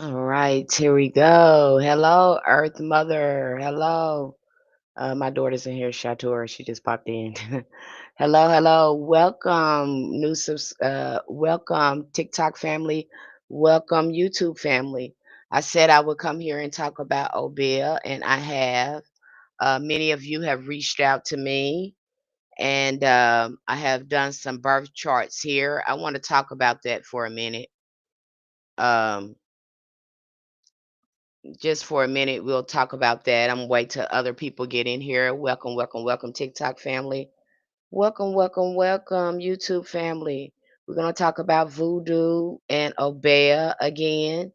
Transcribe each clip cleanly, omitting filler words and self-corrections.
All right, here we go. Hello, Earth Mother. Hello. My daughter's in here, Shatur. She just popped in. Hello, hello. Welcome, welcome TikTok family. Welcome YouTube family. I said I would come here and talk about Obeah, and I have. Many of you have reached out to me, and I have done some birth charts here. I want to talk about that for a minute. Um, just for a minute, we'll talk about that. I'm gonna wait till other people get in here. Welcome, welcome, welcome, TikTok family. Welcome, welcome, welcome, YouTube family. We're gonna talk about voodoo and Obeah again.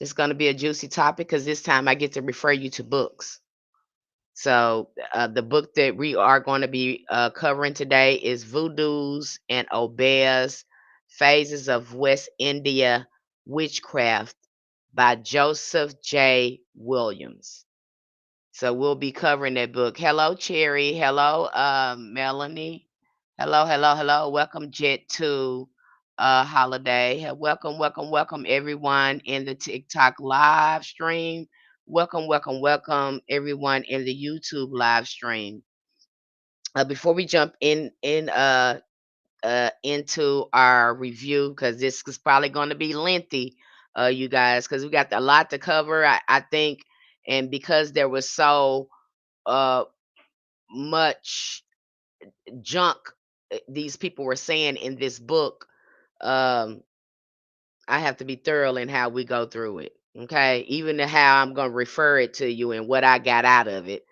It's gonna be a juicy topic because this time I get to refer you to books. So the book that we are going to be covering today is Voodoo's and Obeah's Phases of West India Witchcraft by Joseph J. Williams. So we'll be covering that book. Hello, Cherry. Hello, Melanie. Hello, hello, hello. Welcome, Jet to Holiday. Welcome, welcome, welcome, everyone in the TikTok live stream. Welcome, welcome, welcome, everyone in the YouTube live stream. Before we jump into our review, because this is probably going to be lengthy, you guys, because we got a lot to cover. I think, and because there was so uh much junk these people were saying in this book, um I have to be thorough in how we go through it. Okay, even to how I'm going to refer it to you and what I got out of it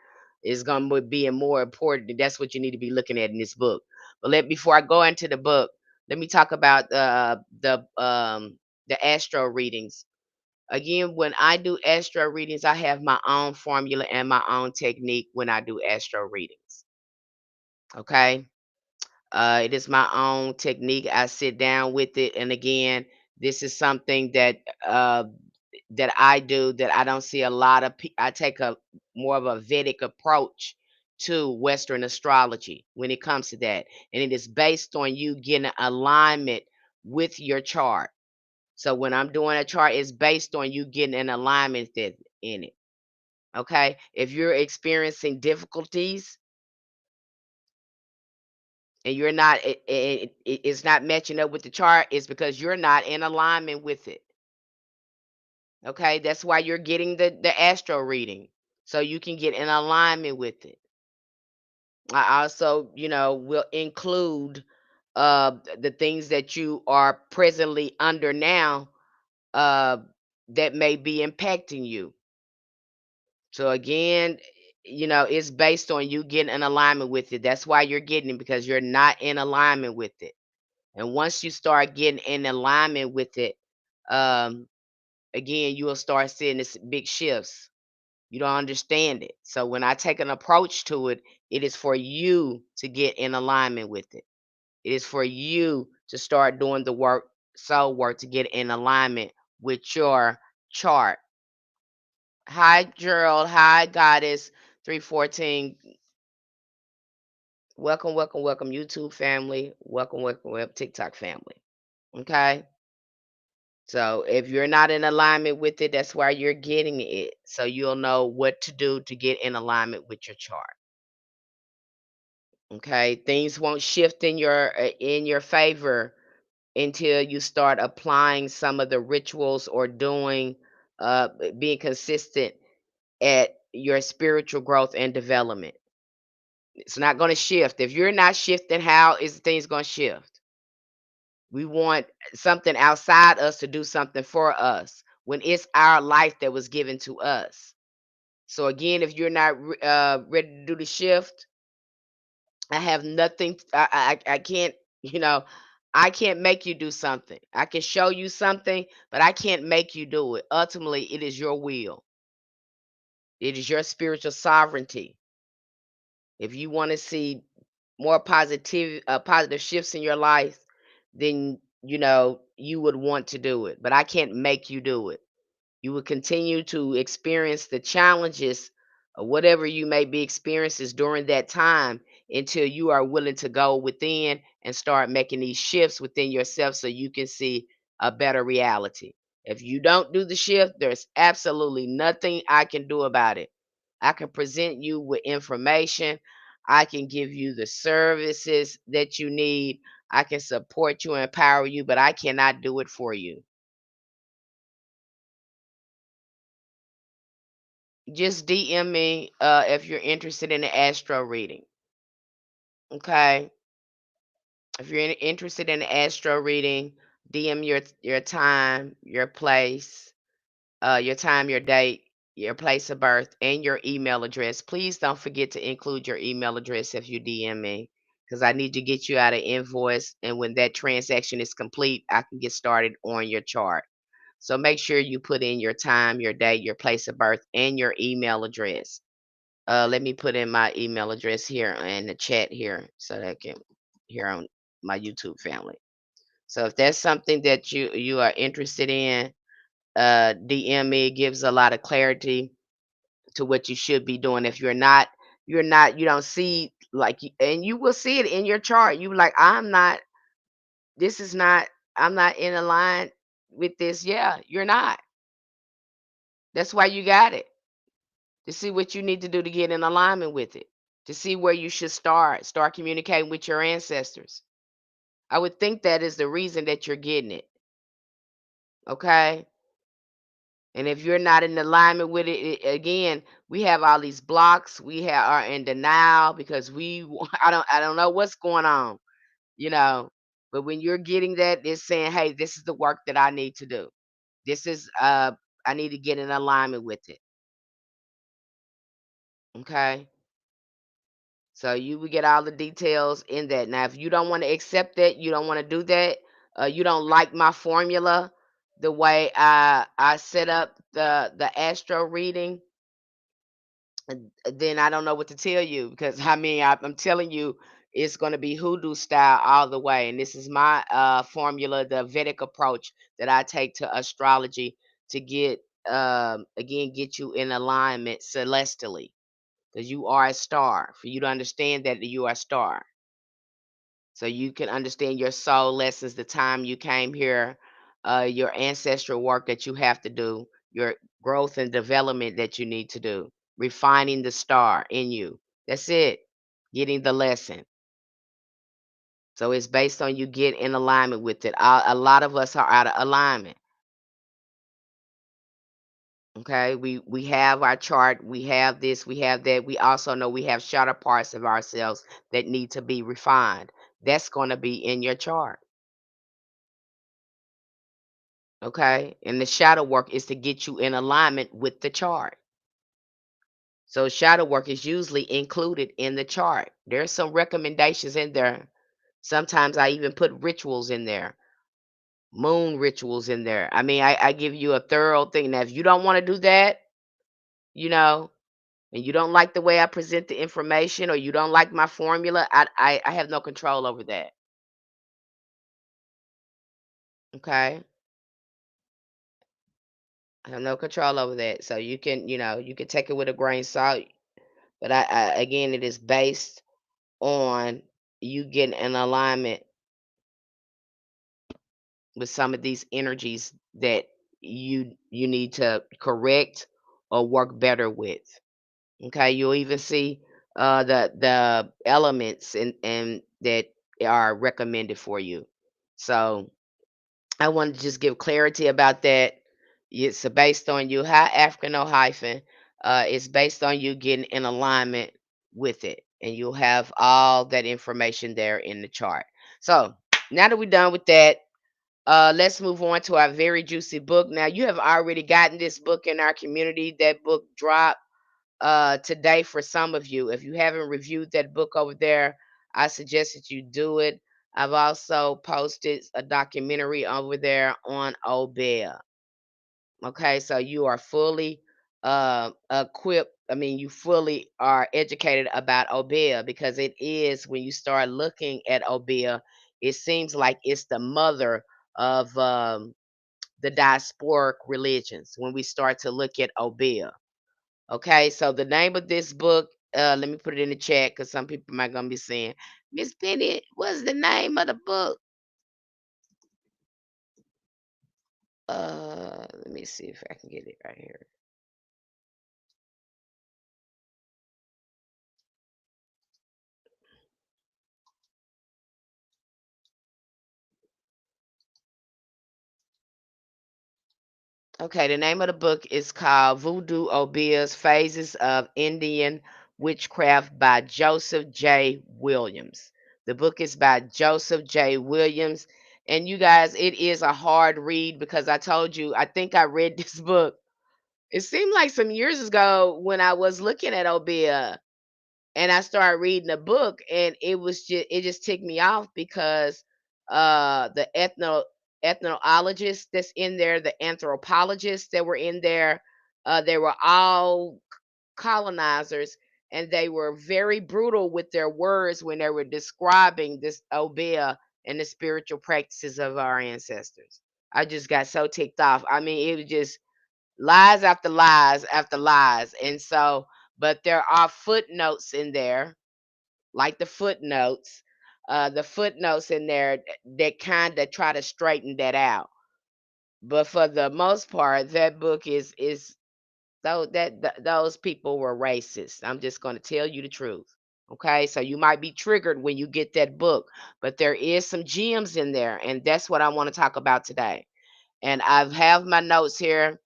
is going to be more important. That's what you need to be looking at in this book. But before I go into the book, let me talk about the astro readings. Again, when I do astro readings, I have my own formula and my own technique when I do astro readings. Okay. It is my own technique. I sit down with it, and again, this is something that I do that I don't see a lot of. I take a more of a Vedic approach to Western astrology when it comes to that, and it is based on you getting alignment with your chart. So when I'm doing a chart, it's based on you getting an alignment in it. Okay, if you're experiencing difficulties and you're not it's not matching up with the chart, it's because you're not in alignment with it. Okay, that's why you're getting the astro reading, so you can get in alignment with it. I also, will include the things that you are presently under now, uh that may be impacting you. So again, it's based on you getting in alignment with it. That's why you're getting it, because you're not in alignment with it. And once you start getting in alignment with it, um, again, you will start seeing this big shifts. You don't understand it. So when I take an approach to it, it is for you to get in alignment with it. It is for you to start doing the work, soul work, to get in alignment with your chart. Hi, Gerald. Hi, Goddess 314. Welcome, welcome, welcome, YouTube family. Welcome, welcome, welcome, TikTok family. Okay. So if you're not in alignment with it, that's why you're getting it. So you'll know what to do to get in alignment with your chart. Okay, things won't shift in your favor until you start applying some of the rituals or doing being consistent at your spiritual growth and development. It's not going to shift. If you're not shifting, how is things going to shift? We want something outside us to do something for us when it's our life that was given to us. So again, if you're not ready to do the shift, I have nothing. I can't. You know, I can't make you do something. I can show you something, but I can't make you do it. Ultimately, it is your will. It is your spiritual sovereignty. If you want to see more positive shifts in your life, then you would want to do it. But I can't make you do it. You will continue to experience the challenges or whatever you may be experiencing during that time until you are willing to go within and start making these shifts within yourself so you can see a better reality. If you don't do the shift, there's absolutely nothing I can do about it. I can present you with information. I can give you the services that you need. I can support you and empower you, but I cannot do it for you. Just DM me if you're interested in the astro reading. Okay. If you're interested in the astro reading, DM your time, your place, your time, your date, your place of birth, and your email address. Please don't forget to include your email address if you DM me, because I need to get you out an invoice. And when that transaction is complete, I can get started on your chart. So make sure you put in your time, your date, your place of birth, and your email address. Let me put in my email address here in the chat here so that I can here on my YouTube family. So if that's something that you are interested in, DM me. It gives a lot of clarity to what you should be doing. If you don't see like, and you will see it in your chart. You like, this is not, I'm not in a line with this. Yeah, you're not. That's why you got it to see what you need to do to get in alignment with it, to see where you should start communicating with your ancestors. I would think that is the reason that you're getting it. Okay. And if you're not in alignment with it, again, we have all these blocks. Are in denial because I don't know what's going on, you know. But when you're getting that, it's saying, hey, this is the work that I need to do. This is I need to get in alignment with it. Okay. So you will get all the details in that. Now, if you don't want to accept that, you don't want to do that, you don't like my formula, the way I set up the astro reading, then I don't know what to tell you, because I mean I'm telling you it's going to be hoodoo style all the way, and this is my formula, the Vedic approach that I take to astrology to get again get you in alignment celestially, because you are a star. For you to understand that you are a star, so you can understand your soul lessons, the time you came here, your ancestral work that you have to do, your growth and development that you need to do, refining the star in you. That's it. Getting the lesson. So it's based on you get in alignment with it. A lot of us are out of alignment. Okay, we have our chart, we have this, we have that. We also know we have shadow parts of ourselves that need to be refined. That's going to be in your chart. Okay. And the shadow work is to get you in alignment with the chart. So shadow work is usually included in the chart. There's some recommendations in there. Sometimes I even put rituals in there, moon rituals in there. I mean, I give you a thorough thing. Now, if you don't want to do that, you know, and you don't like the way I present the information, or you don't like my formula, I have no control over that. Okay. I have no control over that. So you can take it with a grain of salt. But again, it is based on you getting in alignment with some of these energies that you need to correct or work better with. Okay, you'll even see the elements and that are recommended for you. So I want to just give clarity about that. It's based on you. High African no hyphen. It's based on you getting in alignment with it, and you'll have all that information there in the chart. So now that we're done with that, let's move on to our very juicy book. Now you have already gotten this book in our community. That book dropped today for some of you. If you haven't reviewed that book over there, I suggest that you do it. I've also posted a documentary over there on Obeah. Okay, so you are fully equipped. I mean, you fully are educated about Obeah, because it is, when you start looking at Obeah, it seems like it's the mother of the diasporic religions when we start to look at Obeah. Okay, so the name of this book, let me put it in the chat because some people might gonna be saying, Miss Penny, what's the name of the book? me see if I can get it right here. Okay, the name of the book is called Voodoo Obeah's Phases of Indian Witchcraft by Joseph J. Williams. The book is by Joseph J. Williams. And you guys, it is a hard read because I told you, I think I read this book. It seemed like some years ago when I was looking at Obeah and I started reading the book, and it just ticked me off because the ethnologists that's in there, the anthropologists that were in there, they were all colonizers, and they were very brutal with their words when they were describing this Obeah and the spiritual practices of our ancestors. I just got so ticked off. I mean, it was just lies after lies after lies. And so, but there are footnotes in there, like the footnotes in there that kind of try to straighten that out. But for the most part, that book is though those people were racist. I'm just going to tell you the truth. Okay, so you might be triggered when you get that book, but there is some gems in there, and that's what I want to talk about today. And I have my notes here,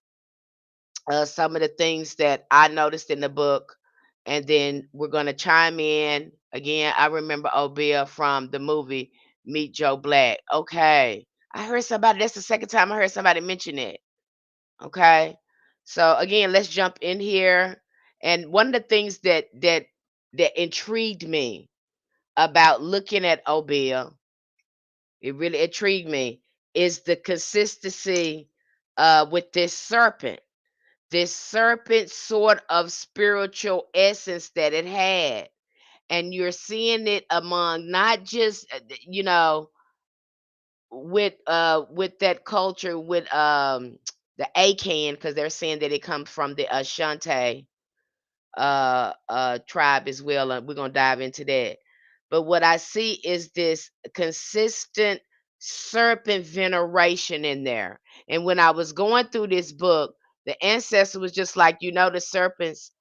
some of the things that I noticed in the book, and then we're gonna chime in. Again, I remember Obeah from the movie Meet Joe Black. Okay. I heard somebody, that's the second time I heard somebody mention it. Okay. So again, let's jump in here. And one of the things that intrigued me about looking at Obeah, it really intrigued me, is the consistency with this serpent sort of spiritual essence that it had. And you're seeing it among not just with that culture with the Akan, because they're saying that it comes from the Ashanti tribe as well. And we're gonna dive into that. But what I see is this consistent serpent veneration in there. And when I was going through this book, the ancestor was just like, the serpents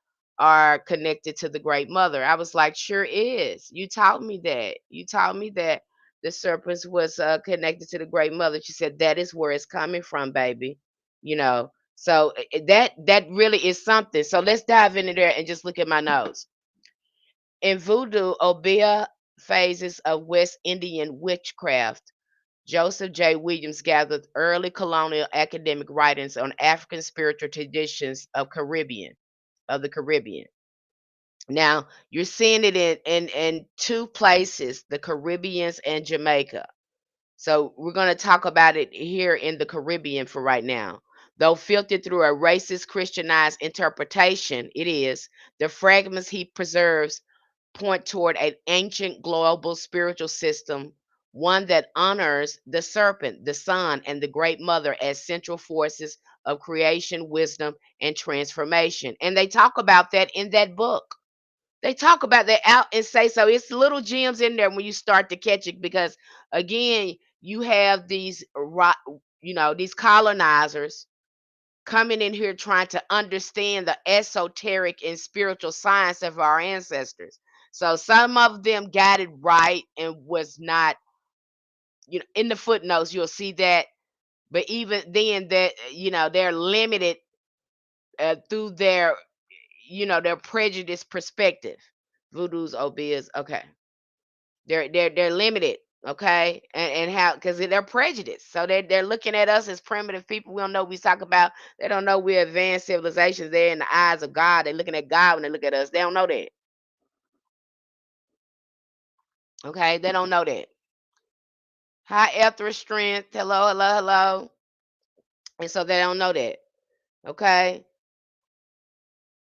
are connected to the great mother. I was like, sure is. You taught me that. You taught me that the serpents was connected to the great mother. She said that is where it's coming from, baby. You know, so that really is something. So let's dive into there and just look at my notes. In Voodoo, Obeah phases of West Indian witchcraft, Joseph J. Williams gathered early colonial academic writings on African spiritual traditions of the Caribbean. Now you're seeing it in two places, the Caribbeans and Jamaica. So we're going to talk about it here in the Caribbean for right now. Though filtered through a racist Christianized interpretation, it is, the fragments he preserves point toward an ancient global spiritual system, one that honors the serpent, the sun, and the great mother as central forces of creation, wisdom, and transformation. And they talk about that in that book. They talk about that out and say so. It's little gems in there when you start to catch it because again, you have these colonizers coming in here trying to understand the esoteric and spiritual science of our ancestors. So some of them got it right and was not, in the footnotes you'll see that, but even then that they're limited through their prejudice perspective. Voodoo's obeahs, okay. They're limited, okay, and how because they're prejudiced, so they're looking at us as primitive people. We don't know what we talk about. They don't know we're advanced civilizations. They're in the eyes of God. They're looking at God when they look at us. They don't know that, okay? They don't know that. High ether strength. Hello, hello, hello, and so they don't know that, okay?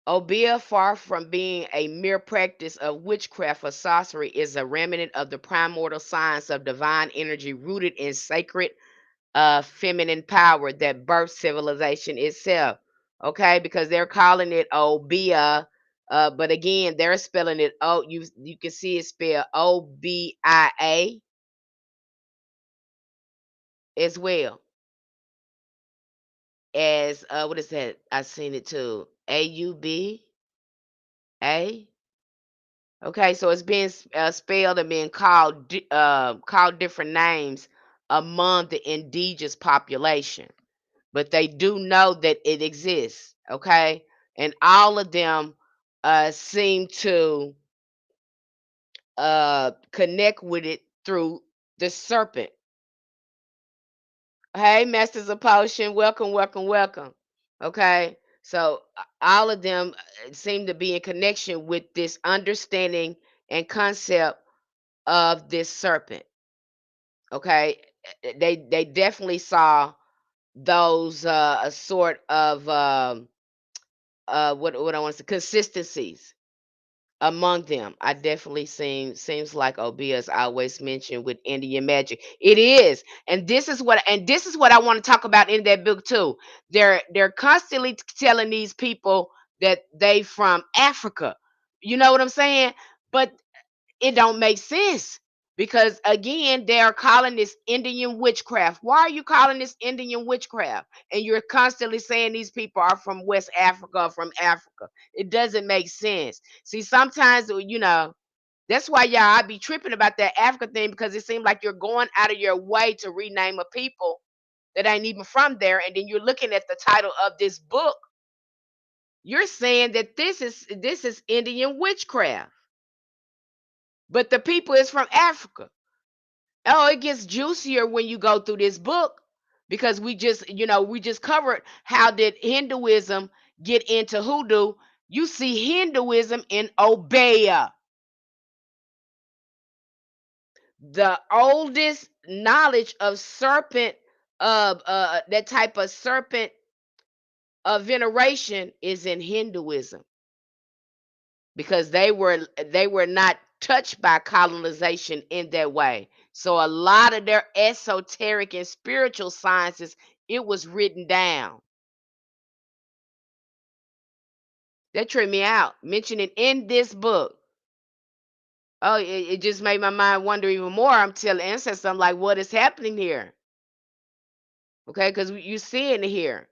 Obeah, far from being a mere practice of witchcraft or sorcery, is a remnant of the primordial science of divine energy rooted in sacred feminine power that birthed civilization itself. Okay, because they're calling it Obeah, but again, they're spelling it you can see it spelled Obia as well. as what is that? I seen it too. AUBA. Okay, so it's being spelled and being called called different names among the indigenous population, but they do know that it exists. Okay, and all of them seem to connect with it through the serpent. Hey, Masters of Potion, welcome, welcome, welcome. Okay, so all of them seem to be in connection with this understanding and concept of this serpent. Okay, they definitely saw those a sort of what I want to say consistencies among them. I definitely seems like Obeah's always mentioned with Indian magic. It is, and this is what I want to talk about in that book too. They're constantly telling these people that they from Africa. You know what I'm saying? But it don't make sense because again they are calling this Indian witchcraft. Why are you calling this Indian witchcraft? And you're constantly saying these people are from West Africa or from Africa. It doesn't make sense. See, sometimes that's why y'all I be tripping about that Africa thing because it seems like you're going out of your way to rename a people that ain't even from there, and then you're looking at the title of this book. You're saying that this is Indian witchcraft, but the people is from Africa. Oh, it gets juicier when you go through this book because we just covered how did Hinduism get into Hoodoo. You see Hinduism in Obeah, the oldest knowledge of serpent of that type of serpent of veneration is in Hinduism because they were not touched by colonization in that way. So a lot of their esoteric and spiritual sciences, it was written down. That tripped me out. Mentioning in this book. Oh, it just made my mind wonder even more. I'm telling ancestors, I'm like, what is happening here? Okay, because you see it here.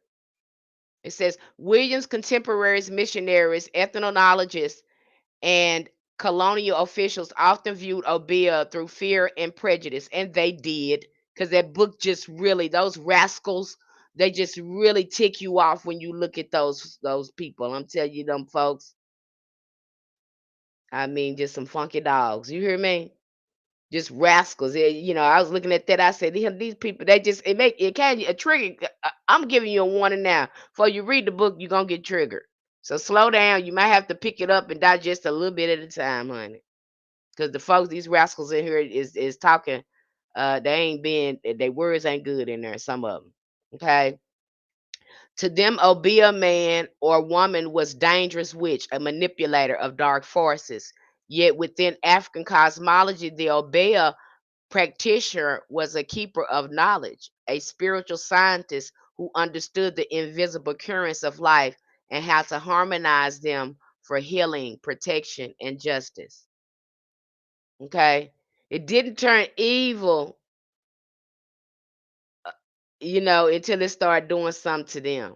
It says Williams' contemporaries, missionaries, ethnologists, and colonial officials often viewed Obeah through fear and prejudice, and they did, because that book just really, those rascals, they just really tick you off when you look at those people. I'm telling you, them folks. I mean, just some funky dogs. You hear me? Just rascals. I was looking at that. I said, these people, they just it can a trigger. I'm giving you a warning now. Before you read the book, you're gonna get triggered. So slow down. You might have to pick it up and digest a little bit at a time, honey. Because the folks, these rascals in here is talking. They ain't being their words ain't good in there. Some of them. Okay. To them, Obeah man or woman was dangerous witch, a manipulator of dark forces. Yet within African cosmology, the Obeah practitioner was a keeper of knowledge, a spiritual scientist who understood the invisible currents of life and how to harmonize them for healing, protection, and justice. Okay. It didn't turn evil, until it started doing something to them.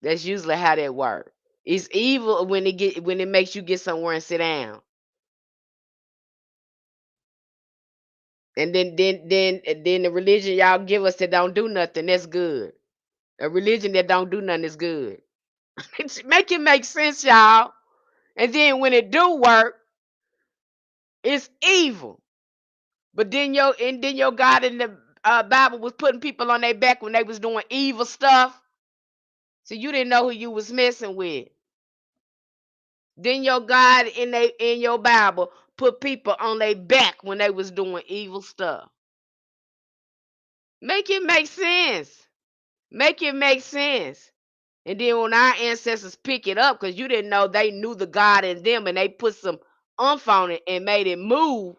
That's usually how that works. It's evil when it makes you get somewhere and sit down. And then the religion y'all give us that don't do nothing, that's good. A religion that don't do nothing is good. Make it make sense, y'all. And then when it do work, it's evil. But then your God in the Bible was putting people on their back when they was doing evil stuff. So you didn't know who you was messing with. Then your God in your Bible put people on their back when they was doing evil stuff. Make it make sense. Make it make sense. And then when our ancestors pick it up, because you didn't know they knew the God in them and they put some umph on it and made it move,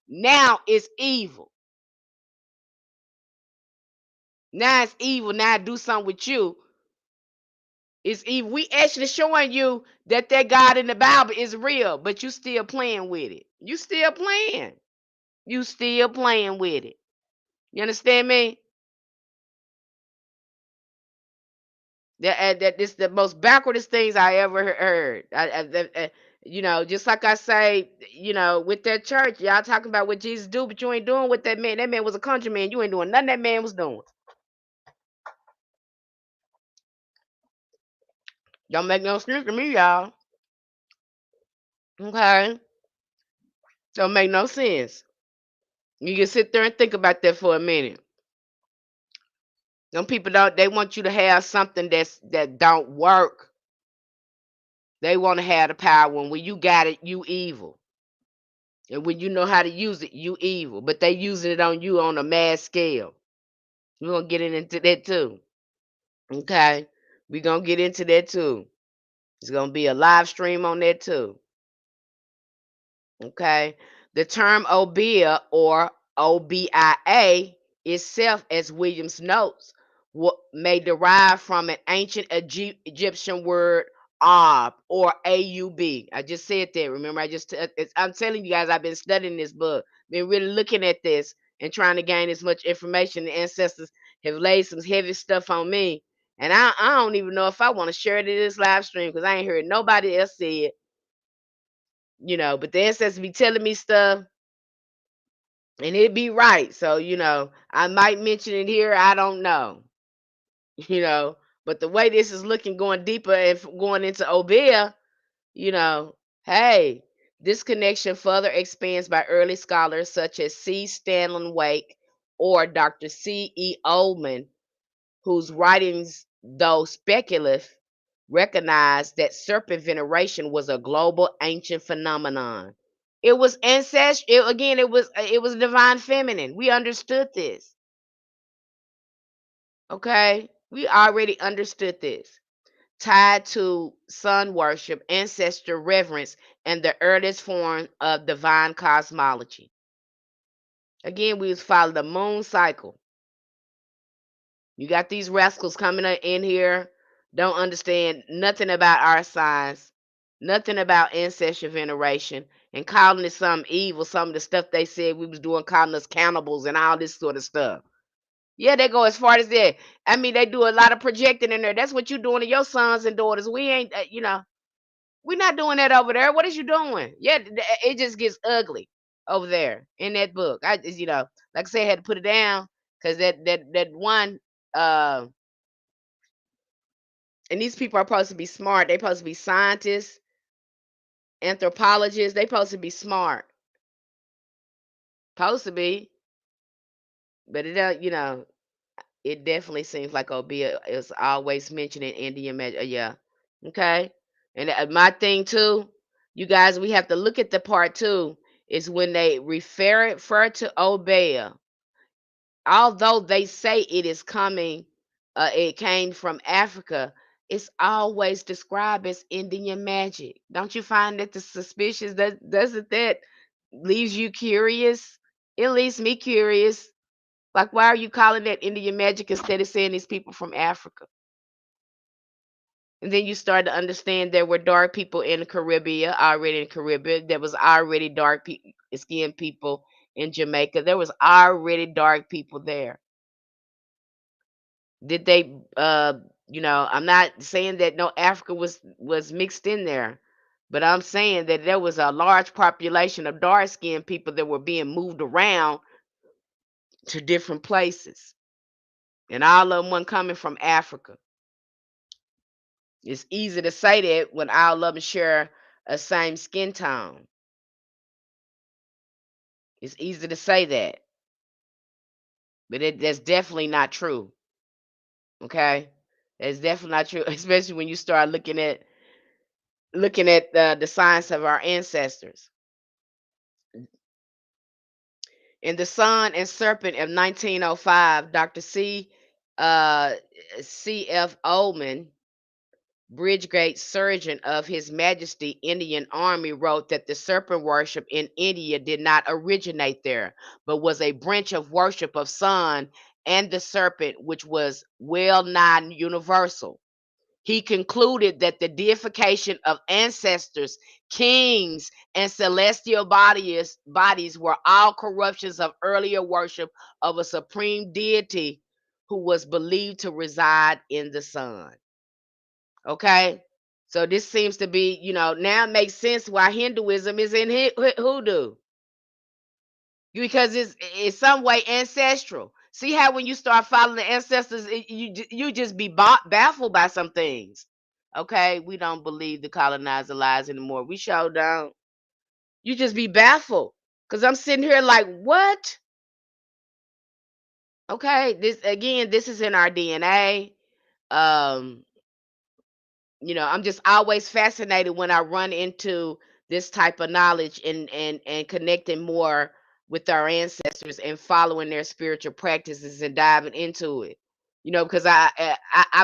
now it's evil. Now it's evil. Now I do something with you. It's evil. We actually showing you that God in the Bible is real, but you still playing with it. You still playing. You still playing with it. You understand me? That this the most backwardest things I ever heard. Just like I say, with that church, y'all talking about what Jesus do, but you ain't doing what that man. That man was a countryman. You ain't doing nothing that man was doing. Don't make no sense to me, y'all. Okay, don't make no sense. You can sit there and think about that for a minute. Some people don't. They want you to have something that don't work. They want to have the power, and when you got it, you evil. And when you know how to use it, you evil. But they using it on you on a mass scale. We're gonna get into that too. Okay. We're gonna get into that too. It's gonna be a live stream on that too. Okay. The term Obeah or OBIA itself, as Williams notes, may derive from an ancient Egyptian word Ab or AUB. I just said that. Remember, I'm telling you guys, I've been studying this book, been really looking at this and trying to gain as much information. The ancestors have laid some heavy stuff on me. And I don't even know if I want to share it in this live stream because I ain't heard nobody else say it, but the ancestors be telling me stuff and it be right. So, I might mention it here. I don't know, you know, but the way this is looking going deeper and going into Obeah, you know, hey, this connection further expands by early scholars such as C. Stanley Wake or Dr. C. E. Oldman, whose writings, though speculative, recognized that serpent veneration was a global ancient phenomenon. It was ancestral. Again, it was divine feminine. We understood this. Okay, we already understood this. Tied to sun worship, ancestor reverence, and the earliest form of divine cosmology. Again, we follow the moon cycle. You got these rascals coming in here, don't understand nothing about our science, nothing about ancestral veneration, and calling it some evil, some of the stuff they said we was doing, calling us cannibals and all this sort of stuff. Yeah, they go as far as that. I mean, they do a lot of projecting in there. That's what you're doing to your sons and daughters. We ain't, we're not doing that over there. What is you doing? Yeah, it just gets ugly over there in that book. Like I said, I had to put it down because that one uh and these people are supposed to be smart. They're supposed to be scientists, anthropologists. They're supposed to be smart. Supposed to be, but it don't. It definitely seems like Obeah is always mentioned in Indian magic. Yeah, okay. And my thing too, you guys, we have to look at the part too. Is when they refer to Obeah, although they say it is coming, it came from Africa, it's always described as Indian magic. Don't you find that the suspicious that doesn't that leaves you curious? It leaves me curious. Like, why are you calling that Indian magic instead of saying these people from Africa? And then you start to understand there were dark people in the Caribbean, already in Caribbean. There was already dark skinned people in Jamaica. There was already dark people there. Did they I'm not saying that no Africa was mixed in there, but I'm saying that there was a large population of dark skinned people that were being moved around to different places. And all of them weren't coming from Africa. It's easy to say that when all of them share a same skin tone. It's easy to say that, but that's definitely not true. Okay, that's definitely not true, especially when you start looking at the science of our ancestors. In The Sun and Serpent of 1905, Dr. Uh, C.F. Ullman, Bridgegate surgeon of His Majesty Indian Army, wrote that the serpent worship in India did not originate there, but was a branch of worship of sun and the serpent, which was well nigh universal. He concluded that the deification of ancestors, kings, and celestial bodies were all corruptions of earlier worship of a supreme deity who was believed to reside in the sun. Okay. So this seems to be, now it makes sense why Hinduism is in hoodoo, because it's some way ancestral. See how when you start following the ancestors, you just be baffled by some things. Okay, we don't believe the colonizer lies anymore. We sure don't. You just be baffled because I'm sitting here like, what? Okay, this is in our DNA. Um, I'm just always fascinated when I run into this type of knowledge and connecting more with our ancestors and following their spiritual practices and diving into it. Because I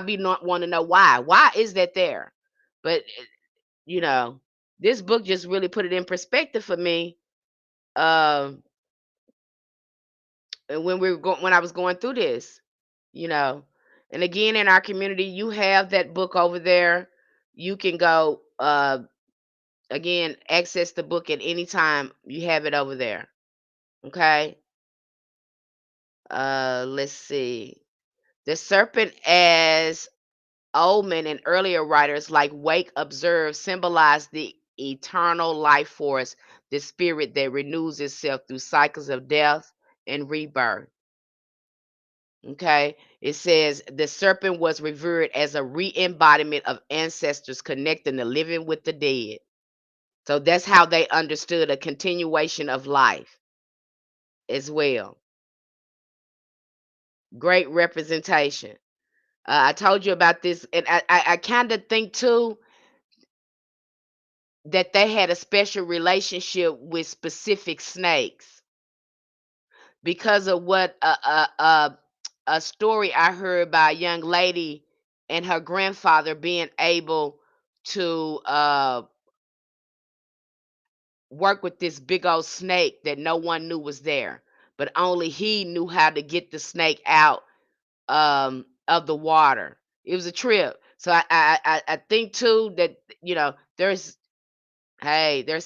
be not want to know why. Why is that there? But you know, this book just really put it in perspective for me. Um, and when I was going through this, you know, and again in our community, you have that book over there. You can go. Again, access the book at any time. You have it over there. Okay. Let's see. The serpent, as Oldman and earlier writers like Wake observed, symbolized the eternal life force, the spirit that renews itself through cycles of death and rebirth. Okay. It says the serpent was revered as a re-embodiment of ancestors connecting the living with the dead. So that's how they understood a continuation of life as well. Great representation. I told you about this, and I kind of think too that they had a special relationship with specific snakes because of what a story I heard by a young lady and her grandfather being able to work with this big old snake that no one knew was there, but only he knew how to get the snake out of the water. It was a trip. So I think too that there's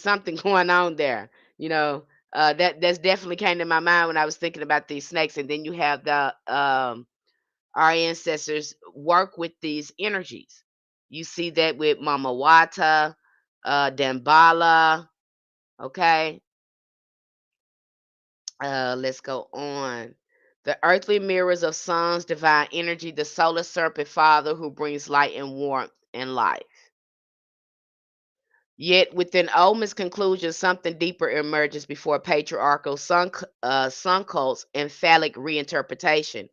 something going on there. That's definitely came to my mind when I was thinking about these snakes. And then you have the our ancestors work with these energies. You see that with Mama Wata, Dambala. Okay, let's go on. The earthly mirrors of sun's divine energy, the solar serpent father who brings light and warmth and life. Yet within Oman's conclusion, something deeper emerges before patriarchal sun cults and phallic reinterpretation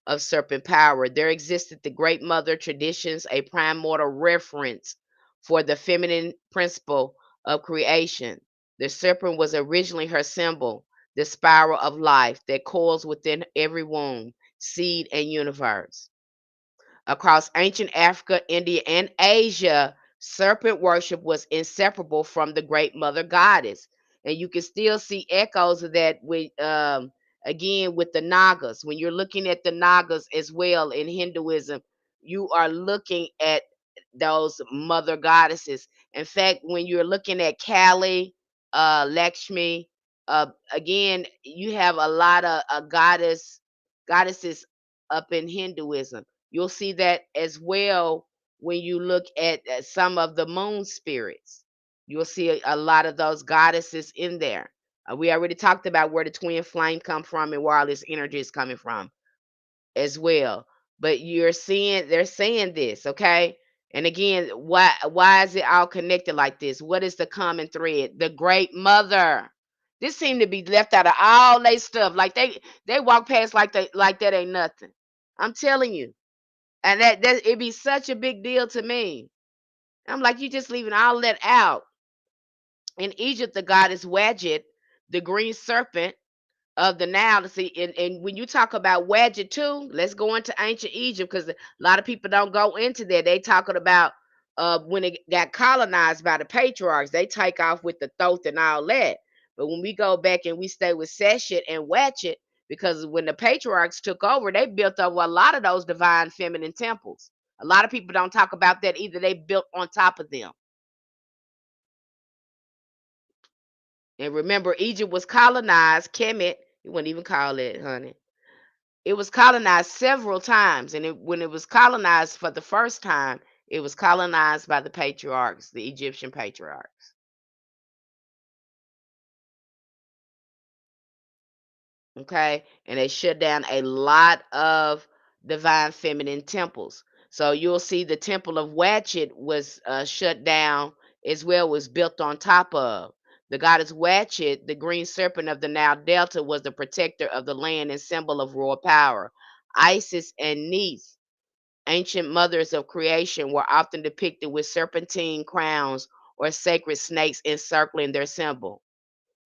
of serpent power. There existed the great mother traditions, a primordial reference for the feminine principle of creation. The serpent was originally her symbol, the spiral of life that coils within every womb, seed, and universe. Across ancient Africa, India, and Asia, serpent worship was inseparable from the great mother goddess. And you can still see echoes of that again with the Nagas. When you're looking at the Nagas as well in Hinduism, you are looking at those mother goddesses. In fact, when you're looking at Kali, Lakshmi, again, you have a lot of goddesses up in Hinduism. You'll see that as well when you look at some of the moon spirits. You'll see a lot of those goddesses in there. We already talked about where the twin flame come from and where all this energy is coming from as well. But they're saying this, okay? And again, why is it all connected like this? What is the common thread? The great mother. This seemed to be left out of all they stuff. Like they walk past like that ain't nothing. I'm telling you. And that it'd be such a big deal to me. I'm like, you just leaving all that out. In Egypt, the goddess Wadjet, the green serpent of the Nile. To see, and when you talk about Wadjet too, let's go into ancient Egypt because a lot of people don't go into that. They talking about when it got colonized by the patriarchs, they take off with the Thoth and all that. But when we go back and we stay with Seshet and Watchet, because when the patriarchs took over, they built over a lot of those divine feminine temples. A lot of people don't talk about that either. They built on top of them. And remember, Egypt was colonized. Kemet, you wouldn't even call it, honey. It was colonized several times, and when it was colonized for the first time, It was colonized by the patriarchs, the Egyptian patriarchs. Okay, and they shut down a lot of divine feminine temples. So you'll see the temple of Watchet was shut down, as well, was built on top of. The goddess Watchet, the green serpent of the Nile Delta, was the protector of the land and symbol of royal power. Isis and Neith, ancient mothers of creation, were often depicted with serpentine crowns or sacred snakes encircling their symbol.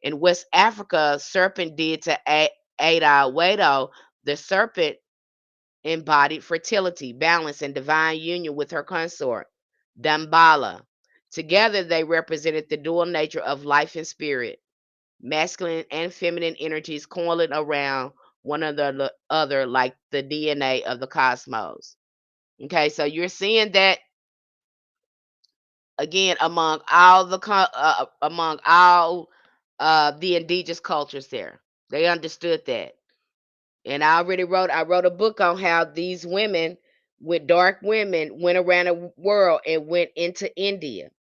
In West Africa, serpent did to Ada Wedo, the serpent embodied fertility, balance, and divine union with her consort, Dambala. Together, they represented the dual nature of life and spirit, masculine and feminine energies coiling around one another like the DNA of the cosmos. Okay, so you're seeing that again among all the indigenous cultures there. They understood that. And I wrote a book on how these women, with dark women, went around the world and went into India.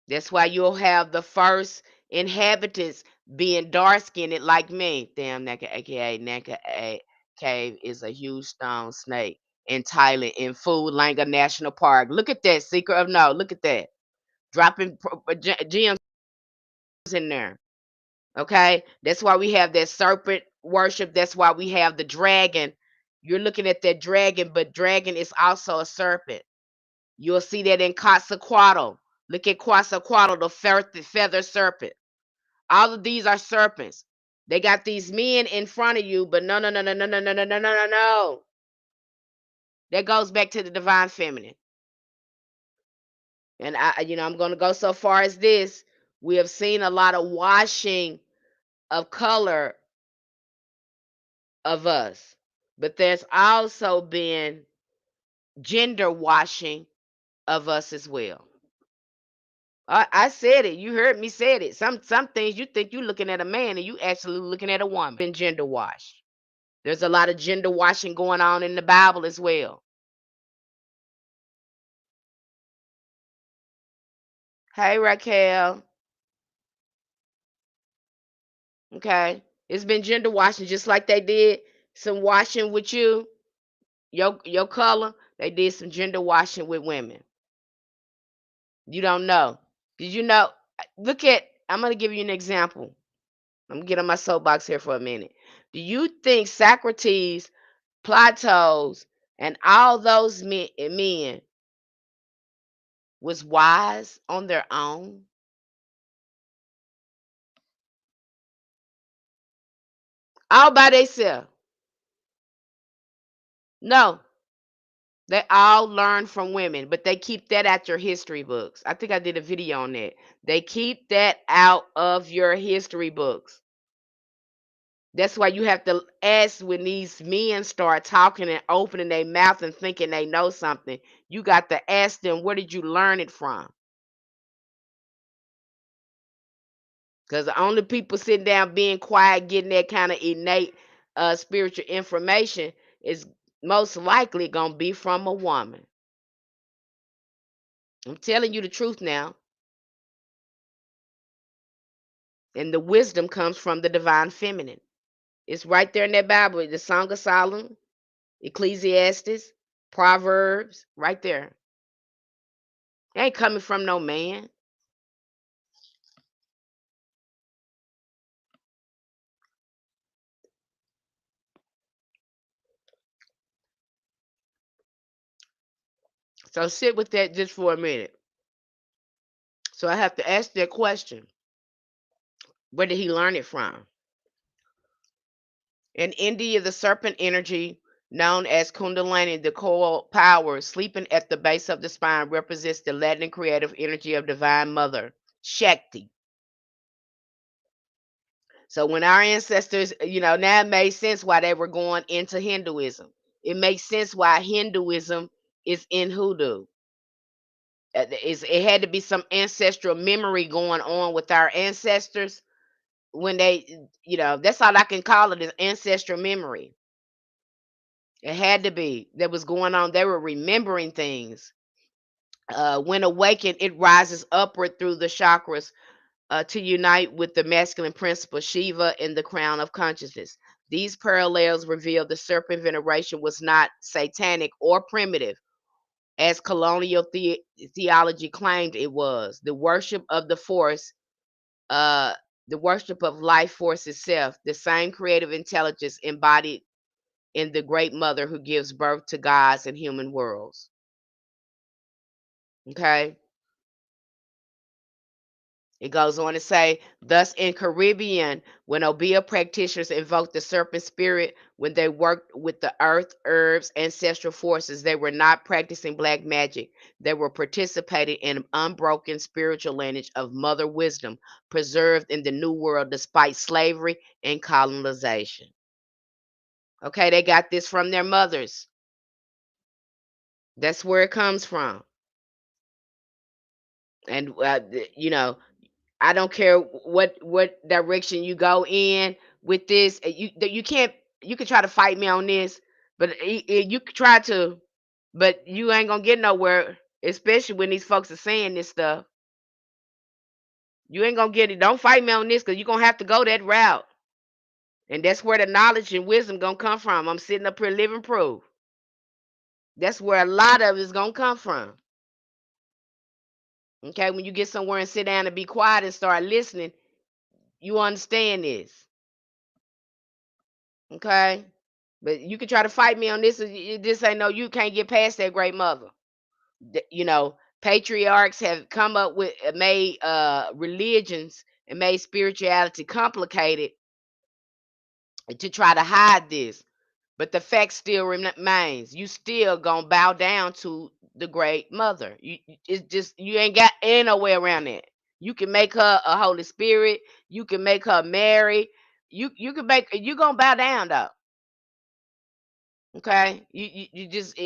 That's why you'll have the first inhabitants being dark skinned like me. Damn, Naka, aka Naka Cave, is a huge stone snake in Thailand in Phu Langa National Park. Look at that, Secret of No. Look at that. Dropping gems in there. Okay, that's why we have that serpent worship. That's why we have the dragon. You're looking at that dragon, but dragon is also a serpent. You'll see that in Quetzalcoatl. Look at Quetzalcoatl, the feather serpent. All of these are serpents. They got these men in front of you, but no, no, no, no, no, no, no, no, no, no, no, no. That goes back to the divine feminine. And I'm going to go so far as this. We have seen a lot of washing of color of us, but there's also been gender washing of us as well. I said it. You heard me say it. Some things you think you're looking at a man and you actually looking at a woman. Been gender washed. There's a lot of gender washing going on in the Bible as well. Hey Raquel. Okay. It's been gender washing just like they did some washing with you, your color. They did some gender washing with women. You don't know. Did you know? Look at, I'm going to give you an example. I'm going to get on my soapbox here for a minute. Do you think Socrates, Plato's, and all those men was wise on their own? All by themselves? No. They all learn from women, but they keep that out your history books. I think I did a video on that. They keep that out of your history books. That's why you have to ask when these men start talking and opening their mouth and thinking they know something. You got to ask them, where did you learn it from? Because the only people sitting down being quiet, getting that kind of innate spiritual information is most likely going to be from a woman. I'm telling you the truth now. And the wisdom comes from the divine feminine. It's right there in that Bible, the Song of Solomon, Ecclesiastes, Proverbs, right there. It ain't coming from no man. So sit with that just for a minute. So I have to ask that question. Where did he learn it from? In India, the serpent energy, known as Kundalini, the core power sleeping at the base of the spine, represents the Latin creative energy of Divine Mother, Shakti. So when our ancestors, now it made sense why they were going into Hinduism. It makes sense why Hinduism is in Hoodoo. It had to be some ancestral memory going on with our ancestors when they, that's all I can call it, is ancestral memory. It had to be. That was going on. They were remembering things. When awakened, it rises upward through the chakras to unite with the masculine principle, Shiva, in the crown of consciousness. These parallels reveal the serpent veneration was not satanic or primitive, as colonial theology claimed it was. Uh, the worship of life force itself, the same creative intelligence embodied in the great mother who gives birth to gods and human worlds. Okay. It goes on to say, thus in Caribbean, when Obeah practitioners invoke the serpent spirit, when they worked with the earth, herbs, ancestral forces, they were not practicing black magic. They were participating in an unbroken spiritual lineage of mother wisdom, preserved in the New World despite slavery and colonization. Okay, they got this from their mothers. That's where it comes from. And, I don't care what direction you go in with this. You can't. You can try to fight me on this, but you can try to, but you ain't gonna get nowhere. Especially when these folks are saying this stuff, you ain't gonna get it. Don't fight me on this because you're gonna have to go that route, and that's where the knowledge and wisdom gonna come from. I'm sitting up here living proof. That's where a lot of it's gonna come from. Okay, when you get somewhere and sit down and be quiet and start listening, you understand this. Okay. But you can try to fight me on this. This ain't no. You can't get past that great mother. Patriarchs have come up with made religions and made spirituality complicated to try to hide this. But the fact still remains. You still gonna bow down to the great mother. It's just you ain't got ain't no way around that. You can make her a Holy Spirit. You can make her Mary. You can make you gonna bow down though. Okay, you just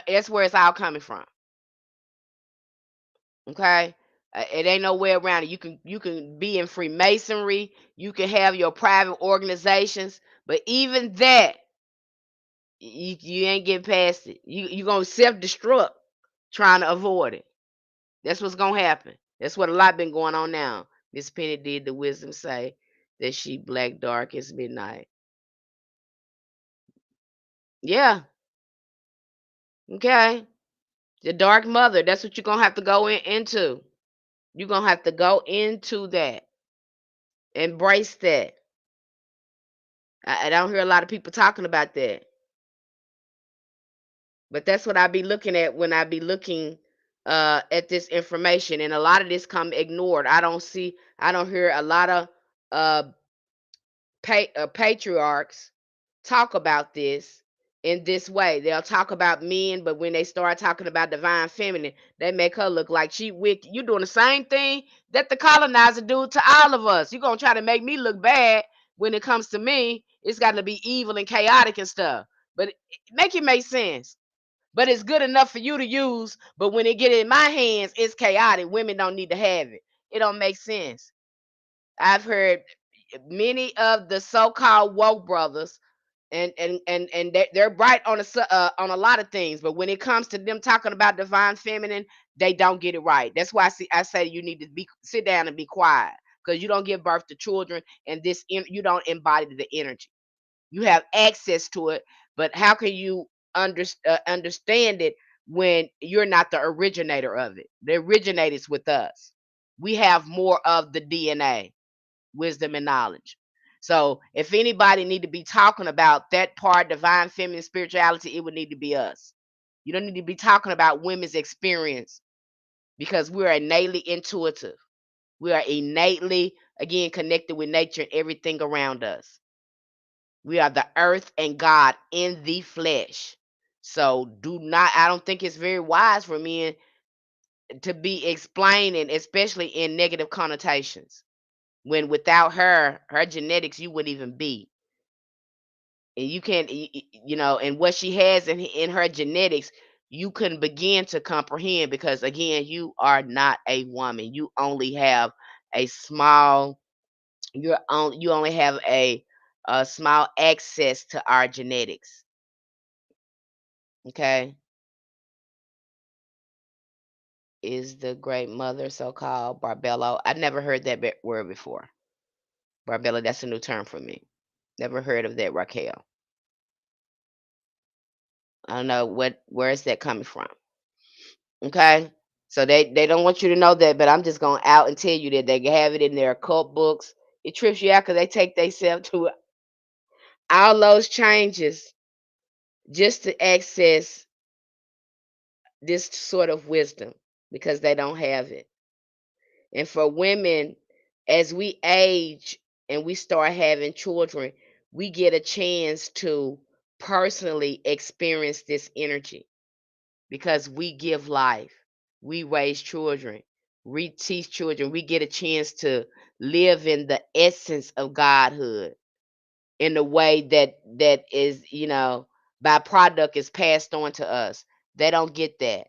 that's where it's all coming from. Okay, it ain't no way around it. You can be in Freemasonry. You can have your private organizations, but even that, you ain't getting past it. You gonna self destruct trying to avoid it. That's what's gonna happen. That's what a lot been going on now. Miss Penny did the wisdom say that she black dark as midnight. Yeah. Okay. The dark mother. That's what you're gonna have to go into. You're gonna have to go into that. Embrace that. I don't hear a lot of people talking about that. But that's what I be looking at when I be looking at this information. And a lot of this come ignored. I don't hear a lot of uh, patriarchs talk about this in this way. They'll talk about men, but when they start talking about divine feminine, they make her look like she wicked. You doing the same thing that the colonizer do to all of us. You gonna try to make me look bad when it comes to me. It's got to be evil and chaotic and stuff. But make it make sense. But it's good enough for you to use. But when it get in my hands, it's chaotic. Women don't need to have it. It don't make sense. I've heard many of the so-called woke brothers and they're bright on a lot of things, but when it comes to them talking about divine feminine, they don't get it right. That's why I say you need to be sit down and be quiet, because you don't give birth to children, and you don't embody the energy. You have access to it, but how can you understand it when you're not the originator of it? The originates with us. We have more of the DNA, wisdom and knowledge. So if anybody need to be talking about that part, divine feminine spirituality, it would need to be us. You don't need to be talking about women's experience, because we're innately intuitive. We are innately, again, connected with nature and everything around us. We are the earth and God in the flesh. So I don't think it's very wise for men to be explaining, especially in negative connotations, when without her genetics, you wouldn't even be. And you can't, and what she has in her genetics, you couldn't begin to comprehend, because again, you are not a woman. You only have a small, you only have a small access to our genetics. Okay, is the great mother so called Barbello. I never heard that word before. Barbello, that's a new term for me. Never heard of that, Raquel. I don't know where is that coming from. Okay, so they don't want you to know that, but I'm just gonna out and tell you that they have it in their occult books. It trips you out because they take themselves to all those changes just to access this sort of wisdom because they don't have it. And for women, as we age and we start having children, we get a chance to personally experience this energy because we give life, we raise children, we teach children, we get a chance to live in the essence of godhood in a way that is, byproduct is passed on to us. They don't get that.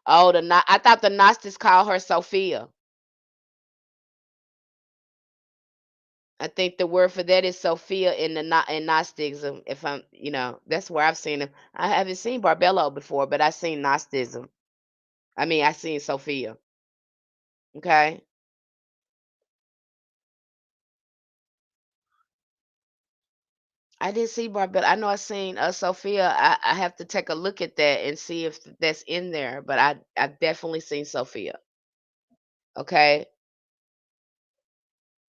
Oh, I thought the Gnostics called her Sophia. I think the word for that is Sophia in in Gnosticism. If I'm, that's where I've seen him. I haven't seen Barbello before, but I've seen Gnosticism. I mean, I seen Sophia. Okay, I didn't see Barbello. I know I seen Sophia. I have to take a look at that and see if that's in there. But I've definitely seen Sophia. Okay,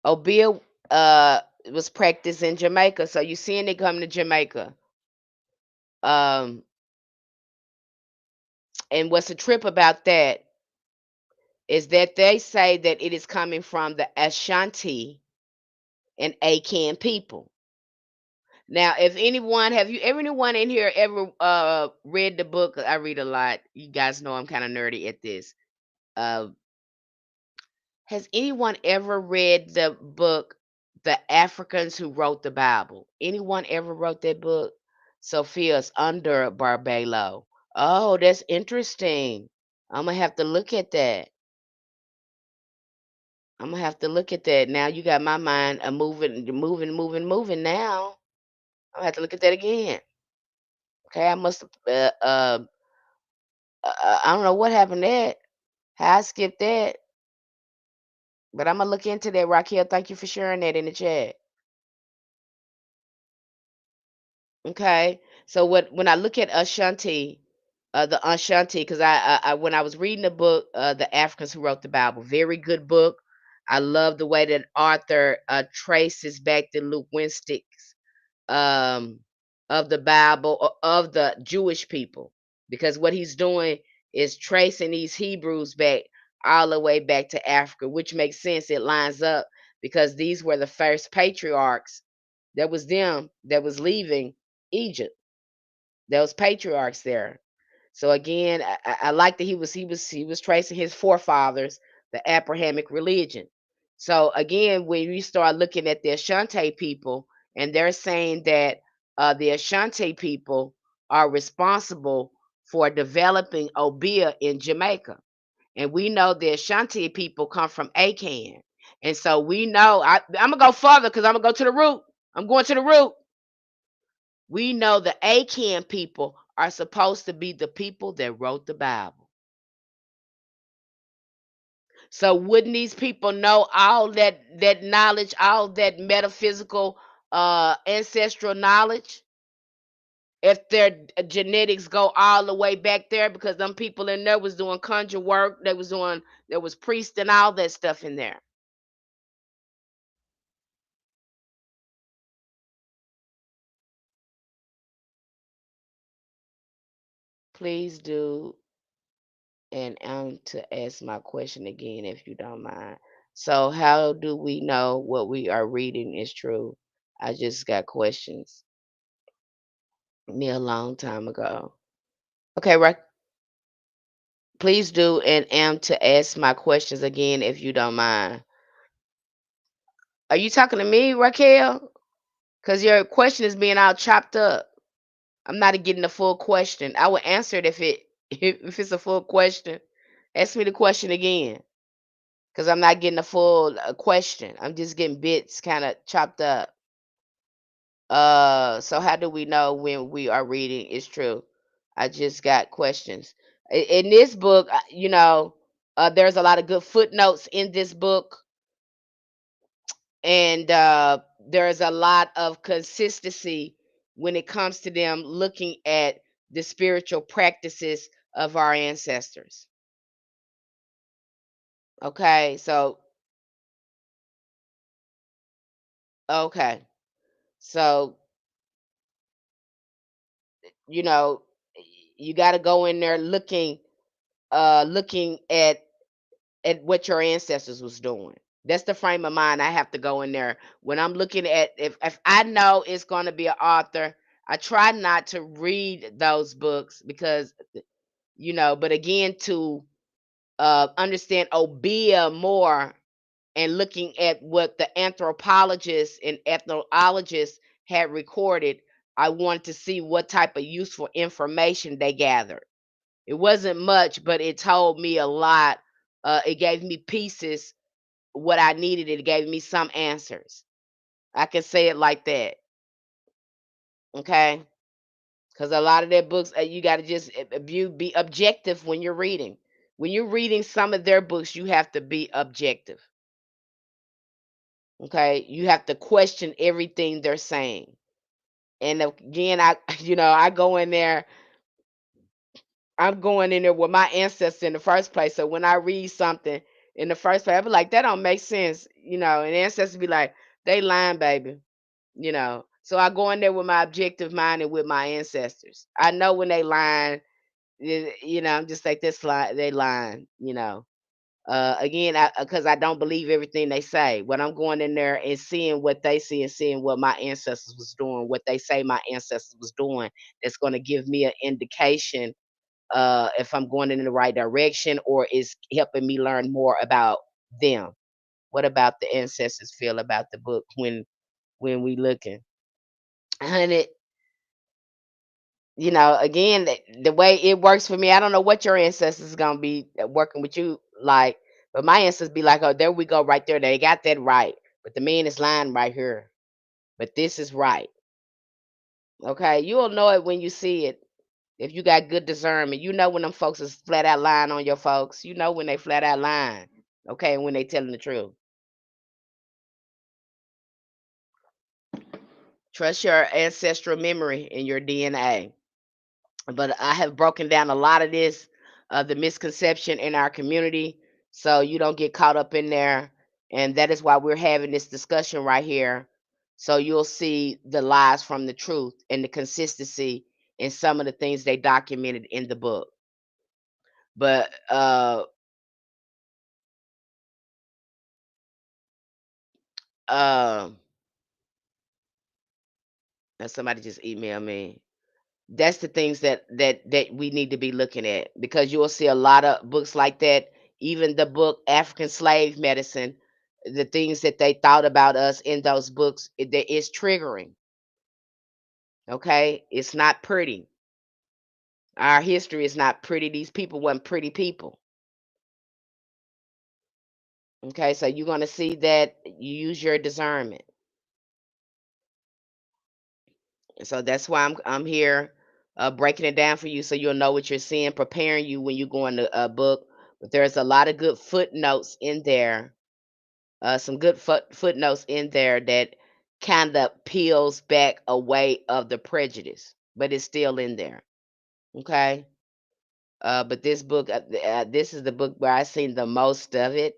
Obeah was practiced in Jamaica, so you seeing it come to Jamaica. Um, and what's a trip about that is that they say that it is coming from the Ashanti and Akan people. Now, if anyone, have you anyone in here ever read the book? I read a lot. You guys know I'm kind of nerdy at this. Uh, has anyone ever read the book The Africans Who Wrote the Bible? Anyone ever wrote that book? Sophia's under Barbelo. Oh, that's interesting. I'm gonna have to look at that. I'm gonna have to look at that. Now you got my mind moving, moving, moving, moving. Now I'm gonna have to look at that again. Okay, I must have. I don't know what happened there. How I skipped that, but I'm gonna look into that. Raquel, thank you for sharing that in the chat. Okay, so when I look at Ashanti, the Ashanti, because I when I was reading the book, the Africans Who Wrote the Bible, very good book. I love the way that Arthur traces back the linguistics um, of the Bible of the Jewish people, because what he's doing is tracing these Hebrews back all the way back to Africa, which makes sense. It lines up because these were the first patriarchs. That was them that was leaving Egypt. Those patriarchs there. So again, I like that he was tracing his forefathers, the Abrahamic religion. So again, when you start looking at the Ashanti people, and they're saying that the Ashanti people are responsible for developing Obeah in Jamaica, and we know the Ashanti people come from Akan, and so we know I'm gonna go further because I'm gonna go to the root. I'm going to the root. We know the Akan people are supposed to be the people that wrote the Bible. So wouldn't these people know all that knowledge, all that metaphysical ancestral knowledge? If their genetics go all the way back there, because them people in there was doing conjure work, there was priest and all that stuff in there. Please do, and to ask my question again if you don't mind. So, how do we know what we are reading is true? I just got questions. Me a long time ago. Okay, right. Please do, and to ask my questions again if you don't mind. Are you talking to me, Raquel? Because your question is being all chopped up. I'm not getting the full question. I will answer it if if it's a full question. Ask me the question again. Because I'm not getting a full question. I'm just getting bits kind of chopped up. So how do we know when we are reading is true? I just got questions. In this book, there's a lot of good footnotes in this book, and there's a lot of consistency when it comes to them looking at the spiritual practices of our ancestors. Okay, so okay, so you know, you got to go in there looking at what your ancestors was doing. That's the frame of mind I have to go in there when I'm looking at, if I know it's going to be an author. I try not to read those books because but again, to understand Obeah more, and looking at what the anthropologists and ethnologists had recorded, I wanted to see what type of useful information they gathered. It wasn't much, but it told me a lot. It gave me pieces what I needed. It gave me some answers. I can say it like that. Okay. Because a lot of their books, you got to just be objective when you're reading. When you're reading some of their books, you have to be objective. Okay. You have to question everything they're saying. And again, I go in there. I'm going in there with my ancestors in the first place. So when I read something in the first place, I be like, that don't make sense, and ancestors be like, they lying, baby, So I go in there with my objective mind and with my ancestors. I know when they lying, I'm just like, this lie, they lying. Again, because I don't believe everything they say. But I'm going in there and seeing what they see and seeing what my ancestors was doing, what they say my ancestors was doing. That's going to give me an indication if I'm going in the right direction or is helping me learn more about them. What about the ancestors feel about the book when we looking? And again, the way it works for me, I don't know what your ancestors gonna be working with you like, but my ancestors be like, oh, there we go, right there. They got that right, but the man is lying right here. But this is right. Okay, you'll know it when you see it. If you got good discernment, you know when them folks is flat out lying on your folks. You know when they flat out lying. Okay, and when they telling the truth. Trust your ancestral memory and your DNA. But I have broken down a lot of this, the misconception in our community, so you don't get caught up in there. And that is why we're having this discussion right here. So you'll see the lies from the truth and the consistency in some of the things they documented in the book. But uh, and somebody just emailed me. That's the things that we need to be looking at, because you will see a lot of books like that. Even the book African Slave Medicine, the things that they thought about us in those books, that is triggering. Okay, it's not pretty. Our history is not pretty. These people weren't pretty people. Okay, so you're going to see that. You use your discernment. So that's why I'm here, breaking it down for you so you'll know what you're seeing, preparing you when you go in the book. But there's a lot of good footnotes in there, some good footnotes in there that kind of peels back away of the prejudice, but it's still in there. Okay. But this book, this is the book where I seen the most of it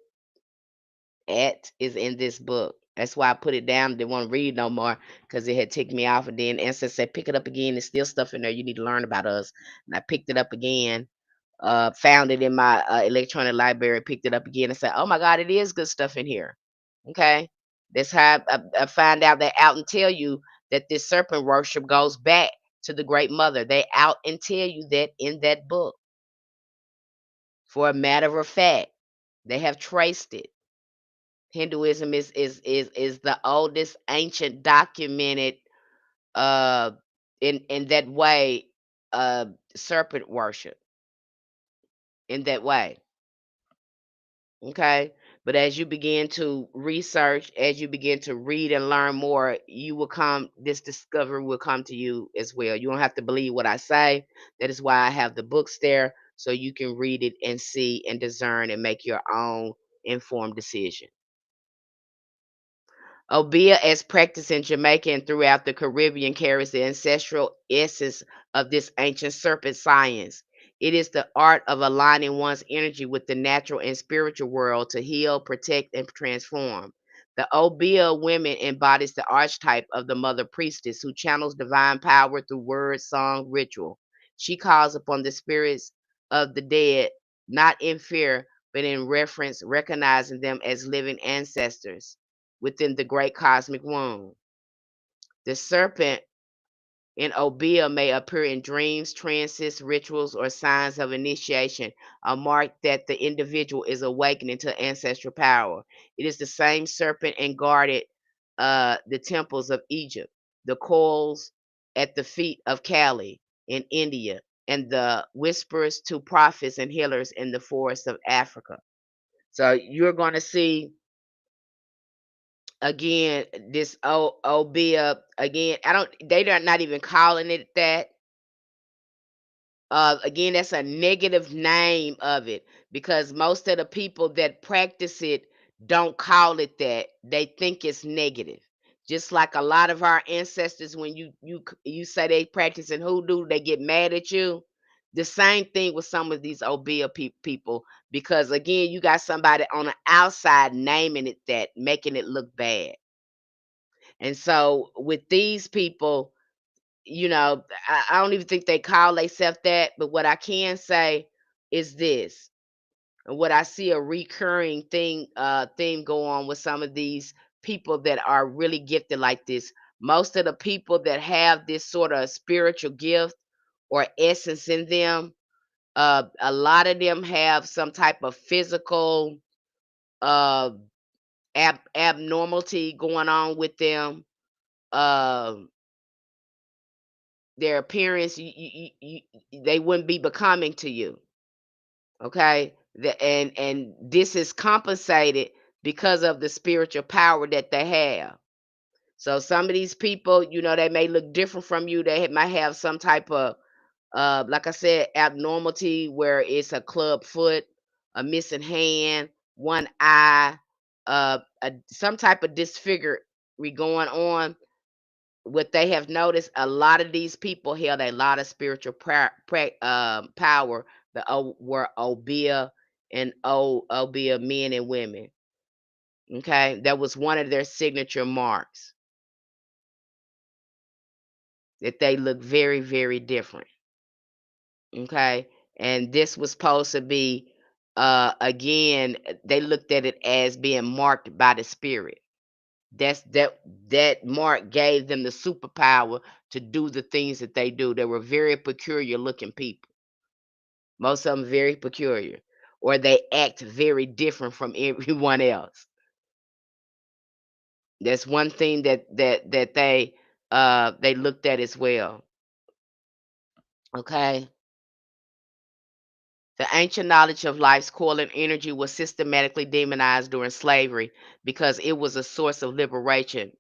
at is in this book. That's why I put it down. Didn't want to read no more because it had ticked me off. And then Ancestor said, pick it up again. There's still stuff in there you need to learn about us. And I picked it up again, found it in my electronic library, picked it up again and said, oh my God, it is good stuff in here. Okay. That's how I find out they out and tell you that this serpent worship goes back to the Great Mother. They out and tell you that in that book. For a matter of fact, they have traced it. Hinduism is the oldest ancient documented uh in that way, serpent worship in that way. Okay. But as you begin to research, as you begin to read and learn more, you will come, this discovery will come to you as well. You don't have to believe what I say. That is why I have the books there so you can read it and see and discern and make your own informed decision. Obeah, as practiced in Jamaica and throughout the Caribbean, carries the ancestral essence of this ancient serpent science. It is the art of aligning one's energy with the natural and spiritual world to heal, protect, and transform. The Obeah women embodies the archetype of the mother priestess who channels divine power through word, song, ritual. She calls upon the spirits of the dead, not in fear, but in reverence, recognizing them as living ancestors within the great cosmic womb. The serpent in Obeah may appear in dreams, trances, rituals, or signs of initiation, a mark that the individual is awakening to ancestral power. It is the same serpent and guarded the temples of Egypt, the coils at the feet of Kali in India, and the whispers to prophets and healers in the forests of Africa. So you're going to see again this Obeah again. I don't. They're not even calling it that. Again, that's a negative name of it because most of the people that practice it don't call it that. They think it's negative. Just like a lot of our ancestors, when you say they practice in hoodoo, they get mad at you. The same thing with some of these Obeah people, because again, you got somebody on the outside naming it that, making it look bad. And so with these people, I don't even think they call themselves that. But what I can say is this, and what I see a recurring theme go on with some of these people that are really gifted like this. Most of the people that have this sort of spiritual gift or essence in them, a lot of them have some type of physical uh, abnormality going on with them. Um their appearance, they wouldn't be becoming to you. Okay, and this is compensated because of the spiritual power that they have. So some of these people, they may look different from you. They might have some type of like I said, abnormality where it's a club foot, a missing hand, one eye, some type of disfigure going on. What they have noticed, a lot of these people held a lot of spiritual power. Were Obeah and Obeah men and women. Okay, that was one of their signature marks, that they look very, very different. Okay, and this was supposed to be, again, they looked at it as being marked by the spirit. That mark gave them the superpower to do the things that they do. They were very peculiar looking people. Most of them very peculiar, or they act very different from everyone else. That's one thing that they looked at as well. Okay. The ancient knowledge of life's coil and energy was systematically demonized during slavery because it was a source of liberation.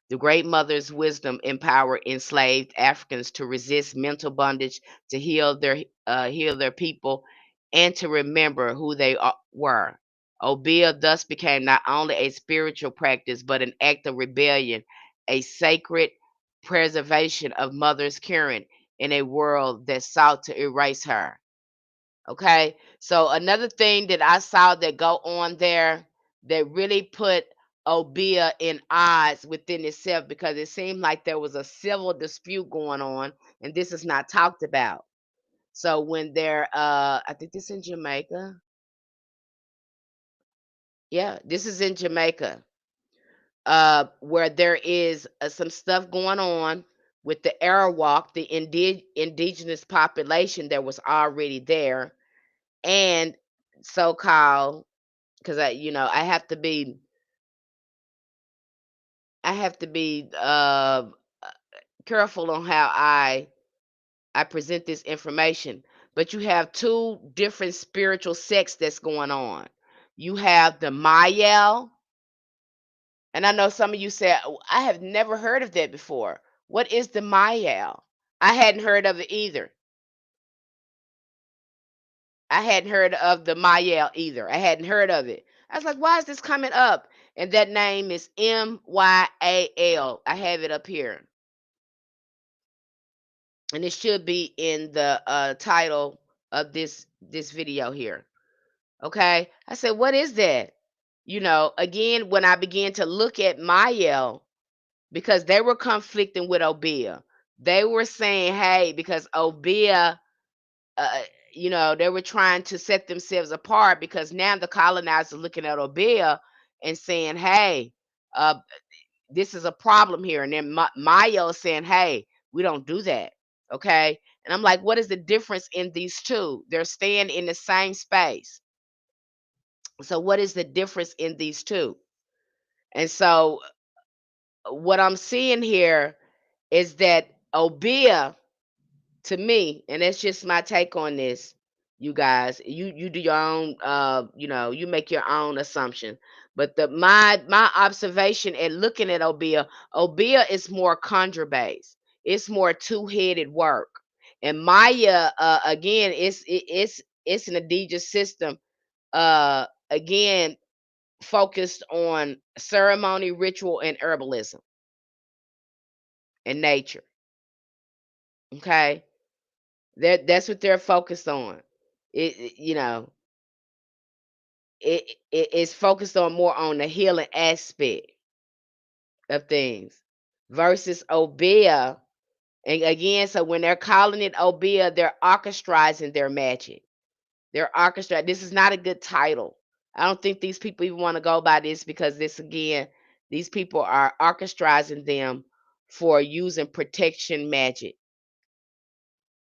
The Great Mother's wisdom empowered enslaved Africans to resist mental bondage, to heal their people, and to remember who they were. Obeah thus became not only a spiritual practice but an act of rebellion, a sacred preservation of Mother's current in a world that sought to erase her. Okay. So another thing that I saw that go on there that really put Obeah in odds within itself, because it seemed like there was a civil dispute going on, and this is not talked about. So when they're I think this in Jamaica. Yeah, this is in Jamaica. Where there is some stuff going on with the Arawak, the indigenous population that was already there, and so-called, because I have to be careful on how I present this information. But you have two different spiritual sects that's going on. You have the Myal, and I know some of you said, "Oh, I have never heard of that before." What is the Myal? I hadn't heard of it either. I hadn't heard of the Myal either. I hadn't heard of it. I was like, why is this coming up? And that name is Myal. I have it up here. And it should be in the title of this video here. Okay. I said, what is that? Again, when I began to look at Myal, because they were conflicting with Obeah. They were saying, hey, because Obeah, uh, they were trying to set themselves apart because now the colonizers looking at Obeah and saying, hey, uh, this is a problem here. And then Mayo is saying, hey, we don't do that. Okay. And I'm like, what is the difference in these two? They're staying in the same space. So what is the difference in these two? And so what I'm seeing here is that Obeah, to me, and that's just my take on this, you guys, you do your own, you make your own assumption. But my observation at looking at Obeah is more conjure based. It's more two-headed work. And Maya, again, it's an indigenous system, again, focused on ceremony, ritual, and herbalism and nature. Okay, that's what they're focused on. It you know it is focused on more on the healing aspect of things versus Obeah. And again, so when they're calling it Obeah, they're orchestrating their magic. They're orchestra. This is not a good title. I don't think these people even want to go by this because this again, these people are orchestrating them for using protection magic.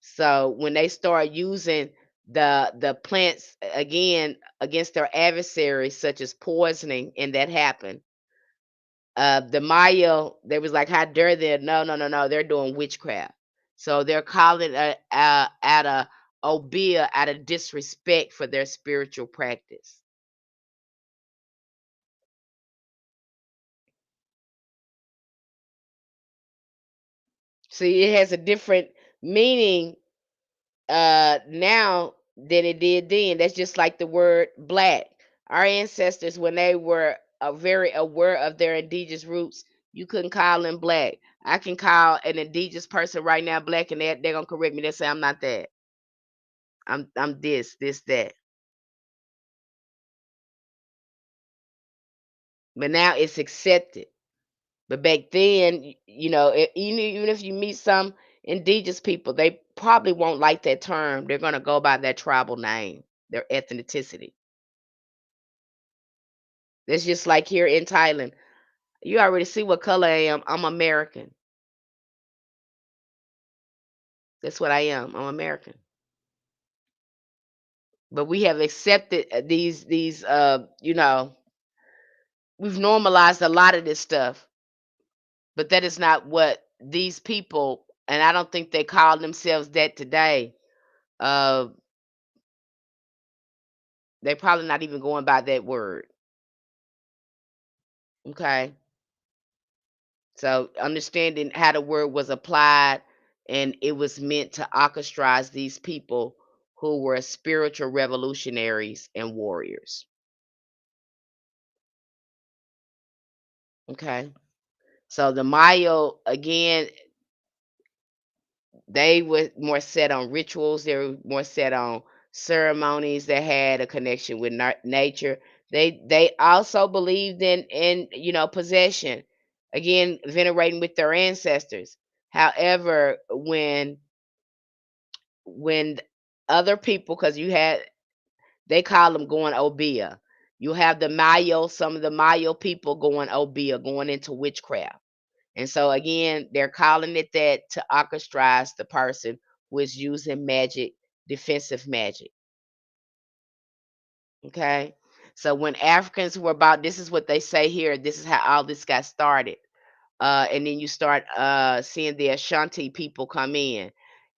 So when they start using the plants again against their adversaries, such as poisoning, and that happened. The Maya, they was like, "How dare they?" No, no, no, no. They're doing witchcraft. So they're calling at a Obeah out of disrespect for their spiritual practice. See, it has a different meaning now than it did then. That's just like the word black. Our ancestors, when they were very aware of their indigenous roots, you couldn't call them black. I can call an indigenous person right now black, and they're gonna correct me. They say I'm not that. I'm this, that. But now it's accepted. But back then, even if you meet some indigenous people, they probably won't like that term. They're gonna go by their tribal name, their ethnicity. That's just like here in Thailand. You already see what color I am. I'm American. That's what I am. I'm American. But we have accepted these we've normalized a lot of this stuff, but that is not what these people, and I don't think they call themselves that today. Uh they're probably not even going by that word. Okay. So understanding how the word was applied, and it was meant to orchestrize these people who were spiritual revolutionaries and warriors. Okay. So the Mayo, again, they were more set on rituals. They were more set on ceremonies that had a connection with nature. They also believed in possession. Again, venerating with their ancestors. However, when other people, because you had, they call them going Obeah. You have the Mayo, some of the Mayo people going Obeah, going into witchcraft. And so again, they're calling it that to orchestrize the person who is using magic, defensive magic. Okay. So when Africans were about, this is what they say here, this is how all this got started. And then you start seeing the Ashanti people come in.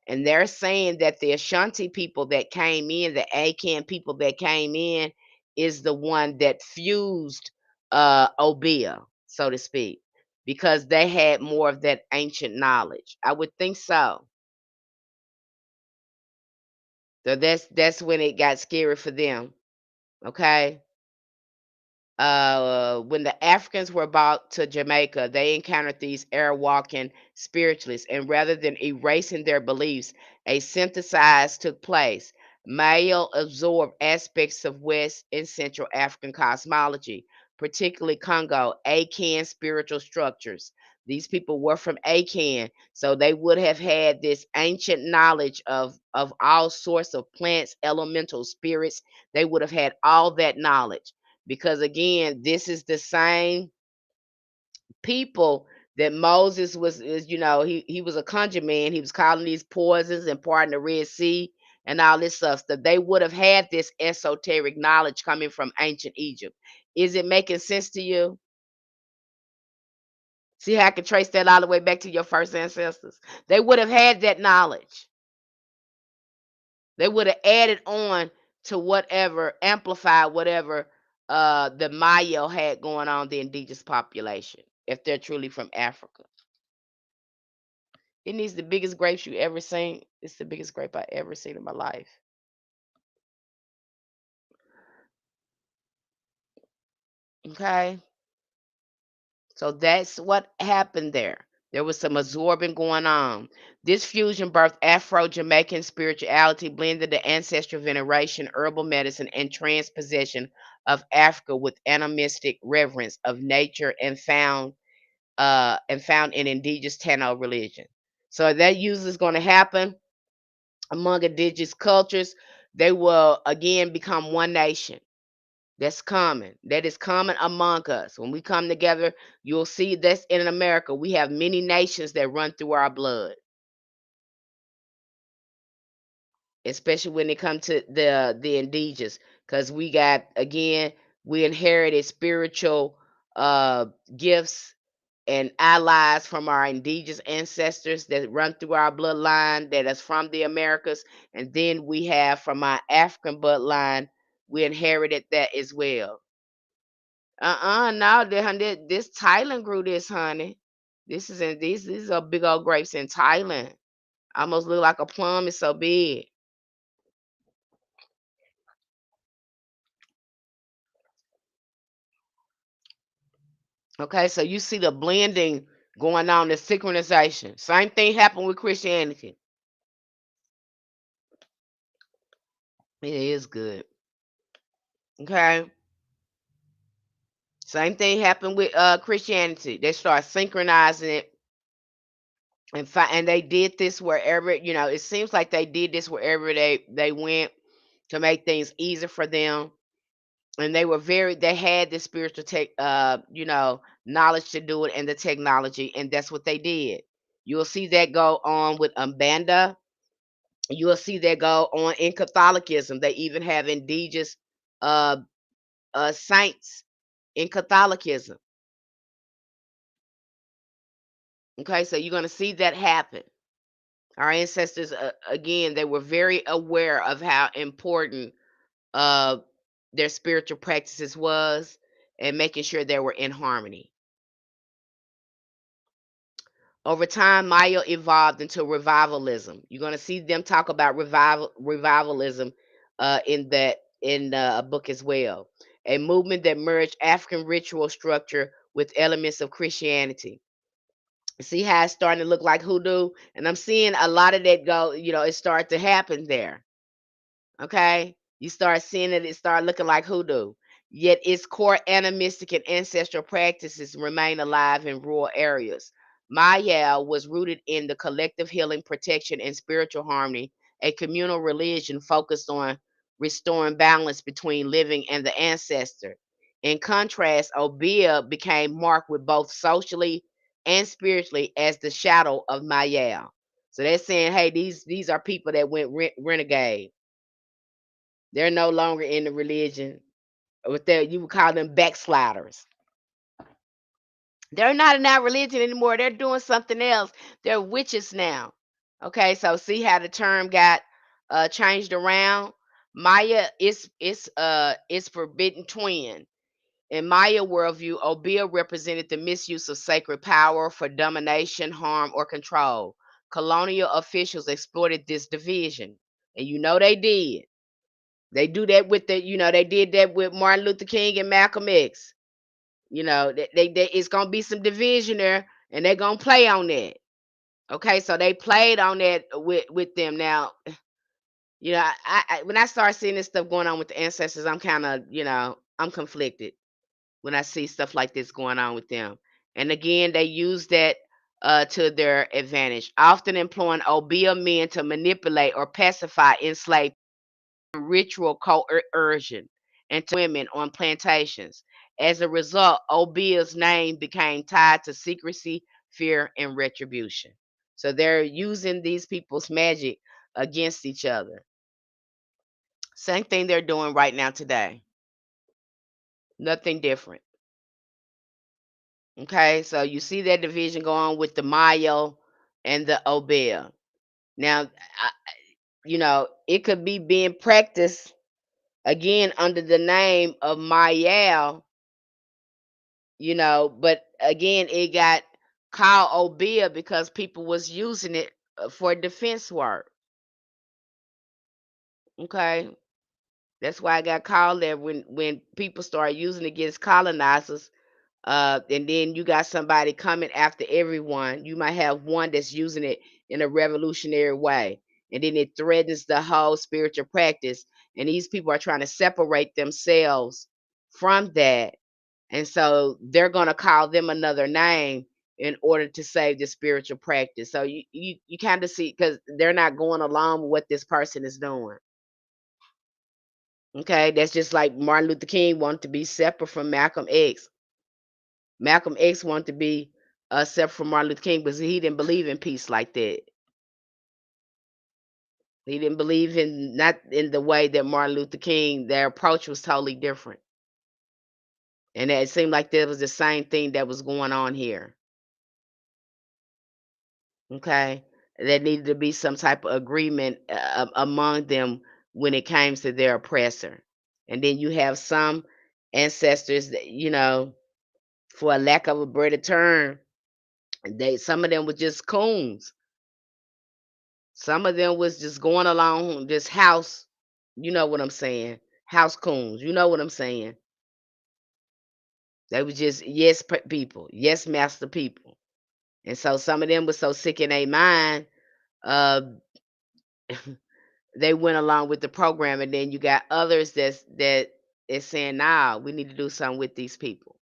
And they're saying that the Ashanti people that came in, the Akan people that came in, is the one that fused Obeah, so to speak, because they had more of that ancient knowledge. I would think so. So that's when it got scary for them. Okay. When the Africans were brought to Jamaica, they encountered these Arawakan spiritualists, and rather than erasing their beliefs, a synthesis took place. Myal absorbed aspects of West and Central African cosmology, particularly Congo, Akan spiritual structures. These people were from Akan, so they would have had this ancient knowledge of all sorts of plants, elemental spirits. They would have had all that knowledge because again, this is the same people that Moses was is, he was a conjure man. He was calling these poisons and parting the Red Sea and all this stuff. So they would have had this esoteric knowledge coming from ancient Egypt. Is it making sense to you? See how I can trace that all the way back to your first ancestors? They would have had that knowledge. They would have added on to whatever, amplified whatever the Maya had going on, the indigenous population, if they're truly from Africa. It needs the biggest grapes you ever seen. It's the biggest grape I ever seen in my life. Okay. So that's what happened there. There was some absorbing going on. This fusion birthed Afro Jamaican spirituality, blended the ancestral veneration, herbal medicine, and transposition of Africa with animistic reverence of nature and found in indigenous Tano religion. So that usually is going to happen among indigenous cultures. They will again become one nation. That's common. That is common among us. When we come together, you'll see this in America. We have many nations that run through our blood, especially when it comes to the indigenous, because we got again we inherited spiritual uh gifts and allies from our indigenous ancestors that run through our bloodline that is from the Americas, and then we have from our African bloodline, we inherited that as well. No, this Thailand grew this, honey. This is in these are big old grapes in Thailand. Almost look like a plum. It's so big. Okay, so you see the blending going on, the synchronization. Same thing happened with Christianity. It is good. Okay. Same thing happened with Christianity. They start synchronizing it and they did this wherever, it seems like they did this wherever they went to make things easier for them. And they had the spiritual knowledge to do it and the technology, and that's what they did. You'll see that go on with Umbanda. You'll see that go on in Catholicism. They even have indigenous uh saints in Catholicism. Okay, so you're going to see that happen. Our ancestors, again, they were very aware of how important uh their spiritual practices was, and making sure they were in harmony. Over time, Maya evolved into revivalism. You're going to see them talk about revivalism in a book as well. A movement that merged African ritual structure with elements of Christianity. See how it's starting to look like hoodoo, and I'm seeing a lot of that go. It started to happen there. Okay, you start seeing it start looking like hoodoo. Yet its core animistic and ancestral practices remain alive in rural areas. Maya was rooted in the collective healing, protection, and spiritual harmony, a communal religion focused on restoring balance between living and the ancestor. In contrast, Obeah became marked with both socially and spiritually as the shadow of Maya. So they're saying, hey, these are people that went renegade. They're no longer in the religion. With that, you would call them backsliders. They're not in that religion anymore. They're doing something else. They're witches now. Okay, so see how the term got changed around. Maya is forbidden twin. In Maya worldview, Obeah represented the misuse of sacred power for domination, harm, or control. Colonial officials exploited this division, and they did. They do that with they did that with Martin Luther King and Malcolm X. It's gonna be some division there, and they're gonna play on that. Okay, so they played on that with them. Now, when I start seeing this stuff going on with the ancestors, I'm kind of, I'm conflicted when I see stuff like this going on with them. And again, they use that to their advantage, often employing Obeah men to manipulate or pacify enslaved ritual coercion and to women on plantations. As a result, Obeah's name became tied to secrecy, fear, and retribution. So they're using these people's magic against each other. Same thing they're doing right now today. Nothing different. Okay, so you see that division going on with the Mayo and the Obeah. Now, it could be being practiced again under the name of Myal, but again, it got called Obeah because people was using it for defense work. Okay, that's why I got called that when people start using it against colonizers. And then you got somebody coming after everyone. You might have one that's using it in a revolutionary way, and then it threatens the whole spiritual practice. And these people are trying to separate themselves from that, and so they're going to call them another name in order to save the spiritual practice. So you kind of see, because they're not going along with what this person is doing. Okay, that's just like Martin Luther King wanted to be separate from Malcolm X. Malcolm X wanted to be separate from Martin Luther King because he didn't believe in peace like that. He didn't believe in not in the way that Martin Luther King. Their approach was totally different, and it seemed like there was the same thing that was going on here. Okay, there needed to be some type of agreement among them when it came to their oppressor, and then you have some ancestors that for a lack of a better term, some of them were just coons. Some of them was just going along this house, you know what I'm saying? House coons, you know what I'm saying? They were just people, yes master people. And so some of them was so sick in their mind, uh, they went along with the program, and then you got others that is saying, "Nah, we need to do something with these people."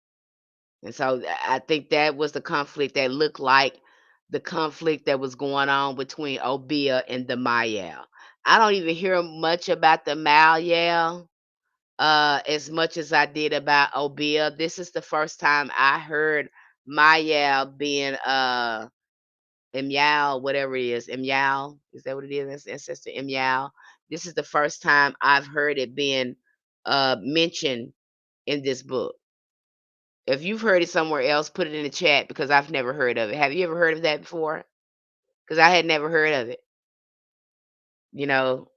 And so I think that was the conflict that looked like the conflict that was going on between Obeah and the Mayal. I don't even hear much about the Mayal as much as I did about Obeah. This is the first time I heard Mayal being Myal, whatever it is. Myal, is that what it is? That's ancestor Myal. This is the first time I've heard it being mentioned in this book. If you've heard it somewhere else, put it in the chat because I've never heard of it. Have you ever heard of that before? Because I had never heard of it. You know,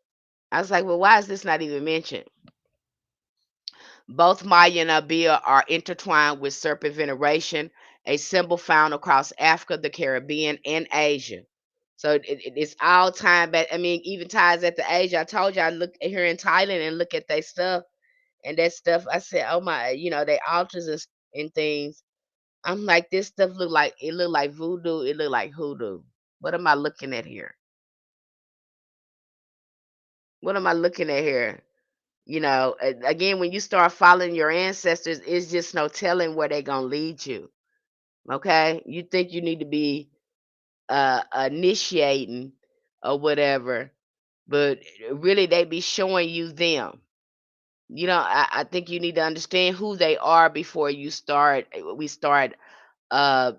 I was like, well, why is this not even mentioned? Both Maya and Abia are intertwined with serpent veneration, a symbol found across Africa, the Caribbean, and Asia. So it's all time back. I mean, even ties at the Asia. I told you I look here in Thailand and look at their stuff, and that stuff. I said, oh my, they altars and things. I'm like, this stuff look like voodoo. It look like hoodoo. What am I looking at here? What am I looking at here? Again, when you start following your ancestors, it's just no telling where they're gonna lead you. Okay, you think you need to be initiating or whatever, but really they be showing you them. I think you need to understand who they are before we start uh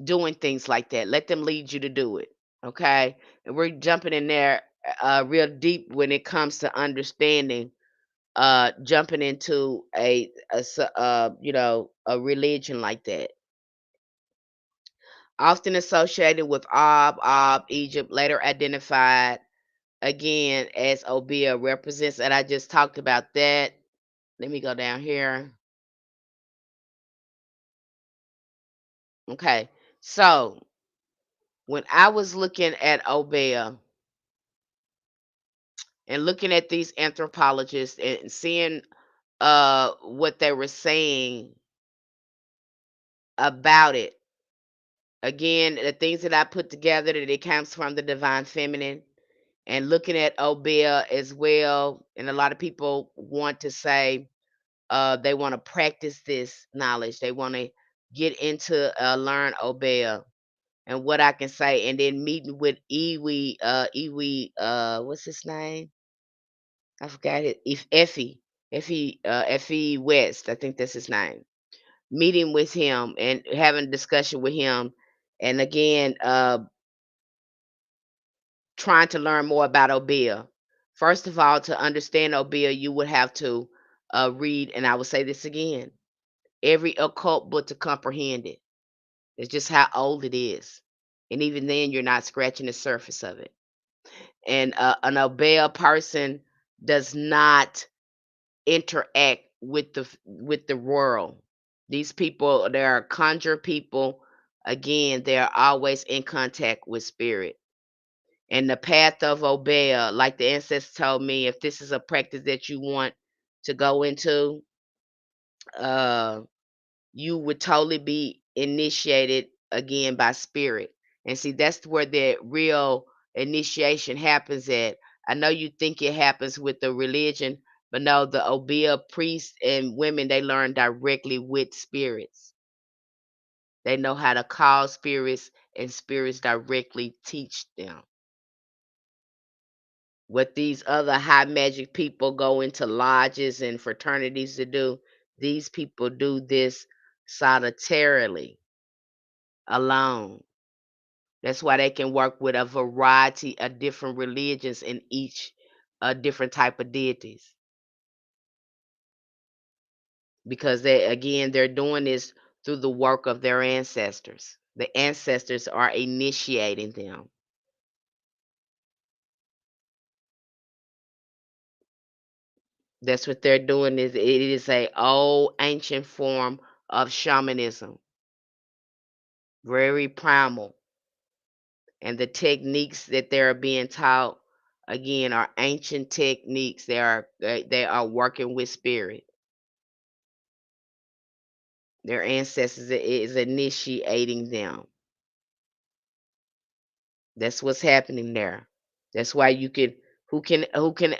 doing things like that. Let them lead you to do it. Okay. And we're jumping in there real deep when it comes to understanding jumping into a religion like that. Often associated with Egypt, later identified again, as Obeah represents, and I just talked about that. Let me go down here. Okay. So when I was looking at Obeah and looking at these anthropologists and seeing what they were saying about it, again, the things that I put together that it comes from the divine feminine, and looking at Obeah as well, and a lot of people want to say they want to practice this knowledge. They want to get into learn Obeah and what I can say, and then meeting with what's his name? I forgot it. If Effie West, I think that's his name. Meeting with him and having a discussion with him, and again, trying to learn more about Obeah. First of all, to understand Obeah, you would have to read, and I will say this again, every occult book to comprehend it. It's just how old it is. And even then, you're not scratching the surface of it. And an Obeah person does not interact with the world. These people, they are conjure people. Again, they are always in contact with spirit. And the path of Obeah, like the ancestors told me, if this is a practice that you want to go into, uh, you would totally be initiated again by spirit. And see, that's where the real initiation happens at. I know you think it happens with the religion, but no, the Obeah priests and women, they learn directly with spirits. They know how to call spirits, and spirits directly teach them. What these other high magic people go into lodges and fraternities to do, these people do this solitarily, alone. That's why they can work with a variety of different religions and each a different type of deities, because they, again, they're doing this through the work of their ancestors. The ancestors are initiating them. That's what they're doing. Is it is a old ancient form of shamanism, very primal, and the techniques that they're being taught, again, are ancient techniques. They are working with spirit. Their ancestors is initiating them. That's what's happening there. That's why you could, who can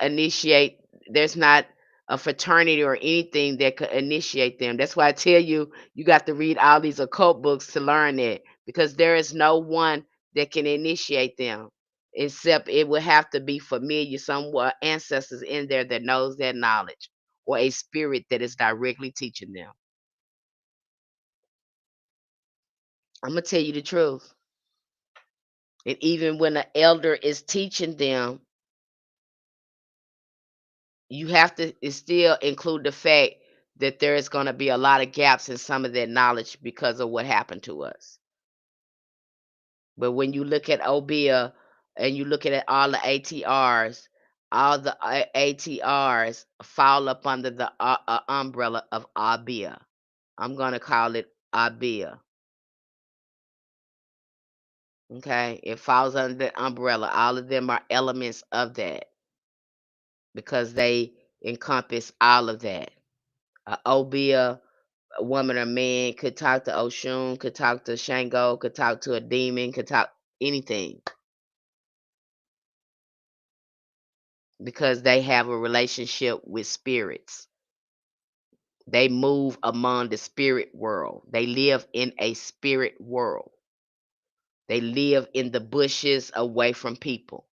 initiate. There's not a fraternity or anything that could initiate them. That's why I tell you, you got to read all these occult books to learn it, because there is no one that can initiate them, except it would have to be familiar, somewhat ancestors in there that knows that knowledge, or a spirit that is directly teaching them. I'm gonna tell you the truth. And even when the elder is teaching them, you have to still include the fact that there is going to be a lot of gaps in some of that knowledge because of what happened to us. But when you look at Obeah and you look at all the ATRs, all the ATRs fall up under the umbrella of Obeah. I'm going to call it Obeah. Okay, it falls under the umbrella. All of them are elements of that, because they encompass all of that. Obeah, a woman or man, could talk to Oshun, could talk to Shango, could talk to a demon, could talk anything, because they have a relationship with spirits. They move among the spirit world. They live in a spirit world. They live in the bushes away from people.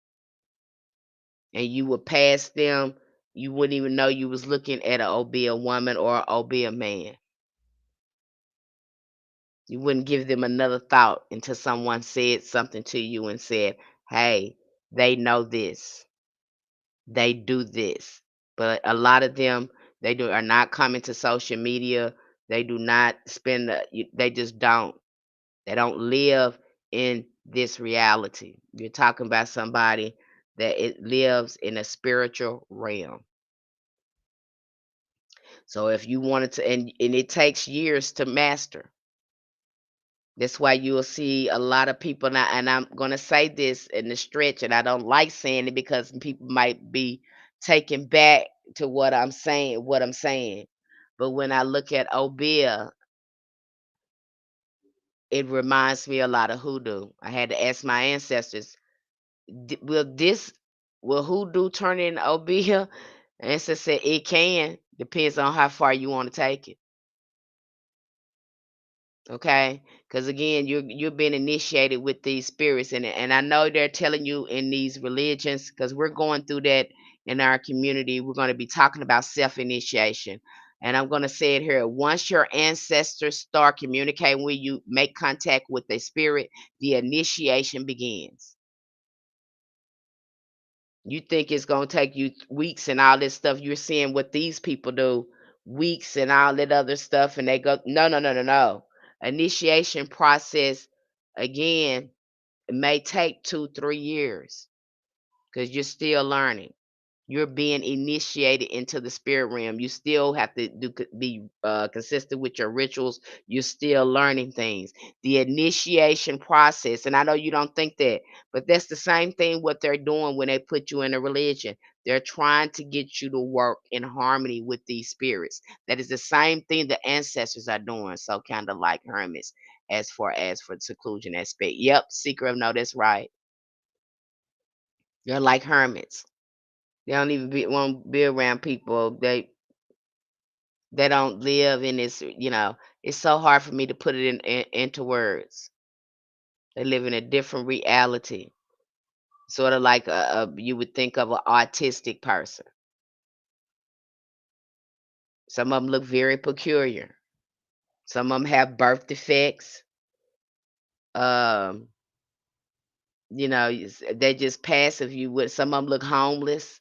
And you would pass them, you wouldn't even know you was looking at an Obeah woman or an Obeah man. You wouldn't give them another thought until someone said something to you and said, "Hey, they know this. They do this." But a lot of them, they are not coming to social media. They do not spend they just don't. They don't live in this reality. You're talking about somebody. that it lives in a spiritual realm. So if you wanted to, and it takes years to master. That's why you'll see a lot of people now, and I'm gonna say this in the stretch, and I don't like saying it because people might be taken back to what I'm saying. But when I look at Obeah, it reminds me a lot of hoodoo. I had to ask my ancestors, will hoodoo turn into Obeah? Ancestor said it can, depends on how far you want to take it. Okay, because again, you're being initiated with these spirits, and I know they're telling you in these religions, because we're going through that in our community. We're going to be talking about self-initiation, and I'm going to say it here. Once your ancestors start communicating with you, make contact with the spirit, the initiation begins. You think it's gonna take you weeks and all this stuff. You're seeing what these people do, weeks and all that other stuff, and they go, no, no, no, no, no. Initiation process again, it may take 2, 3 years because you're still learning. You're being initiated into the spirit realm. You still have to be consistent with your rituals. You're still learning things. The initiation process, and I know you don't think that, but that's the same thing what they're doing when they put you in a religion. They're trying to get you to work in harmony with these spirits. That is the same thing the ancestors are doing. So kind of like hermits, as far as for the seclusion aspect. Yep, secret of no, that's right. They're like hermits. They don't even want to be around people. They don't live in this. It's so hard for me to put it into words. They live in a different reality, sort of like you would think of an autistic person. Some of them look very peculiar. Some of them have birth defects. Um, they just passive. You would Some of them look homeless.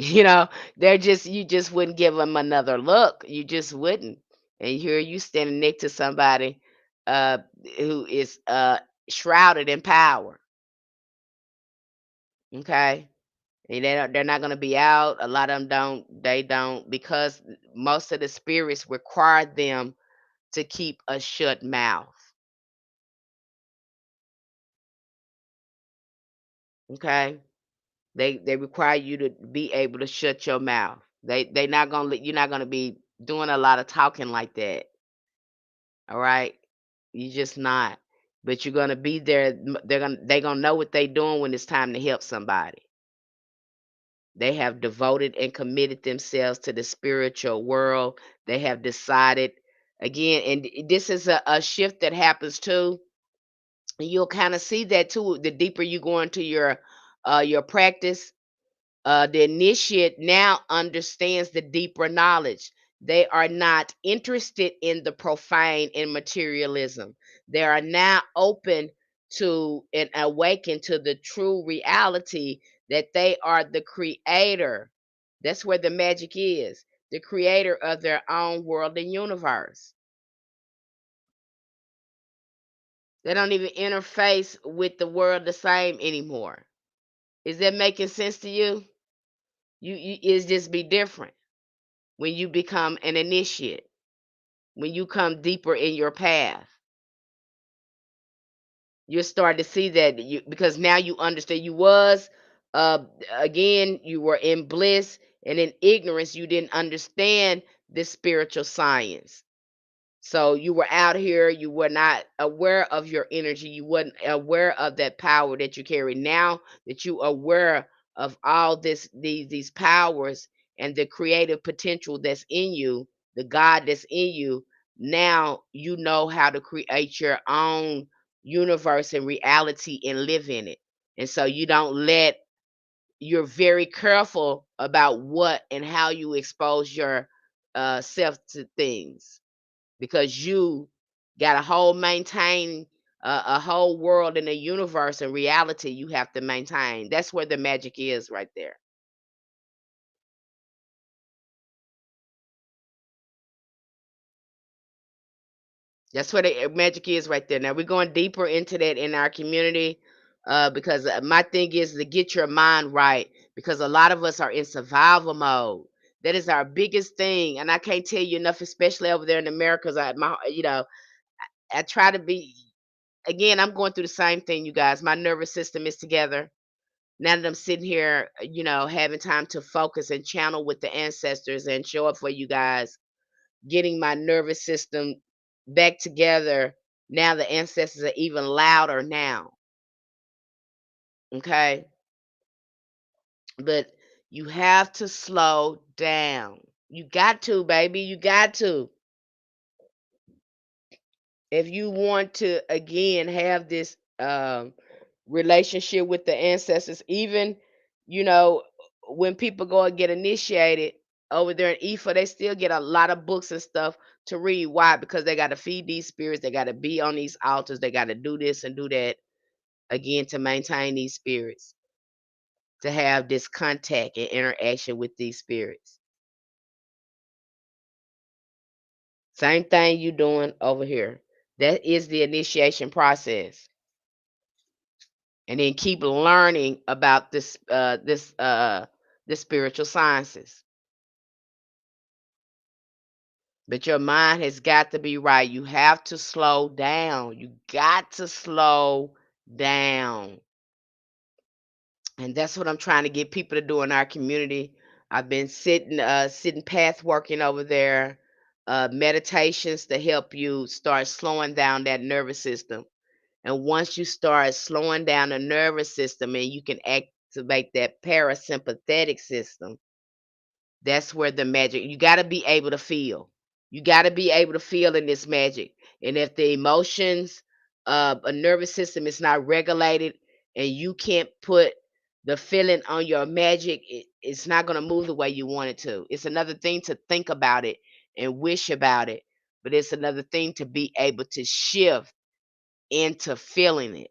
You know, they're just you just wouldn't give them another look. You just wouldn't. And here you standing next to somebody uh who is shrouded in power. Okay? And they're not gonna be out. A lot of them don't because most of the spirits require them to keep a shut mouth. Okay? They require you to be able to shut your mouth. They not gonna you're not gonna be doing a lot of talking like that. All right? You just not. But you're gonna be there. They gonna know what they doing when it's time to help somebody. They have devoted and committed themselves to the spiritual world. They have decided again, and this is a shift that happens too. And you'll kind of see that too. The deeper you go into your practice, the initiate now understands the deeper knowledge. They are not interested in the profane and materialism. They are now open to and awaken to the true reality that they are the creator. That's where the magic is, the creator of their own world and universe. They don't even interface with the world the same anymore. Is that making sense to you? It's just be different when you become an initiate, when you come deeper in your path. You'll start to see that because now you understand you was uh again you were in bliss, and in ignorance you didn't understand this spiritual science. So you were out here, you were not aware of your energy, you wasn't aware of that power that you carry. Now that you are aware of all these powers and the creative potential that's in you, the God that's in you, now you know how to create your own universe and reality and live in it. And so you're very careful about what and how you expose your self to things, because you got a whole maintain a whole world and a universe and reality you have to maintain. That's where the magic is right there. That's where the magic is right there. Now we're going deeper into that in our community. Because my thing is to get your mind right, because a lot of us are in survival mode. That is our biggest thing, and I can't tell you enough, especially over there in America. 'Cause I try to be. Again, I'm going through the same thing, you guys. My nervous system is together now that I'm sitting here, having time to focus and channel with the ancestors and show up for you guys, getting my nervous system back together. Now the ancestors are even louder now. Okay. But you have to slow down. You got to, baby. You got to. If you want to, again, have this relationship with the ancestors, even, you know, when people go and get initiated over there in Ifa, they still get a lot of books and stuff to read. Why? Because they got to feed these spirits. They got to be on these altars. They got to do this and do that, again, to maintain these spirits, to have this contact and interaction with these spirits. Same thing you doing over here. That is the initiation process. And then keep learning about the spiritual sciences. But your mind has got to be right. You have to slow down. You got to slow down. And that's what I'm trying to get people to do in our community. I've been sitting path working over there, meditations to help you start slowing down that nervous system. And once you start slowing down the nervous system and you can activate that parasympathetic system, that's where the magic, you got to be able to feel. You got to be able to feel in this magic. And if the emotions, a nervous system is not regulated and you can't put the feeling on your magic, it's not going to move the way you want it to. It's another thing to think about it and wish about it, but it's another thing to be able to shift into feeling it.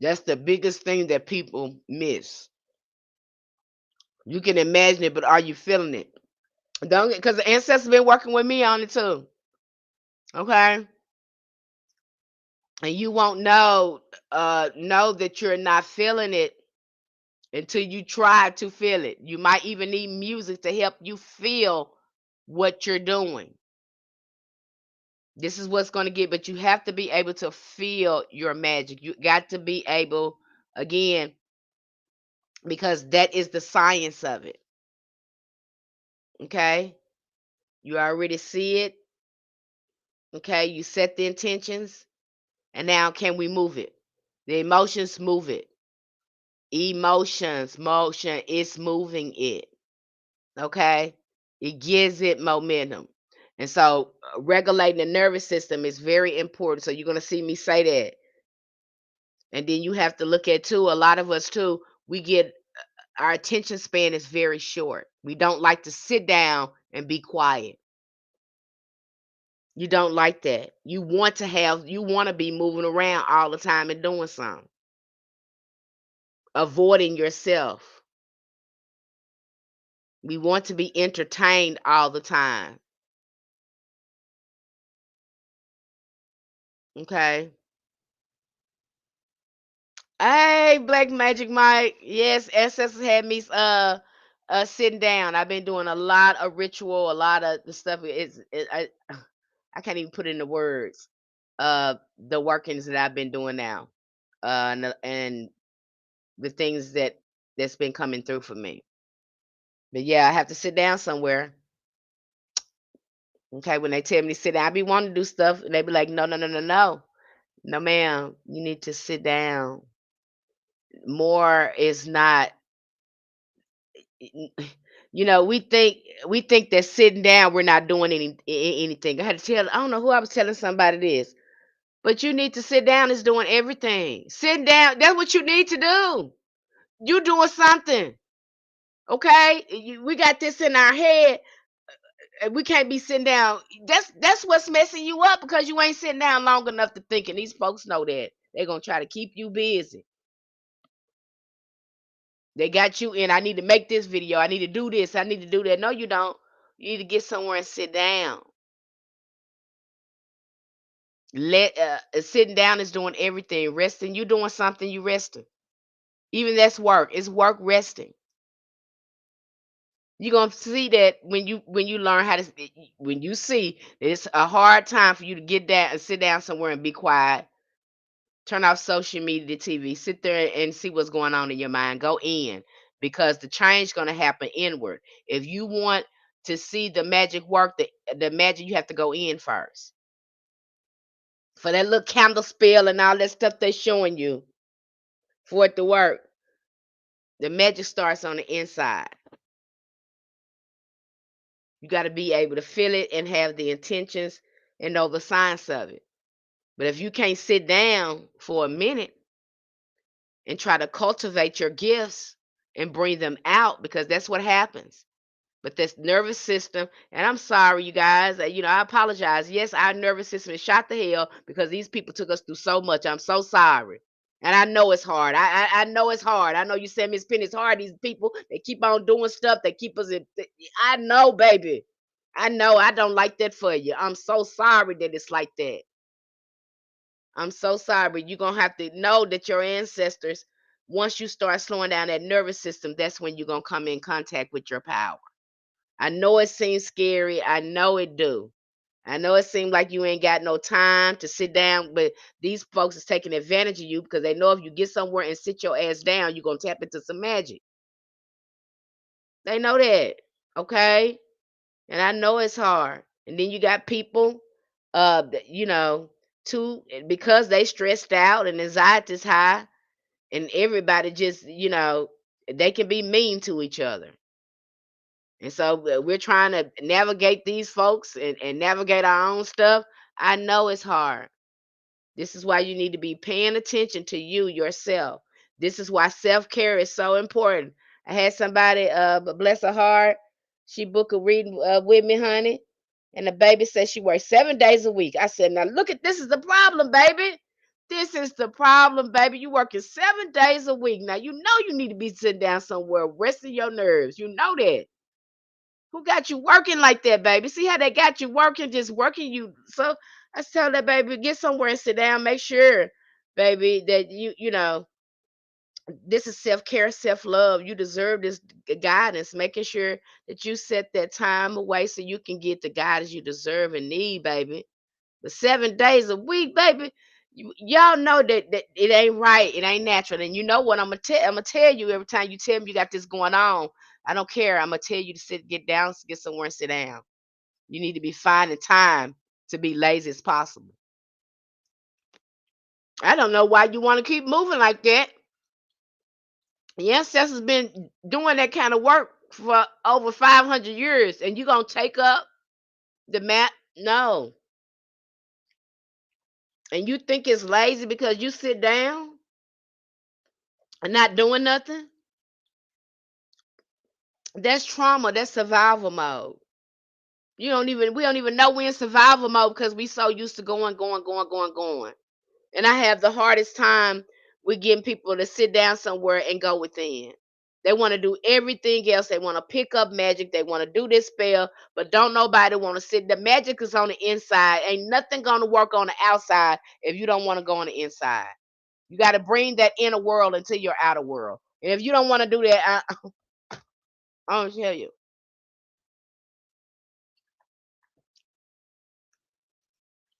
That's the biggest thing that people miss. You can imagine it, but are you feeling it? Don't, because the ancestors been working with me on it too. Okay, and you won't know that you're not feeling it until you try to feel it. You might even need music to help you feel what you're doing. This is what's going to get, but you have to be able to feel your magic. You got to be able, again, because that is the science of it. Okay, you already see it. Okay, you set the intentions, and now can we move it? The emotions move it. Emotions, motion is moving it. Okay, it gives it momentum. And so, regulating the nervous system is very important. So, you're going to see me say that. And then you have to look at, too, a lot of us, too, we get our attention span is very short. We don't like to sit down and be quiet. You don't like that. You want to be moving around all the time and doing something, avoiding yourself. We want to be entertained all the time. Okay. Hey, Black Magic Mike. Yes, ancestors had me sitting down. I've been doing a lot of ritual, a lot of the stuff I can't even put into words. The workings that I've been doing now. And the things that's been coming through for me. But yeah, I have to sit down somewhere. Okay, when they tell me to sit down, I be wanting to do stuff, and they be like, "No, no, no, no, no, no, ma'am. You need to sit down. More is not." We think that sitting down, we're not doing anything. I had to tell. I don't know who I was telling somebody this, but you need to sit down is doing everything. Sitting down, that's what you need to do. You doing something, okay? We got this in our head. We can't be sitting down. That's what's messing you up because you ain't sitting down long enough to think. And these folks know that they're gonna try to keep you busy. They got you in. I need to make this video. I need to do this. I need to do that. No, you don't. You need to get somewhere and sit down. Sitting down is doing everything. Resting, you doing something, you resting. Even that's work. It's work resting. You're gonna see that when you learn how to when you see that it's a hard time for you to get down and sit down somewhere and be quiet. Turn off social media, TV, sit there and see what's going on in your mind. Go in because the change gonna happen inward. If you want to see the magic work, the magic, you have to go in first. For that little candle spell and all that stuff they're showing you, for it to work, the magic starts on the inside. You got to be able to feel it and have the intentions and know the science of it. But if you can't sit down for a minute and try to cultivate your gifts and bring them out, because that's what happens. But this nervous system, and I'm sorry, you guys, I apologize. Yes, our nervous system is shot to hell because these people took us through so much. I'm so sorry. And I know it's hard. I know it's hard. I know you said, Miss Penny, it's hard. These people, they keep on doing stuff. They keep us in. I know, baby. I know. I don't like that for you. I'm so sorry that it's like that. I'm so sorry. You're going to have to know that your ancestors, once you start slowing down that nervous system, that's when you're going to come in contact with your power. I know it seems scary. I know it do. I know it seems like you ain't got no time to sit down, but these folks is taking advantage of you because they know if you get somewhere and sit your ass down, you're going to tap into some magic. They know that. Okay? And I know it's hard. And then you got people, too, because they stressed out and anxiety is high, and everybody just, they can be mean to each other. And so we're trying to navigate these folks and navigate our own stuff. I know it's hard. This is why you need to be paying attention to you yourself. This is why self-care is so important. I had somebody, bless her heart, she booked a reading with me, honey. And the baby said she works 7 days a week. I said, now look at this is the problem, baby. This is the problem, baby. You working 7 days a week. Now you know you need to be sitting down somewhere, resting your nerves. You know that. Who got you working like that, baby? See how they got you working, just working you. So I tell that baby, get somewhere and sit down. Make sure, baby, that this is self-care, self-love. You deserve this guidance, making sure that you set that time away so you can get the guidance you deserve and need, baby. But 7 days a week, baby, y'all know that it ain't right. It ain't natural. And you know what? I'm gonna tell you every time you tell me you got this going on. I don't care. I'm gonna tell you to get down, get somewhere and sit down. You need to be finding time to be lazy as possible. I don't know why you want to keep moving like that. The ancestors been doing that kind of work for over 500 years, and you gonna take up the map? No. And you think it's lazy because you sit down and not doing nothing? That's trauma. That's survival mode. We don't even know we're in survival mode because we so used to going, going, going, going, going. And I have the hardest time with getting people to sit down somewhere and go within. They want to do everything else. They want to pick up magic. They want to do this spell, but don't nobody want to sit. The magic is on the inside. Ain't nothing going to work on the outside if you don't want to go on the inside. You got to bring that inner world into your outer world. And if you don't want to do that, I don't tell you.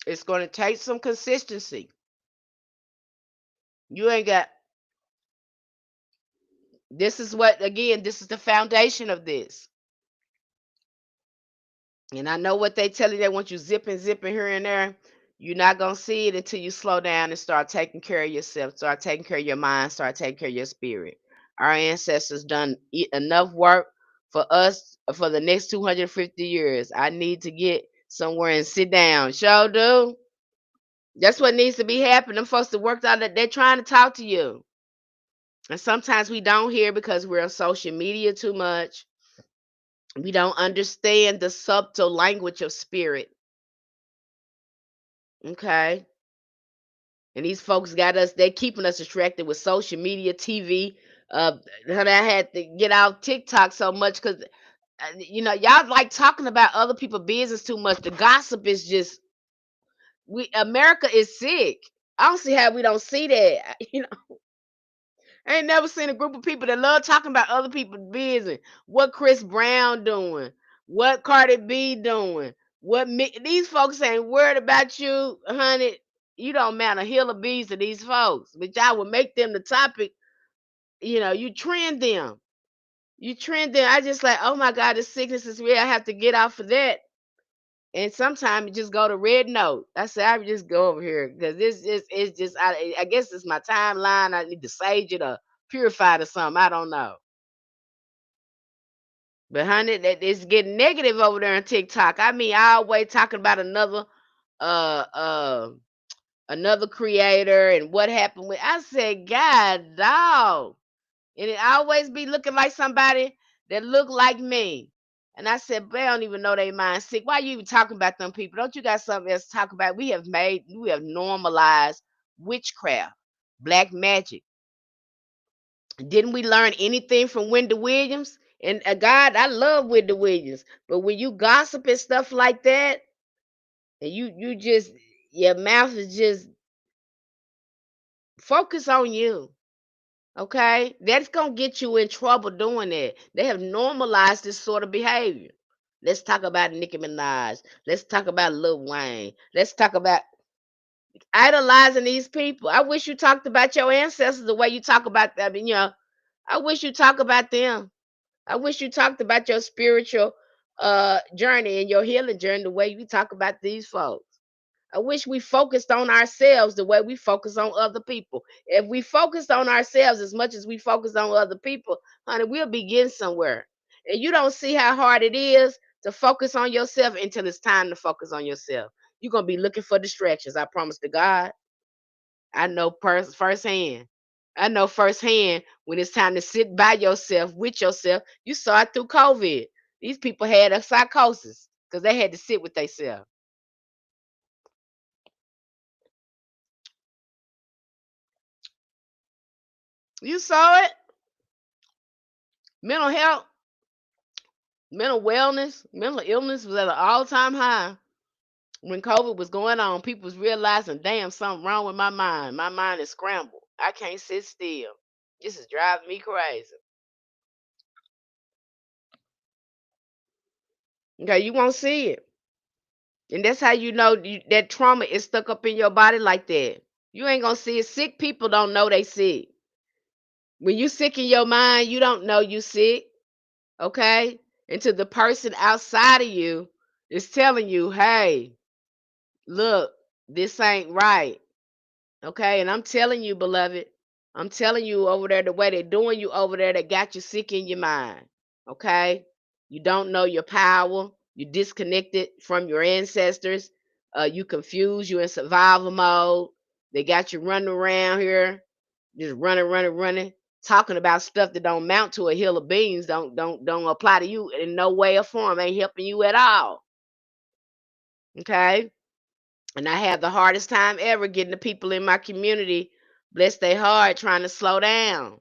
It's going to take some consistency. You ain't got. This is what, again, this is the foundation of this. And I know what they tell you. They want you zipping here and there. You're not gonna see it until you slow down and start taking care of yourself, start taking care of your mind, start taking care of your spirit. Our ancestors done enough work for us for the next 250 years. I need to get somewhere and sit down. Sure do. That's what needs to be happening. Them folks that worked out that they're trying to talk to you. And sometimes we don't hear because we're on social media too much. We don't understand the subtle language of spirit. Okay. And these folks got us, they keeping us distracted with social media, TV. And I had to get out TikTok so much because, y'all like talking about other people's business too much. The gossip is just, We America is sick. I don't see how we don't see that. I ain't never seen a group of people that love talking about other people's business. What Chris Brown doing? What Cardi B doing? These folks ain't worried about you, honey. You don't matter a hill of bees to these folks, but y'all would make them the topic. You trend them. You trend them. I just like, oh my God, this sickness is real. I have to get off of that. And sometimes you just go to red note. I say I just go over here because this is it's just I guess it's my timeline. I need to sage it or purify it or something. I don't know. But honey, that it's getting negative over there on TikTok. I mean, I always talking about uh uh another creator and what happened with. I said, God, dog. And it always be looking like somebody that look like me. And I said, they don't even know they mind sick. Why you even talking about them people? Don't you got something else to talk about? We have normalized witchcraft, black magic. Didn't we learn anything from Wendy Williams? And God, I love Wendy Williams. But when you gossip and stuff like that, and you just your mouth is just focus on you. Okay, that's gonna get you in trouble doing that. They have normalized this sort of behavior. Let's talk about Nicki Minaj. Let's talk about Lil Wayne. Let's talk about idolizing these people. I wish you talked about your ancestors the way you talk about them. I wish you talk about them. I wish you talked about your spiritual journey and your healing journey the way you talk about these folks. I wish we focused on ourselves the way we focus on other people. If we focused on ourselves as much as we focus on other people, honey, we'll be getting somewhere. And you don't see how hard it is to focus on yourself until it's time to focus on yourself. You're going to be looking for distractions. I promise to God. I know firsthand. I know firsthand when it's time to sit by yourself, with yourself. You saw it through COVID. These people had a psychosis because they had to sit with themselves. You saw it. Mental health, mental wellness, mental illness was at an all-time high when COVID was going on. People was realizing, damn, something wrong with my mind. My mind is scrambled. I can't sit still. This is driving me crazy. Okay, you won't see it. And that's how you know that trauma is stuck up in your body like that. You ain't gonna see it. Sick people don't know they sick. When you sick in your mind, you don't know you sick. Okay? Until the person outside of you is telling you, hey, look, this ain't right. Okay? And I'm telling you, beloved, I'm telling you over there the way they're doing you over there that got you sick in your mind. Okay? You don't know your power. You're disconnected from your ancestors. You confused. You're in survival mode. They got you running around here, just running, talking about stuff that don't mount to a hill of beans. Don't apply to you in no way or form. Ain't helping you at all. Okay? And I have the hardest time ever getting the people in my community, bless their heart, trying to slow down.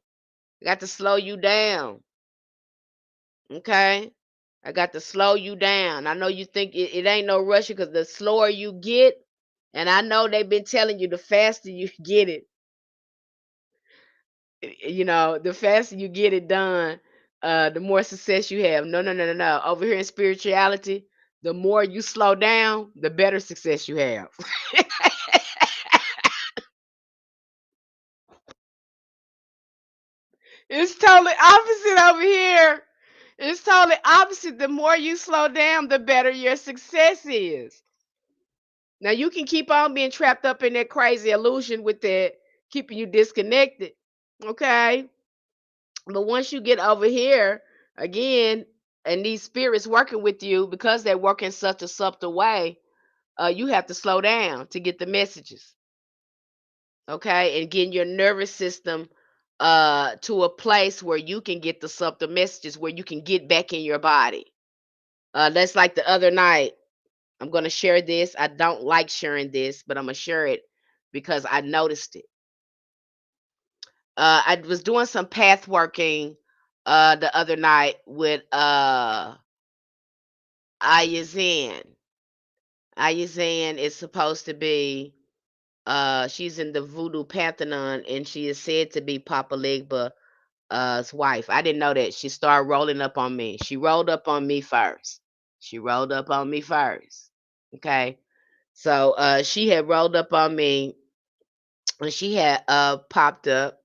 I got to slow you down. Okay? I got to slow you down. I know you think it ain't no rushing because the slower you get, and I know they've been telling you the faster you get it, the faster you get it done, the more success you have. No, no, no, no, no. Over here in spirituality, the more you slow down, the better success you have. It's totally opposite over here. It's totally opposite. The more you slow down, the better your success is. Now you can keep on being trapped up in that crazy illusion with that, keeping you disconnected. Okay. But once you get over here again, and these spirits working with you because they work in such a subtle way, you have to slow down to get the messages. Okay, and getting your nervous system to a place where you can get the subtle messages, where you can get back in your body. That's like the other night. I'm gonna share this. I don't like sharing this, but I'm gonna share it because I noticed it. I was doing some path working the other night with Ayazin. Ayazan is supposed to be she's in the voodoo pantheon, and she is said to be Papa Legba's wife. I didn't know that. She started rolling up on me. She rolled up on me first. She rolled up on me first. Okay. So she had rolled up on me, and she had popped up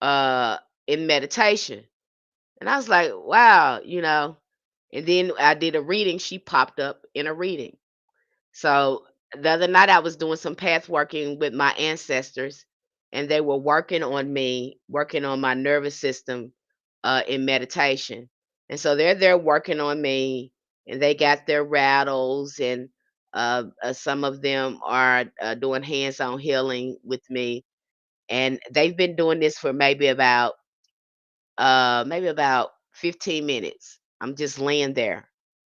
uh in meditation. And I was like, wow, And then I did a reading. She popped up in a reading. So the other night I was doing some path working with my ancestors, and they were working on me, working on my nervous system in meditation. And so they're there working on me, and they got their rattles, and some of them are doing hands-on healing with me, and they've been doing this for maybe about 15 minutes. I'm just laying there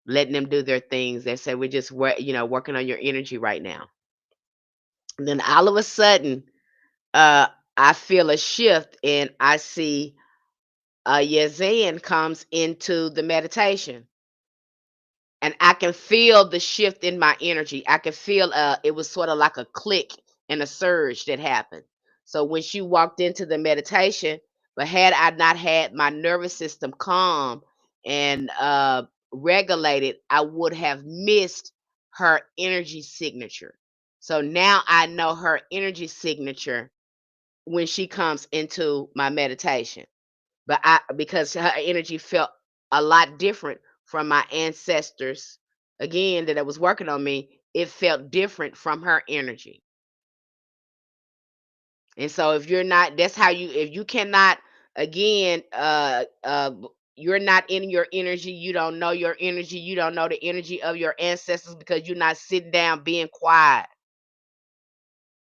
letting them do their things. They say we're just working on your energy right now. And then all of a sudden, uh, I feel a shift, and I see Yazan comes into the meditation, and I can feel the shift in my energy. I can feel it was sort of like a click and a surge that happened. So when she walked into the meditation, but had I not had my nervous system calm and regulated, I would have missed her energy signature. So now I know her energy signature when she comes into my meditation. But because her energy felt a lot different from my ancestors, again, that was working on me, it felt different from her energy. And so if you're not, that's how if you cannot, again, you're not in your energy, you don't know your energy, you don't know the energy of your ancestors because you're not sitting down being quiet.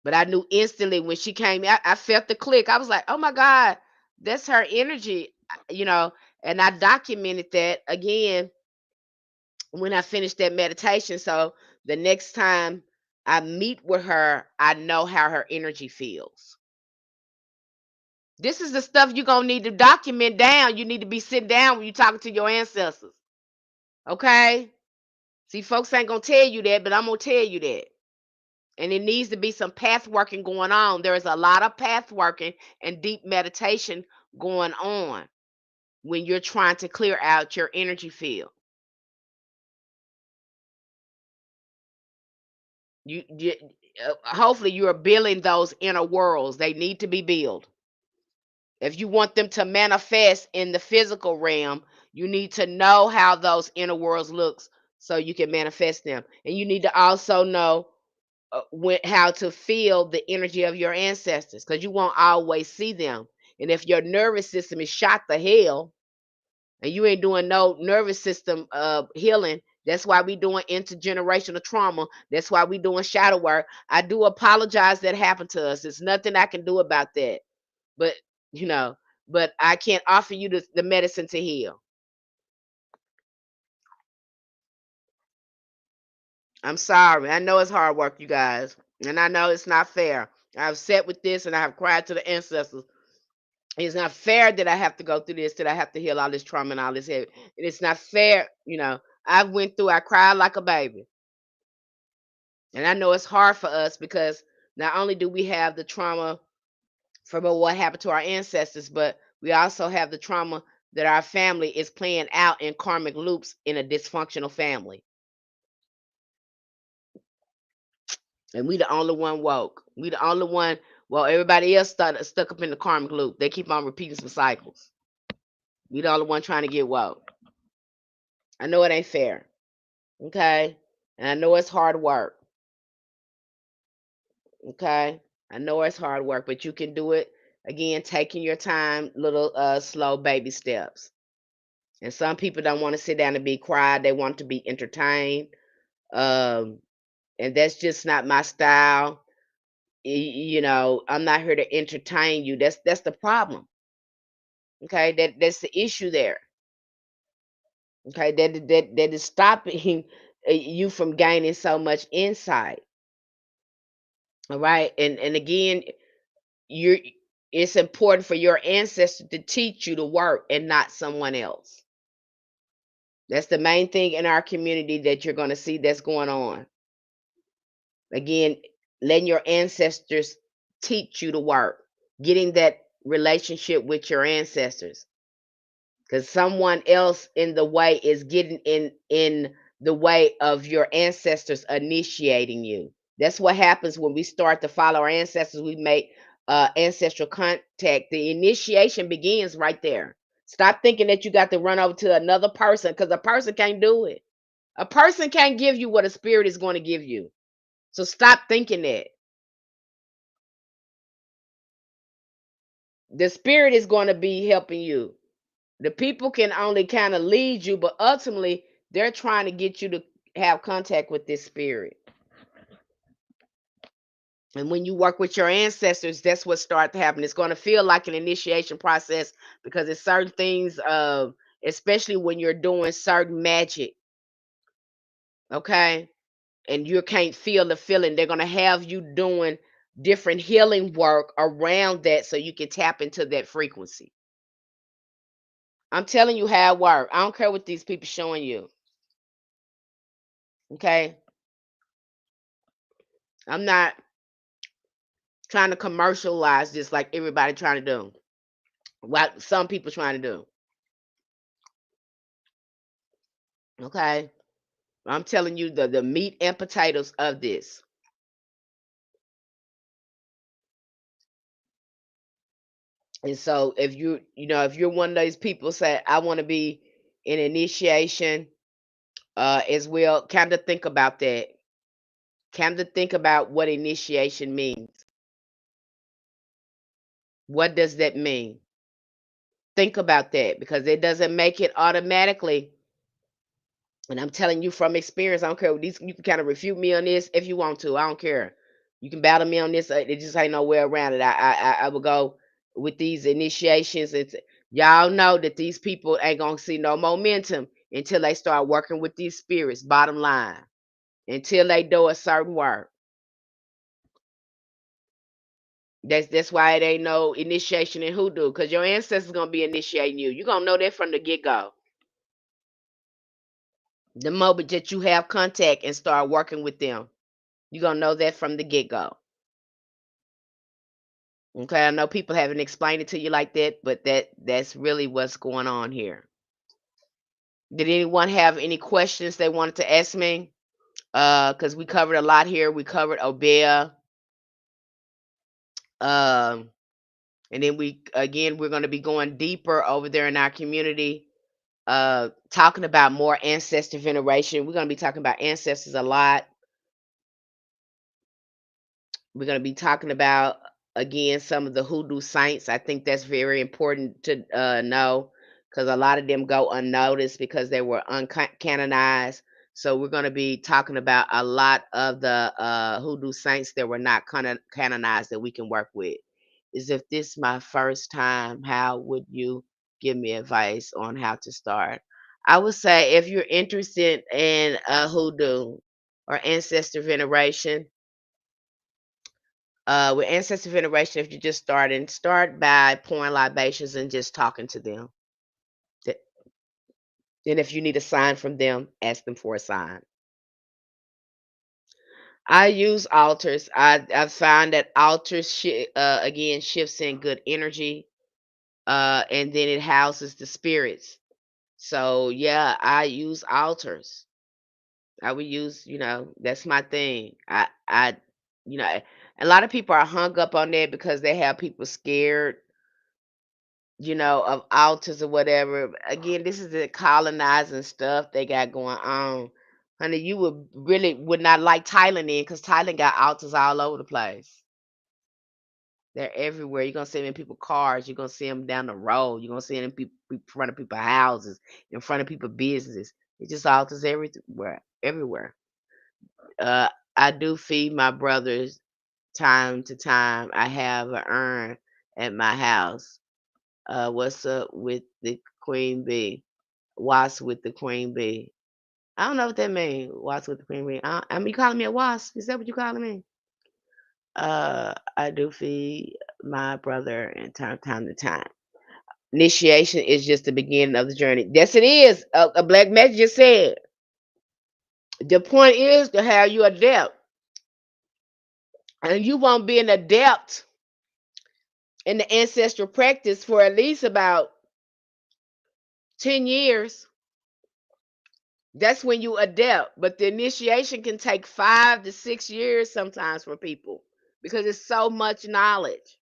But I knew instantly when she came out, I felt the click. I was like, oh my God, that's her energy, you know. And I documented that again when I finished that meditation. So the next time I meet with her, I know how her energy feels. This is the stuff you're going to need to document down. You need to be sitting down when you're talking to your ancestors. Okay? See, folks ain't going to tell you that, but I'm going to tell you that. And it needs to be some path working going on. There is a lot of path working and deep meditation going on when you're trying to clear out your energy field. You hopefully you are building those inner worlds. They need to be built. If you want them to manifest in the physical realm, you need to know how those inner worlds looks so you can manifest them. And you need to also know how to feel the energy of your ancestors because you won't always see them. And if your nervous system is shot to hell and you ain't doing no nervous system healing, that's why we doing intergenerational trauma. That's why we doing shadow work. I do apologize that happened to us. There's nothing I can do about that. But you know, but I can't offer you the medicine to heal. I'm sorry. I know it's hard work, you guys, and I know it's not fair. I've sat with this and I have cried to the ancestors. It's not fair that I have to go through this, that I have to heal all this trauma and all this heavy. And it's not fair, I went through, I cried like a baby. And I know it's hard for us because not only do we have the trauma from what happened to our ancestors, but we also have the trauma that our family is playing out in karmic loops in a dysfunctional family. And we the only one woke. We the only one, well, everybody else stuck up in the karmic loop. They keep on repeating some cycles. We the only one trying to get woke. I know it ain't fair. Okay? And I know it's hard work. Okay? I know it's hard work, but you can do it again, taking your time, little slow baby steps. And some people don't want to sit down and be quiet. They want to be entertained. Um, and that's just not my style. I'm not here to entertain you. That's the problem. Okay, that's the issue there. Okay, that is stopping you from gaining so much insight. All right, and again, you're it's important for your ancestor to teach you to work and not someone else. That's the main thing in our community that you're going to see that's going on. Again, letting your ancestors teach you to work, getting that relationship with your ancestors, because someone else in the way is getting in the way of your ancestors initiating you. That's what happens when we start to follow our ancestors. We make ancestral contact. The initiation begins right there. Stop thinking that you got to run over to another person, because a person can't do it. A person can't give you what a spirit is going to give you. So stop thinking that. The spirit is going to be helping you. The people can only kind of lead you, but ultimately they're trying to get you to have contact with this spirit. And when you work with your ancestors, that's what starts to happen. It's going to feel like an initiation process, because it's certain things, especially when you're doing certain magic, okay? And you can't feel the feeling. They're going to have you doing different healing work around that so you can tap into that frequency. I'm telling you how it works. I don't care what these people showing you. Okay. I'm not trying to commercialize this like everybody trying to do. What some people trying to do. Okay. I'm telling you the meat and potatoes of this. And so if if you're one of those people say, I want to be in initiation as well, kind of think about that. Kind of think about what initiation means. What does that mean? Think about that, because it doesn't make it automatically. And I'm telling you from experience, I don't care. These you can kind of refute me on this if you want to. I don't care. You can battle me on this. It just ain't no way around it. I will go with these initiations. It's y'all know that these people ain't gonna see no momentum until they start working with these spirits. Bottom line, until they do a certain work. That's why it ain't no initiation in hoodoo, because your ancestors gonna be initiating you. You're gonna know that from the get go. The moment that you have contact and start working with them, you're gonna know that from the get go. Okay, I know people haven't explained it to you like that, but that's really what's going on here. Did anyone have any questions they wanted to ask me? Because we covered a lot here. We covered Obeah, um, and then we're going to be going deeper over there in our community, talking about more ancestor veneration. We're going to be talking about ancestors a lot. We're going to be talking about again some of the hoodoo saints. I think that's very important to know, because a lot of them go unnoticed because they were uncanonized. So we're going to be talking about a lot of the hoodoo saints that were not canonized that we can work with. Is if this is my first time, how would you give me advice on how to start? I would say if you're interested in hoodoo or ancestor veneration, with ancestor veneration, if you're just starting, start by pouring libations and just talking to them. Th- And if you need a sign from them, ask them for a sign. I use altars. I find that altars again shifts in good energy, and then it houses the spirits. So yeah, I use altars. I would use, that's my thing. You know, a lot of people are hung up on that because they have people scared, of altars or whatever. Again, this is the colonizing stuff they got going on. Honey, you would not like Thailand in, because Thailand got altars all over the place. They're everywhere. You're gonna see them in people's cars. You're gonna see them down the road. You're gonna see them in front of people's houses, in front of people's businesses. It's just altars everywhere, everywhere. Uh, I do feed my brothers time to time. I have an urn at my house. What's up with the queen bee? Wasp with the queen bee. I don't know what that means. Wasp with the queen bee. I mean, you calling me a wasp? Is that what you calling me? I do feed my brother in time to time. Initiation is just the beginning of the journey. Yes, it is. A black magic just said. The point is to have you adapt. And you won't be an adept in the ancestral practice for at least about 10 years. That's when you adept. But the initiation can take 5 to 6 years sometimes for people because it's so much knowledge.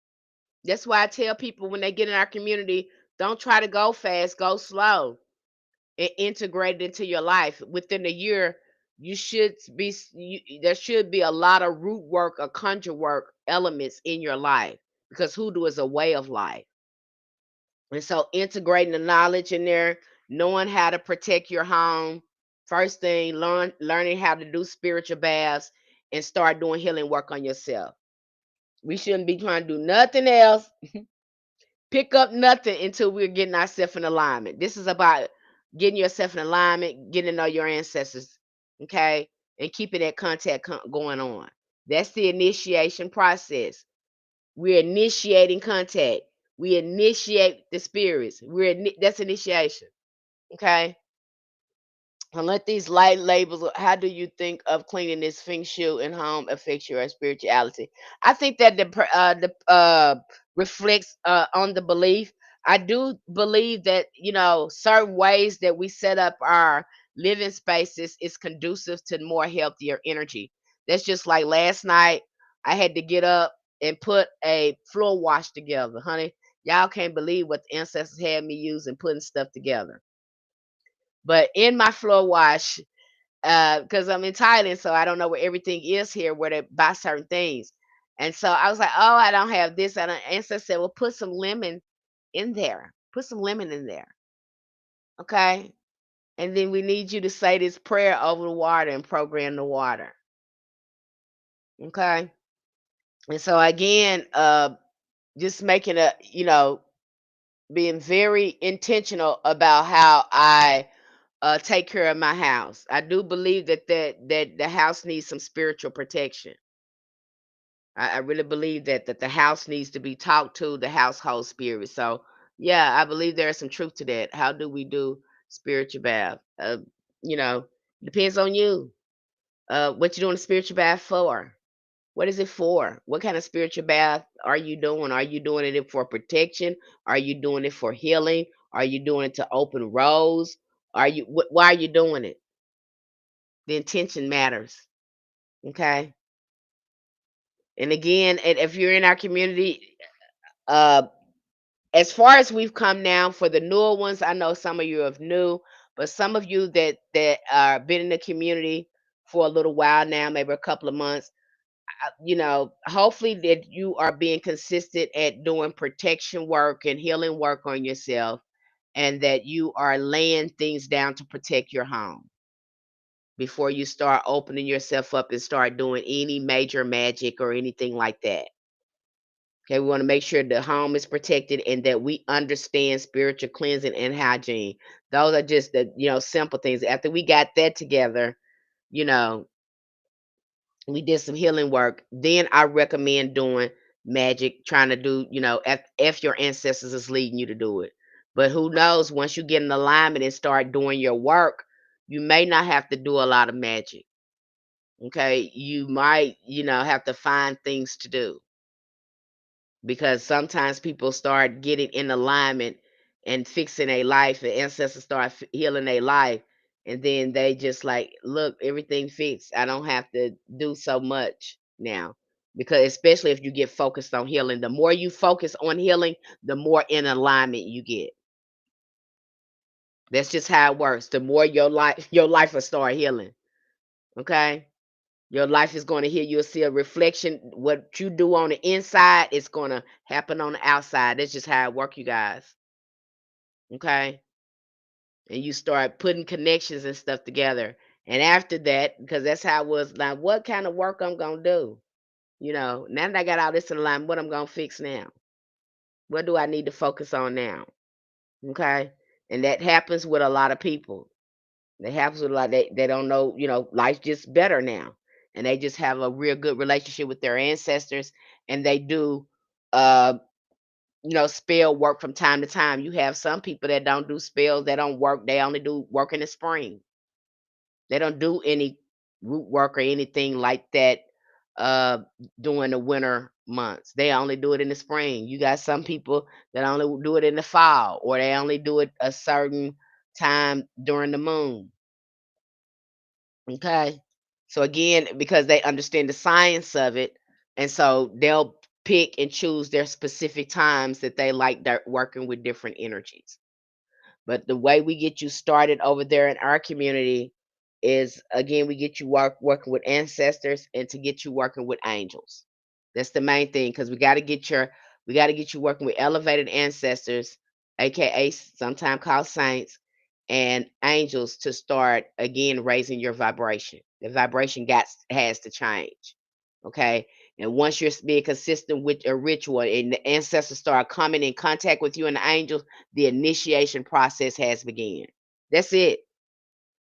That's why I tell people when they get in our community, don't try to go fast, go slow and integrate it into your life. Within a year, you should be there should be a lot of root work or conjure work elements in your life because hoodoo is a way of life. And so integrating the knowledge in there, knowing how to protect your home, first thing, learning how to do spiritual baths and start doing healing work on yourself. We shouldn't be trying to do nothing else, pick up nothing until we're getting ourselves in alignment. This is about getting yourself in alignment, getting to know your ancestors, okay, and keeping that contact going on. That's the initiation process. We're initiating contact. We initiate the spirits. That's initiation, okay. And let these light labels. How do you think of cleaning this feng shui and home affects your spirituality? I think that the reflects on the belief. I do believe that certain ways that we set up our living spaces is conducive to more healthier energy. That's just like last night. I had to get up and put a floor wash together, honey. Y'all can't believe what the ancestors had me using putting stuff together. But in my floor wash, because I'm in Thailand, so I don't know where everything is here, where they buy certain things. And so I was like, oh, I don't have this. And ancestor said, well, put some lemon in there. Put some lemon in there. Okay. And then we need you to say this prayer over the water and program the water. Okay. And so again, just making being very intentional about how I take care of my house. I do believe that the house needs some spiritual protection. I really believe that the house needs to be talked to, the household spirit. So yeah, I believe there is some truth to that. How do we do spiritual bath? You know, depends on you. What you doing a spiritual bath for? What is it for? What kind of spiritual bath are you doing? Are you doing it for protection? Are you doing it for healing? Are you doing it to open roads? Why are you doing it? The intention matters. Okay. And again, if you're in our community, uh, as far as we've come now for the newer ones, I know some of you have new, but some of you that are been in the community for a little while now, maybe a couple of months, hopefully that you are being consistent at doing protection work and healing work on yourself, and that you are laying things down to protect your home before you start opening yourself up and start doing any major magic or anything like that. Okay, we want to make sure the home is protected and that we understand spiritual cleansing and hygiene. Those are just the simple things. After we got that together, you know, we did some healing work. Then I recommend doing magic, trying to do, if your ancestors is leading you to do it. But who knows, once you get in alignment and start doing your work, you may not have to do a lot of magic. Okay. You might, have to find things to do because sometimes people start getting in alignment and fixing a life, and ancestors start healing a life, and then they just like, look, everything fixed, I don't have to do so much now. Because especially if you get focused on healing, the more you focus on healing, the more in alignment you get. That's just how it works. The more your life will start healing. Okay. Your life is going to heal. You'll see a reflection. What you do on the inside is going to happen on the outside. That's just how it works, you guys. Okay. And you start putting connections and stuff together. And after that, because that's how it was, like, what kind of work I'm going to do? Now that I got all this in line, what I'm going to fix now? What do I need to focus on now? Okay. And that happens with a lot of people. That happens with a lot. They don't know, life's just better now. And they just have a real good relationship with their ancestors. And they do, uh, spell work from time to time. You have some people that don't do spells, they don't work, they only do work in the spring. They don't do any root work or anything like that uh during the winter months. They only do it in the spring. You got some people that only do it in the fall, or they only do it a certain time during the moon. Okay. So again, because they understand the science of it, and so they'll pick and choose their specific times that they like working with different energies. But the way we get you started over there in our community is, again, we get you working with ancestors and to get you working with angels. That's the main thing, because we got to get you working with elevated ancestors, aka sometimes called saints, and angels, to start again raising your vibration. The vibration got has to change. Okay. And once you're being consistent with a ritual and the ancestors start coming in contact with you and the angels, the initiation process has begun. That's it.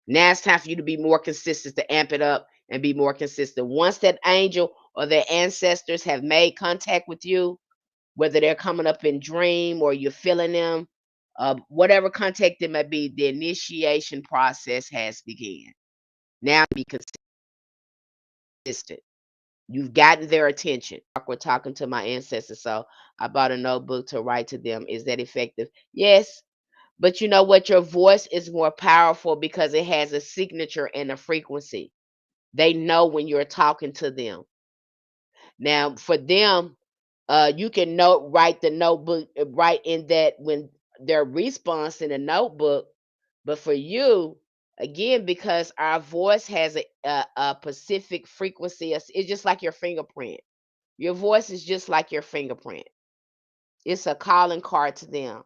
Now it's time for you to be more consistent, to amp it up and be more consistent. Once that angel or their ancestors have made contact with you, whether they're coming up in dream or you're feeling them, whatever contact it may be, the initiation process has begun. Now be consistent. You've gotten their attention. We're talking to my ancestors, so I bought a notebook to write to them. Is that effective? Yes. But you know what? Your voice is more powerful because it has a signature and a frequency. They know when you're talking to them. Now, for them, you can write the notebook, write in that when their response in the notebook. But for you, again, because our voice has a specific frequency, it's just like your fingerprint. Your voice is just like your fingerprint. It's a calling card to them.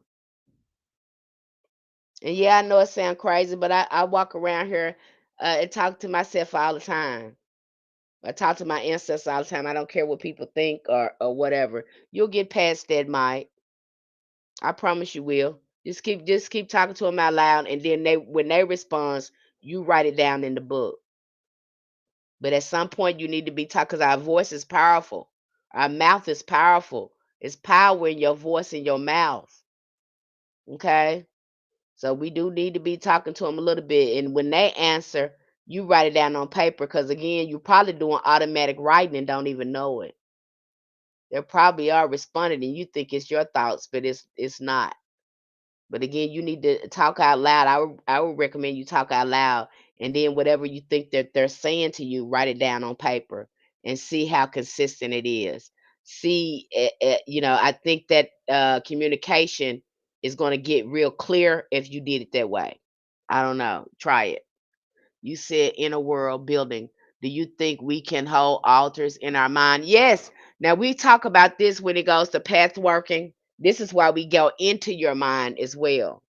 And yeah, I know it sounds crazy, but I walk around here and talk to myself all the time. I talk to my ancestors all the time. I don't care what people think or whatever. You'll get past that, Mike. I promise you will. Just keep talking to them out loud, and then when they respond, you write it down in the book. But at some point, you need to be talking, because our voice is powerful. Our mouth is powerful. It's power in your voice and your mouth. Okay. So we do need to be talking to them a little bit. And when they answer, you write it down on paper, because again, you're probably doing automatic writing and don't even know it. They probably are responding and you think it's your thoughts, but it's not. But again, you need to talk out loud. I would recommend you talk out loud, and then whatever you think that they're saying to you, write it down on paper and see how consistent it is. See, I think that communication is going to get real clear if you did it that way. I don't know. Try it. You said inner world building. Do you think we can hold altars in our mind? Yes. Now we talk about this when it goes to path working. This is why we go into your mind as well.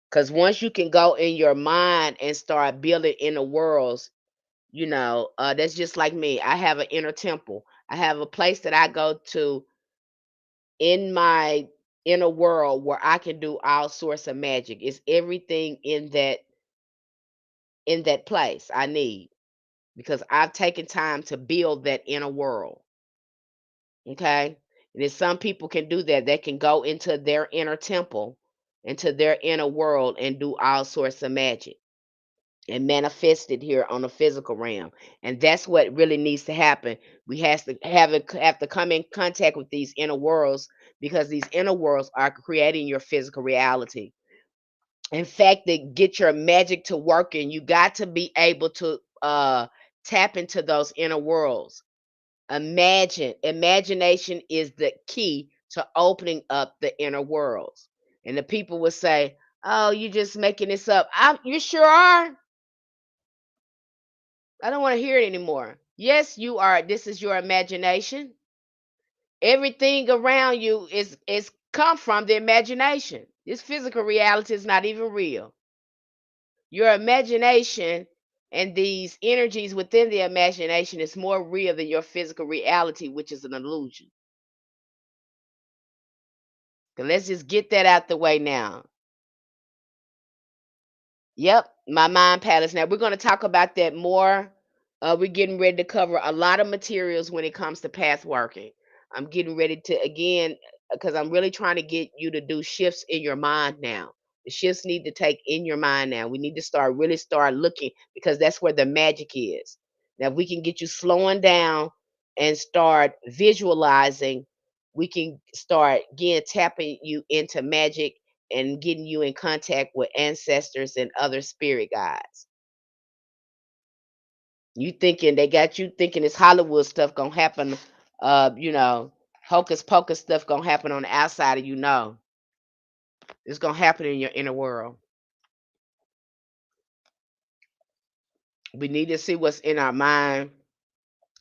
Because once you can go in your mind and start building inner worlds, that's just like me. I have an inner temple. I have a place that I go to in my inner world where I can do all sorts of magic. It's everything in that place I need, because I've taken time to build that inner world. Okay. And if some people can do that, they can go into their inner temple, into their inner world, and do all sorts of magic and manifest it here on the physical realm. And that's what really needs to happen. We have to come in contact with these inner worlds, because these inner worlds are creating your physical reality. In fact, to get your magic to work, and you got to be able to tap into those inner worlds. Imagination is the key to opening up the inner worlds. And the people will say, "Oh, you just making this up." You sure are. I don't want to hear it anymore. Yes, you are. This is your imagination. Everything around you is come from the imagination. This physical reality is not even real. Your imagination and these energies within the imagination is more real than your physical reality, which is an illusion. So let's just get that out the way now. Yep, my mind palace. Now we're going to talk about that more. We're getting ready to cover a lot of materials when it comes to path working. I'm getting ready to, again, because I'm really trying to get you to do shifts in your mind now. The shifts need to take in your mind now. We need to start looking, because that's where the magic is. Now, if we can get you slowing down and start visualizing, we can start again tapping you into magic and getting you in contact with ancestors and other spirit guides. You thinking they got you thinking this Hollywood stuff gonna happen, you know, hocus pocus stuff gonna happen on the outside of you know. It's gonna happen in your inner world. We need to see what's in our mind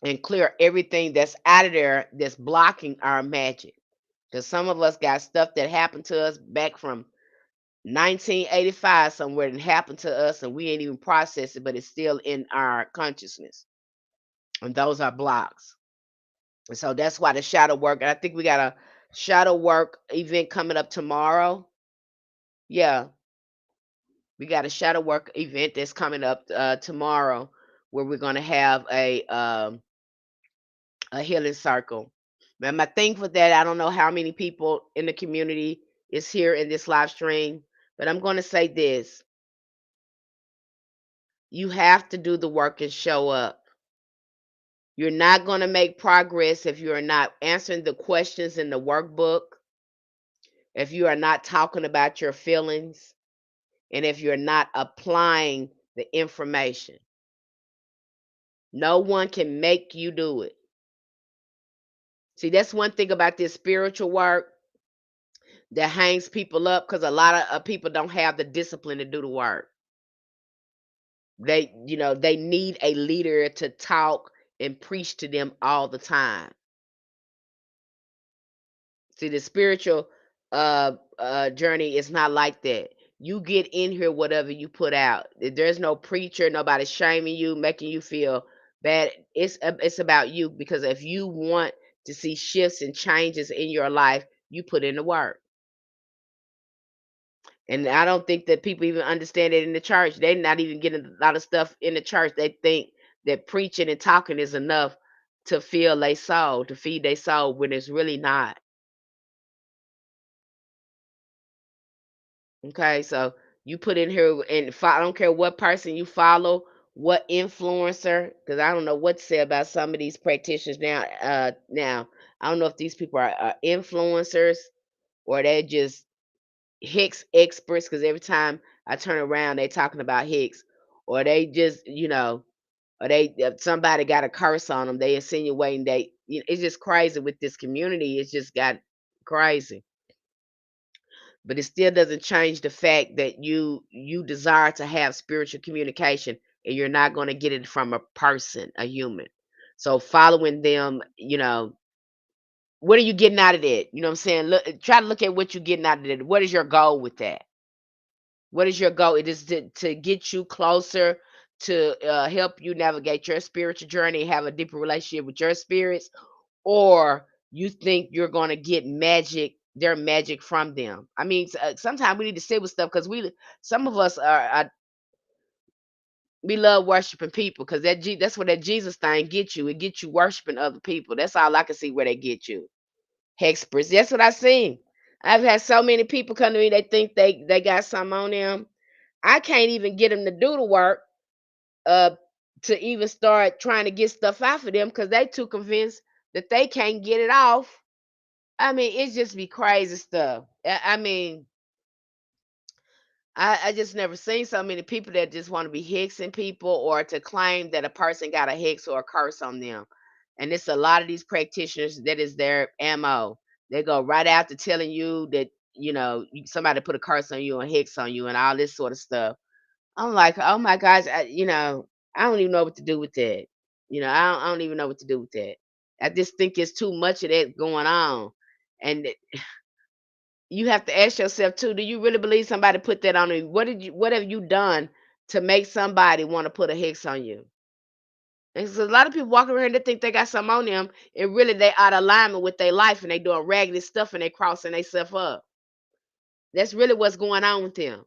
and clear everything that's out of there that's blocking our magic. Because some of us got stuff that happened to us back from 1985 somewhere that happened to us and we ain't even processed it, but it's still in our consciousness. And those are blocks. And so that's why the shadow work, and I think we got a shadow work event coming up tomorrow. Yeah, we got a shadow work event that's coming up tomorrow where we're going to have a healing circle. Now, my thing for that, I don't know how many people in the community is here in this live stream, but I'm going to say this. You have to do the work and show up. You're not going to make progress if you're not answering the questions in the workbook, if you are not talking about your feelings, and if you're not applying the information. No one can make you do it. See, that's one thing about this spiritual work that hangs people up because a lot of people don't have the discipline to do the work. They need a leader to talk and preach to them all the time. See, the spiritual journey is not like that. You get in here, whatever you put out. There's no preacher, nobody shaming you, making you feel bad. It's about you because if you want to see shifts and changes in your life, you put in the work. And I don't think that people even understand it in the church. They're not even getting a lot of stuff in the church. They think that preaching and talking is enough to fill their soul, to feed their soul, when it's really not. Okay, so you put in here and I don't care what person you follow, what influencer, because I don't know what to say about some of these practitioners now. Now I don't know if these people are influencers or they're just Hicks experts. Because every time I turn around, they talking about Hicks, or they just or they somebody got a curse on them. They insinuating it's just crazy with this community. It's just got crazy. But it still doesn't change the fact that you desire to have spiritual communication and you're not going to get it from a person, a human. So following them, what are you getting out of that? You know what I'm saying? Try to look at what you're getting out of it. What is your goal with that? What is your goal? It is to get you closer, to help you navigate your spiritual journey, have a deeper relationship with your spirits, or you think you're going to get their magic from them. I mean, sometimes we need to sit with stuff because some of us we love worshiping people because that's where that Jesus thing gets you. It gets you worshiping other people. That's all I can see where they get you. Hexperts. That's what I seen. I've had so many people come to me. They think they got something on them. I can't even get them to do the work uh, to even start trying to get stuff out for them because they too convinced that they can't get it off. I mean, it just be crazy stuff. I mean, I just never seen so many people that just want to be hexing people or to claim that a person got a hex or a curse on them. And it's a lot of these practitioners that is their MO. They go right after telling you that, somebody put a curse on you and hex on you and all this sort of stuff. I'm like, oh my gosh, I don't even know what to do with that. I don't even know what to do with that. I just think it's too much of that going on. And you have to ask yourself too, do you really believe somebody put that on you? What have you done to make somebody want to put a hex on you? And so a lot of people walk around and they think they got something on them, and really they out of alignment with their life and they doing raggedy stuff and they crossing themselves up. That's really what's going on with them.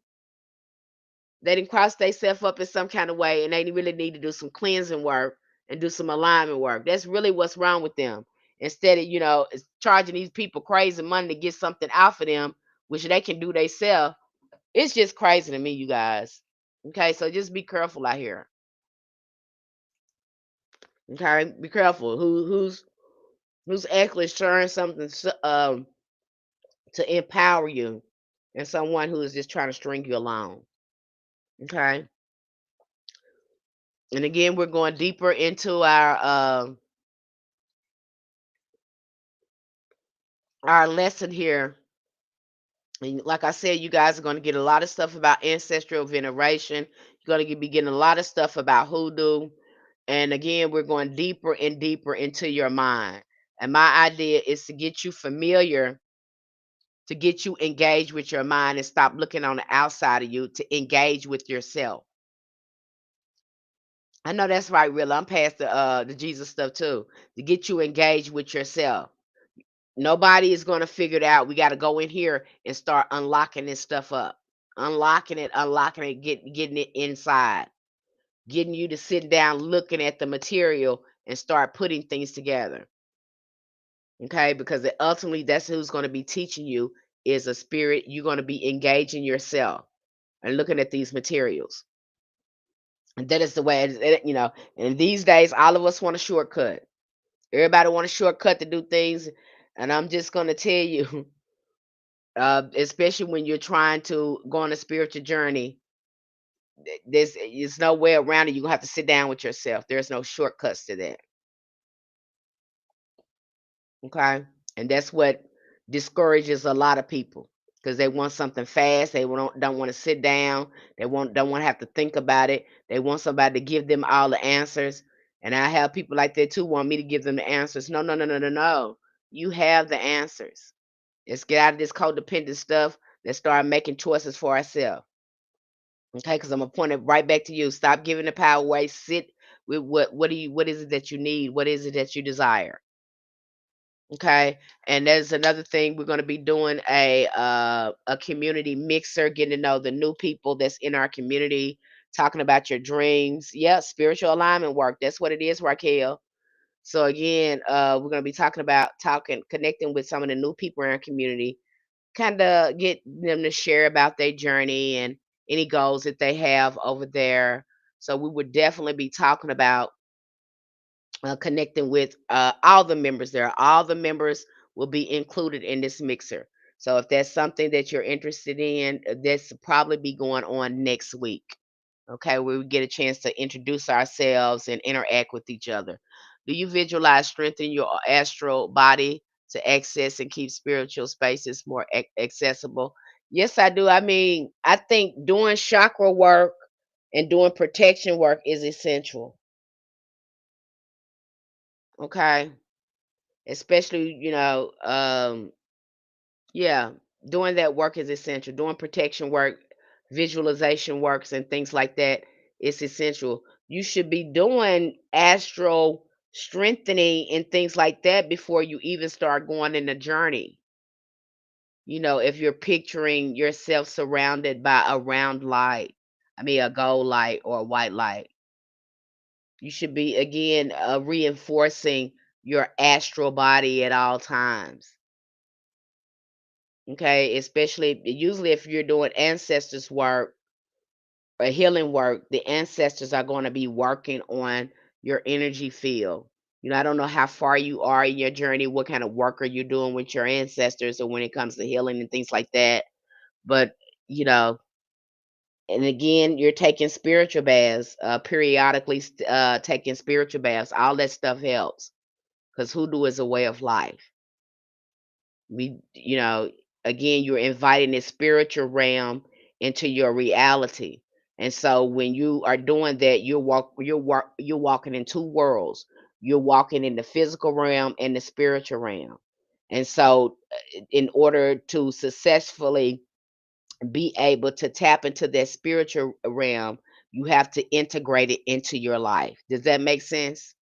They didn't cross themselves up in some kind of way and they really need to do some cleansing work and do some alignment work. That's really what's wrong with them. Instead of, charging these people crazy money to get something out for them, which they can do themselves. It's just crazy to me, you guys. Okay, so just be careful out here. Okay, be careful. Who's actually sharing something to empower you, and someone who is just trying to string you along. Okay, and again, we're going deeper into our lesson here. And like I said, you guys are going to get a lot of stuff about ancestral veneration. You're going to be getting a lot of stuff about hoodoo. And again, we're going deeper and deeper into your mind. And my idea is to get you familiar, to get you engaged with your mind and stop looking on the outside of you to engage with yourself. I know that's right, Rilla. I'm past the Jesus stuff too. To get you engaged with yourself. Nobody is going to figure it out. We got to go in here and start unlocking this stuff up. Unlocking it, getting it inside. Getting you to sit down looking at the material and start putting things together. Okay? Because ultimately that's who's going to be teaching you is a spirit. You're going to be engaging yourself and looking at these materials. And that is the way and these days all of us want a shortcut. Everybody want a shortcut to do things. And I'm just gonna tell you, especially when you're trying to go on a spiritual journey, there's no way around it. You're gonna have to sit down with yourself. There's no shortcuts to that. Okay. And that's what discourages a lot of people because they want something fast. They don't want to sit down. They don't want to have to think about it. They want somebody to give them all the answers. And I have people like that too want me to give them the answers. No, no, no, no, no, no. You have the answers. Let's get out of this codependent stuff. Let's start making choices for ourselves. Okay, because I'm gonna point it right back to you. Stop giving the power away. Sit with what is it that you need? What is it that you desire? Okay, and there's another thing we're going to be doing a community mixer, getting to know the new people that's in our community, talking about your dreams. Yeah, spiritual alignment work. That's what it is, Raquel. So again, we're going to be connecting with some of the new people in our community, kind of get them to share about their journey and any goals that they have over there. So we would definitely be talking about connecting with all the members there. All the members will be included in this mixer. So if that's something that you're interested in, this will probably be going on next week. Okay, where we get a chance to introduce ourselves and interact with each other. Do you visualize strengthening your astral body to access and keep spiritual spaces more accessible? Yes, I do. I mean, I think doing chakra work and doing protection work is essential. Okay, especially yeah, doing that work is essential. Doing protection work, visualization works and things like that is essential. You should be doing astral strengthening and things like that before you even start going in the journey. If you're picturing yourself surrounded by a round light, I mean a gold light or a white light, you should be again reinforcing your astral body at all times. Okay, especially usually if you're doing ancestors work or healing work, the ancestors are going to be working on your energy field. I don't know how far you are in your journey, what kind of work are you doing with your ancestors, or when it comes to healing and things like that. But you know, and again, you're taking spiritual baths, periodically, taking spiritual baths. All that stuff helps because hoodoo is a way of life. Again, you're inviting the spiritual realm into your reality. And so when you are doing that, you're walking in two worlds. You're walking in the physical realm and the spiritual realm. And so in order to successfully be able to tap into that spiritual realm, you have to integrate it into your life. Does that make sense?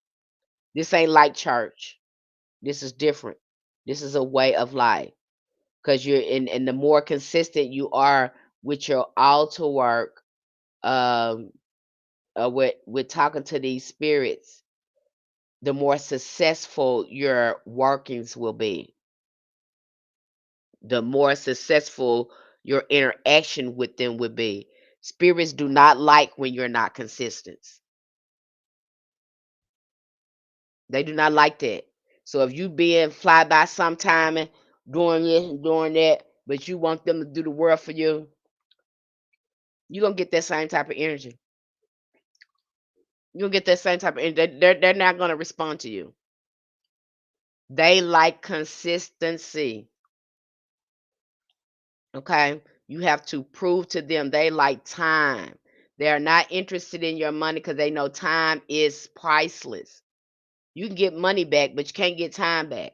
This ain't like church. This is different. This is a way of life. Because you're in and the more consistent you are with your altar work, um with talking to these spirits, the more successful your workings will be, the more successful your interaction with them would be. Spirits do not like when you're not consistent. They do not like that. So if you being fly by sometime and doing this and doing that, but you want them to do the work for you, you're gonna get that same type of energy. You'll get that same type of energy. They're not gonna respond to you. They like consistency. Okay? You have to prove to them they like time. They are not interested in your money because they know time is priceless. You can get money back, but you can't get time back.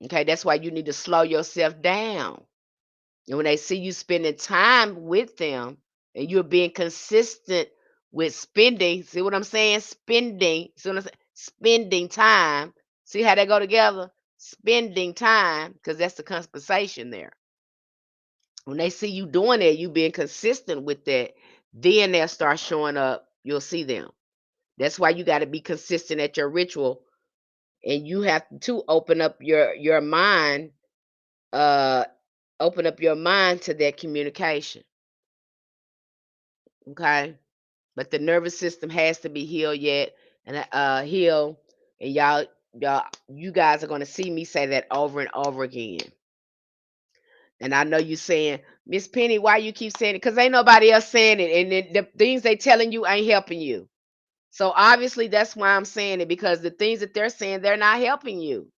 Okay, that's why you need to slow yourself down. And when they see you spending time with them and you're being consistent with spending, see what I'm saying? Spending, see what I'm saying? Spending time. See how they go together? Spending time, because that's the compensation there. When they see you doing that, you being consistent with that, then they'll start showing up. You'll see them. That's why you got to be consistent at your ritual, and you have to open up your mind, uh, open up your mind to that communication. Okay, but the nervous system has to be healed yet, and healed, and you guys are going to see me say that over and over again. And I know you saying, Miss Penny, why you keep saying it? Because ain't nobody else saying it, and the things they telling you ain't helping you. So obviously that's why I'm saying it, because the things that they're saying, they're not helping you.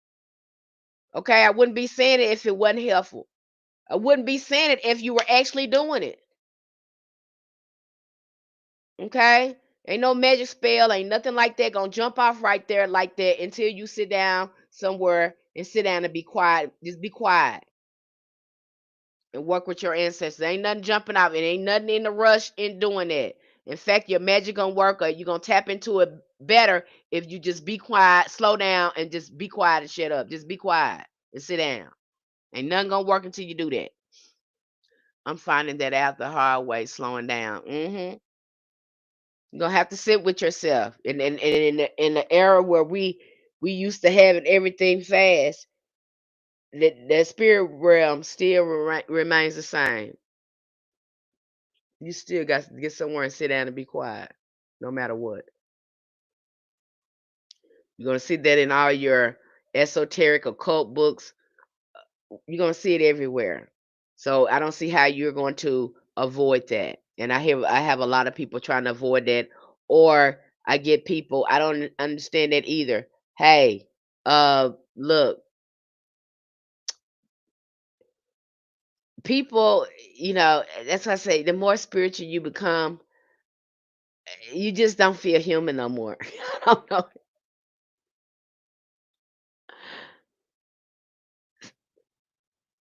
Okay, I wouldn't be saying it if it wasn't helpful. I wouldn't be saying it if you were actually doing it. Okay? Ain't no magic spell, ain't nothing like that gonna jump off right there like that until you sit down somewhere and sit down and be quiet. Just be quiet and work with your ancestors. Ain't nothing jumping out. It ain't nothing in the rush in doing that. In fact, your magic gonna work, or you gonna tap into it better if you just be quiet, slow down, and just be quiet and shut up. Just be quiet and sit down. Ain't nothing gonna work until you do that. I'm finding that out the hard way, slowing down. You're gonna have to sit with yourself. And in the era where we used to having everything fast, the spirit realm still remains the same. You still got to get somewhere and sit down and be quiet, no matter what. You're gonna see that in all your esoteric occult books. You're gonna see it everywhere. So I don't see how you're going to avoid that. And I have a lot of people trying to avoid that, or I get people I don't understand that either. Hey, look, people, that's why I say the more spiritual you become, you just don't feel human no more. I don't know.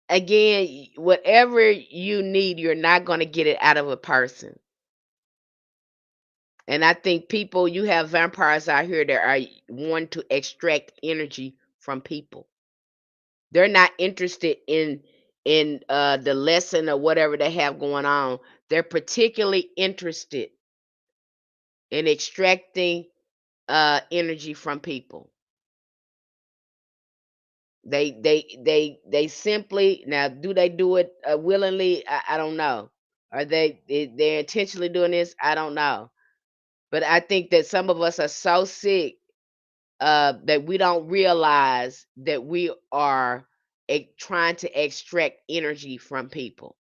Again, whatever you need, you're not going to get it out of a person. And I think people, you have vampires out here that are wanting to extract energy from people. They're not interested in the lesson or whatever they have going on. They're particularly interested in extracting energy from people. They simply, now do they do it willingly? I don't know. Are they're intentionally doing this? I don't know. But I think that some of us are so sick that we don't realize that we are trying to extract energy from people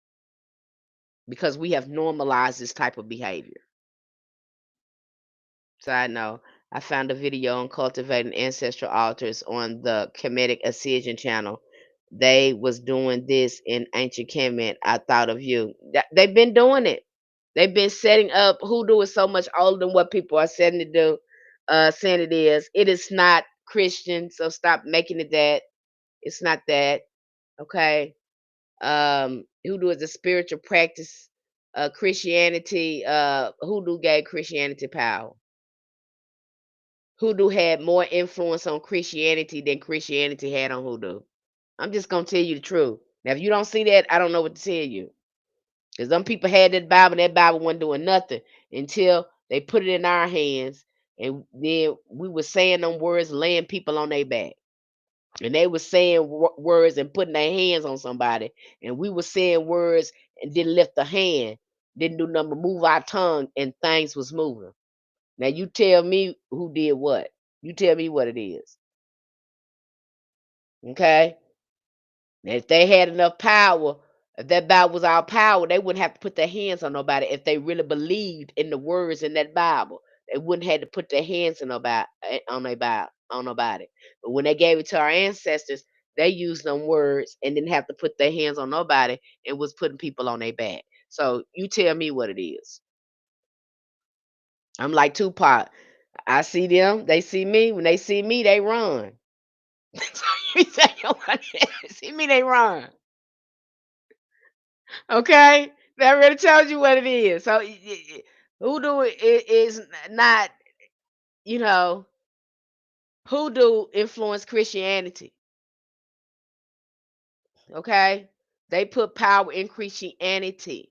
because we have normalized this type of behavior. Side note, I found a video on cultivating ancestral altars on the Kemetic Assyrian channel. They was doing this in ancient Kemet. I thought of you. They've been doing it. They've been setting up. Hoodoo is so much older than what people are saying to do. Saying it is. It is not Christian, so stop making it that. It's not that. Okay. Hoodoo is a spiritual practice. Christianity. Hoodoo gave Christianity power. Hoodoo had more influence on Christianity than Christianity had on Hoodoo. I'm just gonna tell you the truth. Now, if you don't see that, I don't know what to tell you. Because some people had that Bible wasn't doing nothing until they put it in our hands, and then we were saying them words, laying people on their back, and they were saying words and putting their hands on somebody, and we were saying words and didn't lift the hand, didn't do nothing but move our tongue, and things was moving. Now you tell me who did what. You tell me what it is. Okay? And if they had enough power, if that Bible was our power, they wouldn't have to put their hands on nobody. If they really believed in the words in that Bible, they wouldn't have to put their hands on nobody on nobody. But when they gave it to our ancestors, they used them words and didn't have to put their hands on nobody and was putting people on their back. So you tell me what it is. I'm like Tupac. I see them, they see me. When they see me, they run. You say, see me, they run. Okay, that really tells you what it is. So hoodoo is not, you know, hoodoo influenced Christianity. Okay, they put power in Christianity.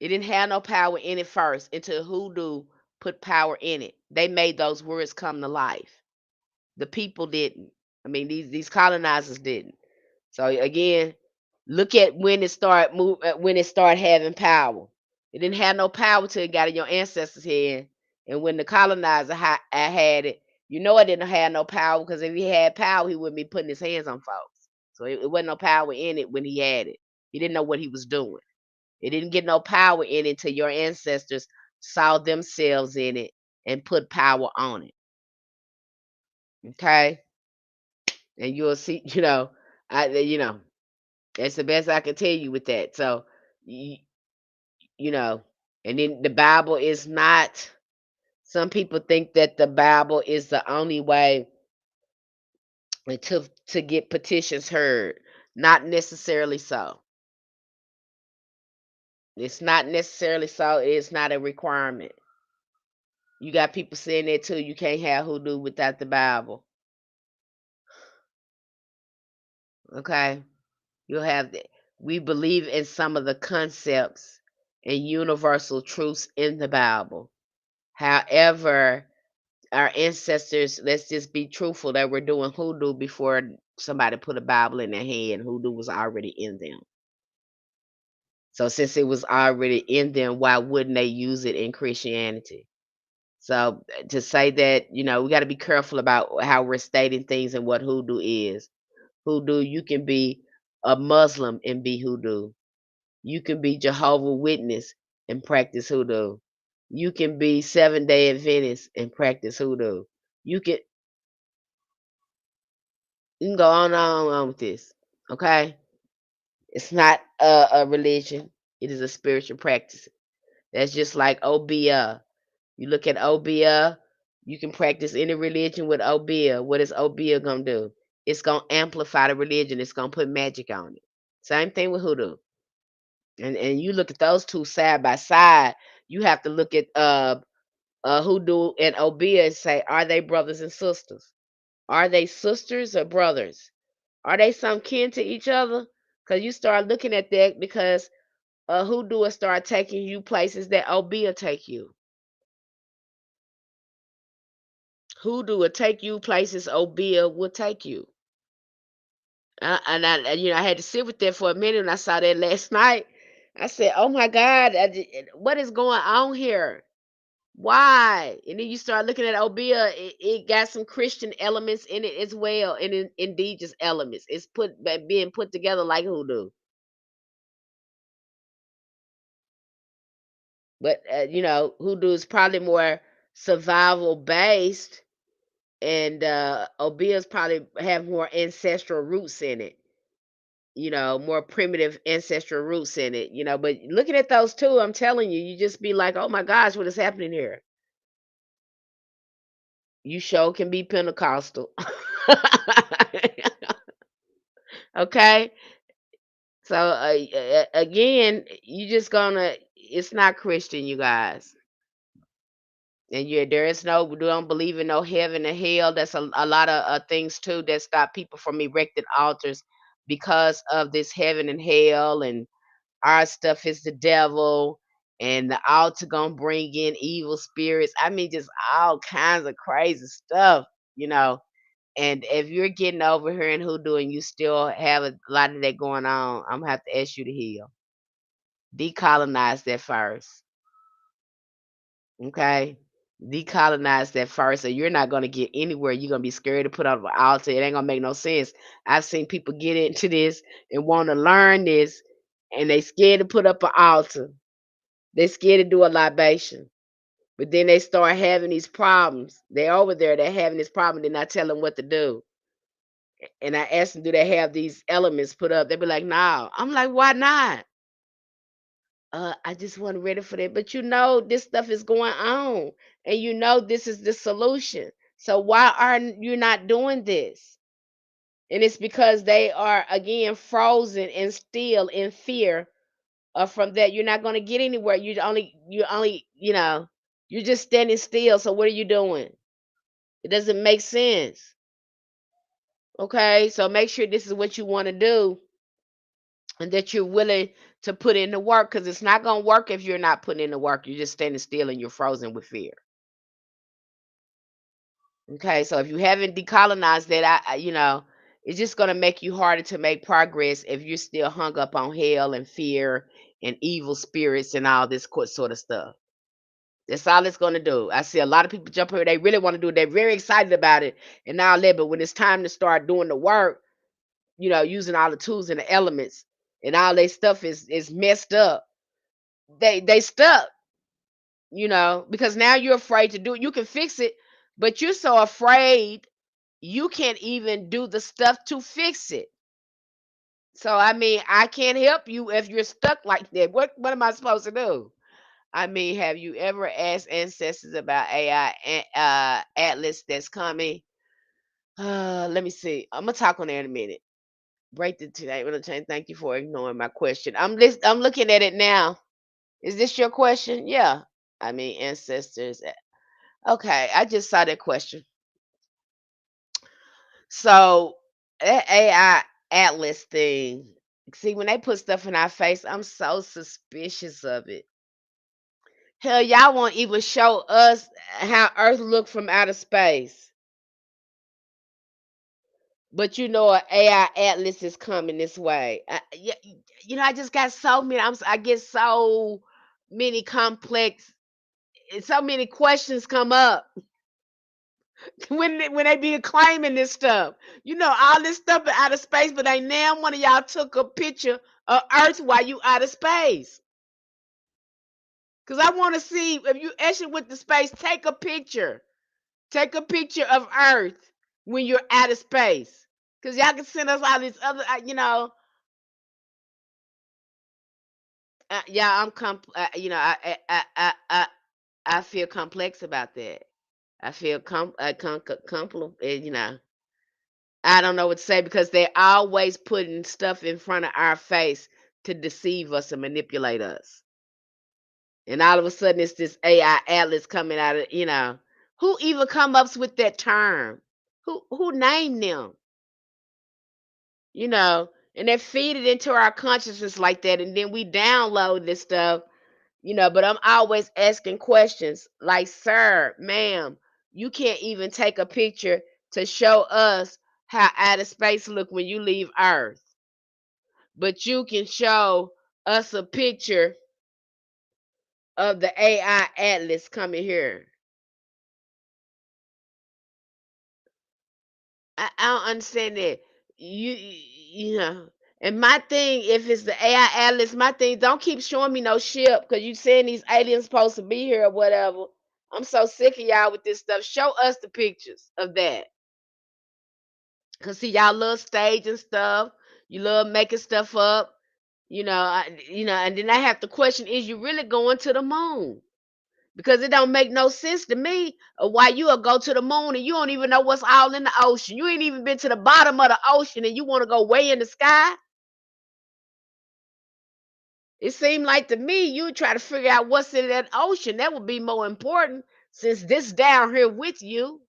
It didn't have no power in it first until hoodoo put power in it. They made those words come to life. The people didn't. I mean, these colonizers didn't. So again, look at when it when it started having power. It didn't have no power till it got in your ancestors' head. And when the colonizer had it, you know it didn't have no power because if he had power, he wouldn't be putting his hands on folks. So it wasn't no power in it when he had it. He didn't know what he was doing. It didn't get no power in it until your ancestors saw themselves in it and put power on it. Okay, and you'll see. That's the best I can tell you with that. So, you, you know, and then the Bible is not. Some people think that the Bible is the only way to get petitions heard. Not necessarily so. It's not necessarily so. It's not a requirement. You got people saying that too. You can't have hoodoo without the Bible. Okay, you'll have that. We believe in some of the concepts and universal truths in the Bible. However, our ancestors, let's just be truthful, that were doing hoodoo before somebody put a Bible in their hand. Hoodoo was already in them. So since it was already in them, why wouldn't they use it in Christianity? So to say that, we got to be careful about how we're stating things and what hoodoo is. Hoodoo, you can be a Muslim and be hoodoo. You can be Jehovah Witness and practice hoodoo. You can be Seven-Day Adventist and practice hoodoo. You can You can go on with this. Okay? It's not a religion. It is a spiritual practice. That's just like Obeah. You look at Obeah, you can practice any religion with Obeah. What is Obeah gonna do? It's gonna amplify the religion. It's gonna put magic on it. Same thing with hoodoo. And you look at those two side by side, you have to look at hoodoo and Obeah and say, are they brothers and sisters? Are they sisters or brothers? Are they some kin to each other? Because you start looking at that because hoodoo will start taking you places that Obeah take you. Hoodoo will take you places Obeah will take you. I had to sit with that for a minute when I saw that last night. I said, "Oh my God, what is going on here? Why?" And then you start looking at Obeah. It got some Christian elements in it as well, and indigenous elements. It's being put together like hoodoo. But hoodoo is probably more survival based, and Obeah's probably have more ancestral roots in it. More primitive ancestral roots in it. But looking at those two, I'm telling you, you just be like, oh my gosh, what is happening here? You sure can be Pentecostal. Okay, so again, you just gonna. It's not Christian, you guys. And there is no, we don't believe in no heaven and hell. That's a lot of things too that stop people from erecting altars because of this heaven and hell, and our stuff is the devil, and the altar gonna bring in evil spirits. I mean, just all kinds of crazy stuff, you know. And if you're getting over here in hoodoo and you still have a lot of that going on, I'm gonna have to ask you to heal. Decolonize that first, okay? Decolonize that first, or you're not gonna get anywhere. You're gonna be scared to put up an altar. It ain't gonna make no sense. I've seen people get into this and want to learn this, and they scared to put up an altar. They scared to do a libation. But then they start having these problems. They over there, they're having this problem, they're not telling what to do. And I asked them, do they have these elements put up? They be like, no. I'm like, why not? I just wasn't ready for that. But you know, this stuff is going on, and you know, this is the solution. So why are you not doing this? And it's because they are again frozen and still in fear of from that. You're not going to get anywhere. You're just standing still. So what are you doing? It doesn't make sense. Okay, so make sure this is what you want to do and that you're willing to put in the work because it's not going to work if you're not putting in the work. You're just standing still and you're frozen with fear. Okay, so if you haven't decolonized that, it's just going to make you harder to make progress if you're still hung up on hell and fear and evil spirits and all this sort of stuff. That's all it's going to do. I see a lot of people jump here. They really want to do it. They're very excited about it and all that. But when it's time to start doing the work, using all the tools and the elements and all their stuff is messed up. They stuck, because now you're afraid to do it. You can fix it, but you're so afraid you can't even do the stuff to fix it. So I mean, I can't help you if you're stuck like that. What am I supposed to do? I mean, have you ever asked ancestors about AI atlas that's coming? Let me see. I'm gonna talk on there in a minute. Break the today. Thank you for ignoring my question. I'm looking at it now. Is this your question? Yeah. I mean, ancestors. Okay, I just saw that question. So that AI Atlas thing, see, when they put stuff in our face, I'm so suspicious of it. Hell, y'all won't even show us how Earth look from outer space. But an AI Atlas is coming this way. Yeah, I just got so many. I get so many complex, so many questions come up when they be claiming this stuff. All this stuff is out of space, but ain't now one of y'all took a picture of Earth while you out of space. Cause I want to see if you actually went to space. Take a picture. Take a picture of Earth when you're out of space. Cause y'all can send us all these other, yeah. I feel complex about that. I feel I don't know what to say because they're always putting stuff in front of our face to deceive us and manipulate us. And all of a sudden, it's this AI atlas coming out of, who even come up with that term? Who named them? And they feed it into our consciousness like that, and then we download this stuff. But I'm always asking questions like, sir, ma'am, you can't even take a picture to show us how outer space look when you leave Earth. But you can show us a picture of the AI Atlas coming here. I don't understand that. You know. And my thing, if it's the AI Atlas, my thing, don't keep showing me no ship because you saying these aliens supposed to be here or whatever. I'm so sick of y'all with this stuff. Show us the pictures of that. Cause see, y'all love staging stuff. You love making stuff up. And then I have to question: is you really going to the moon? Because it don't make no sense to me of why you will go to the moon and you don't even know what's all in the ocean. You ain't even been to the bottom of the ocean and you want to go way in the sky. It seemed like to me you try to figure out what's in that ocean. That would be more important since this down here with you.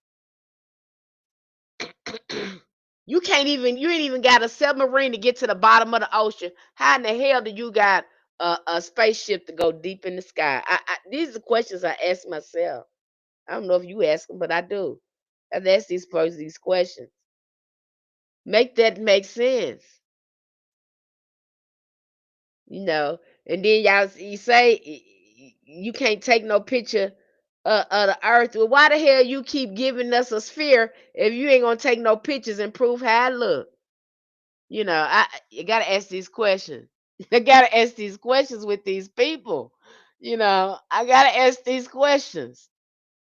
You ain't even got a submarine to get to the bottom of the ocean. How in the hell do you got a spaceship to go deep in the sky? These are questions I ask myself. I don't know if you ask them, but I do. I've asked these questions. Make that make sense, you know. And then you say you can't take no picture the earth. Well, why the hell you keep giving us a sphere if you ain't gonna take no pictures and prove how it look? You know, you gotta ask these questions. I gotta ask these questions with these people. You know, I gotta ask these questions.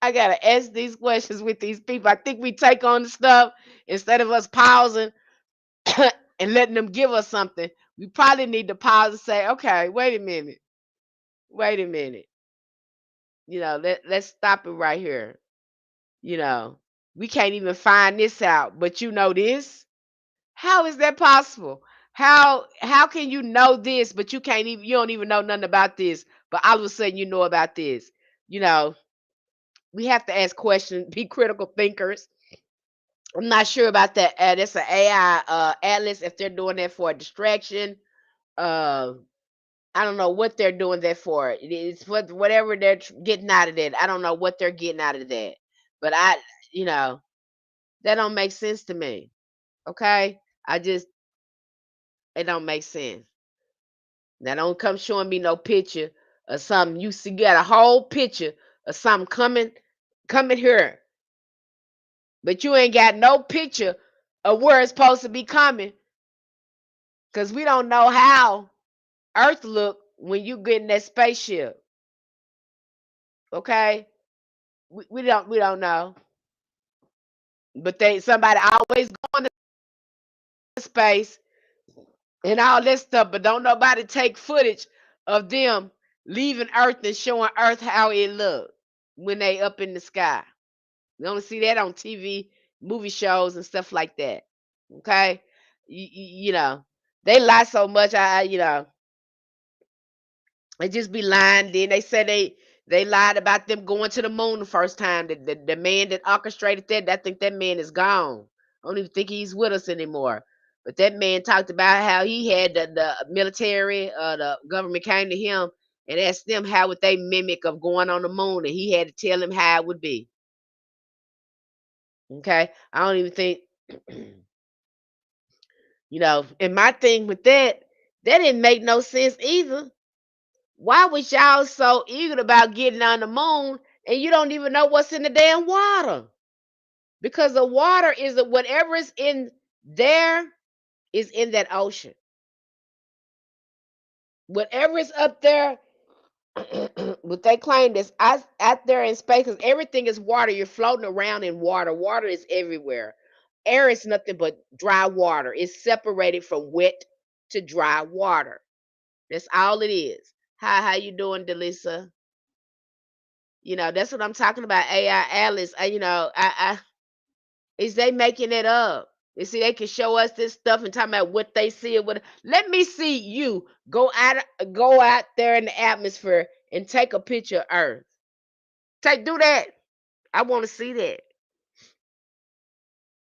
I gotta ask these questions with these people. I think we take on the stuff instead of us pausing and letting them give us something. We probably need to pause and say, okay, wait a minute, wait a minute. You know, let's stop it right here. You know, we can't even find this out, but you know this. How is that possible? How can you know this, but you don't even know nothing about this, but all of a sudden you know about this? You know, we have to ask questions, be critical thinkers. I'm not sure about that. That's an AI atlas. If they're doing that for a distraction, uh, I don't know what they're doing that for. It's whatever they're getting out of that. I don't know what they're getting out of that. But you know, that don't make sense to me. Okay, I just it don't make sense. Now don't come showing me no picture of something. You see, got a whole picture of something coming here, but you ain't got no picture of where it's supposed to be coming, because we don't know how Earth look when you get in that spaceship. Okay, we don't know, but somebody always going to space and all this stuff, but don't nobody take footage of them leaving Earth and showing Earth how it look when they up in the sky. You only see that on TV, movie shows, and stuff like that. Okay, you know they lie so much. You know they just be lying. Then they say they lied about them going to the moon the first time. The man that orchestrated that, I think that man is gone. I don't even think he's with us anymore. But that man talked about how he had the military, the government came to him and asked them how would they mimic of going on the moon, and he had to tell them how it would be. Okay, I don't even think, you know. And my thing with that didn't make no sense either. Why was y'all so eager about getting on the moon and you don't even know what's in the damn water? Because the water is whatever is in there is in that ocean. Whatever is up there, what they claim is out there in space, because everything is water. You're floating around in water. Water is everywhere. Air is nothing but dry water. It's separated from wet to dry water. That's all it is. How you doing, Delisa? You know, that's what I'm talking about. AI Alice. You know, I is they making it up. You see, they can show us this stuff and talking about what they see or what. Let me see you go out there in the atmosphere and take a picture of Earth. Do that. I want to see that.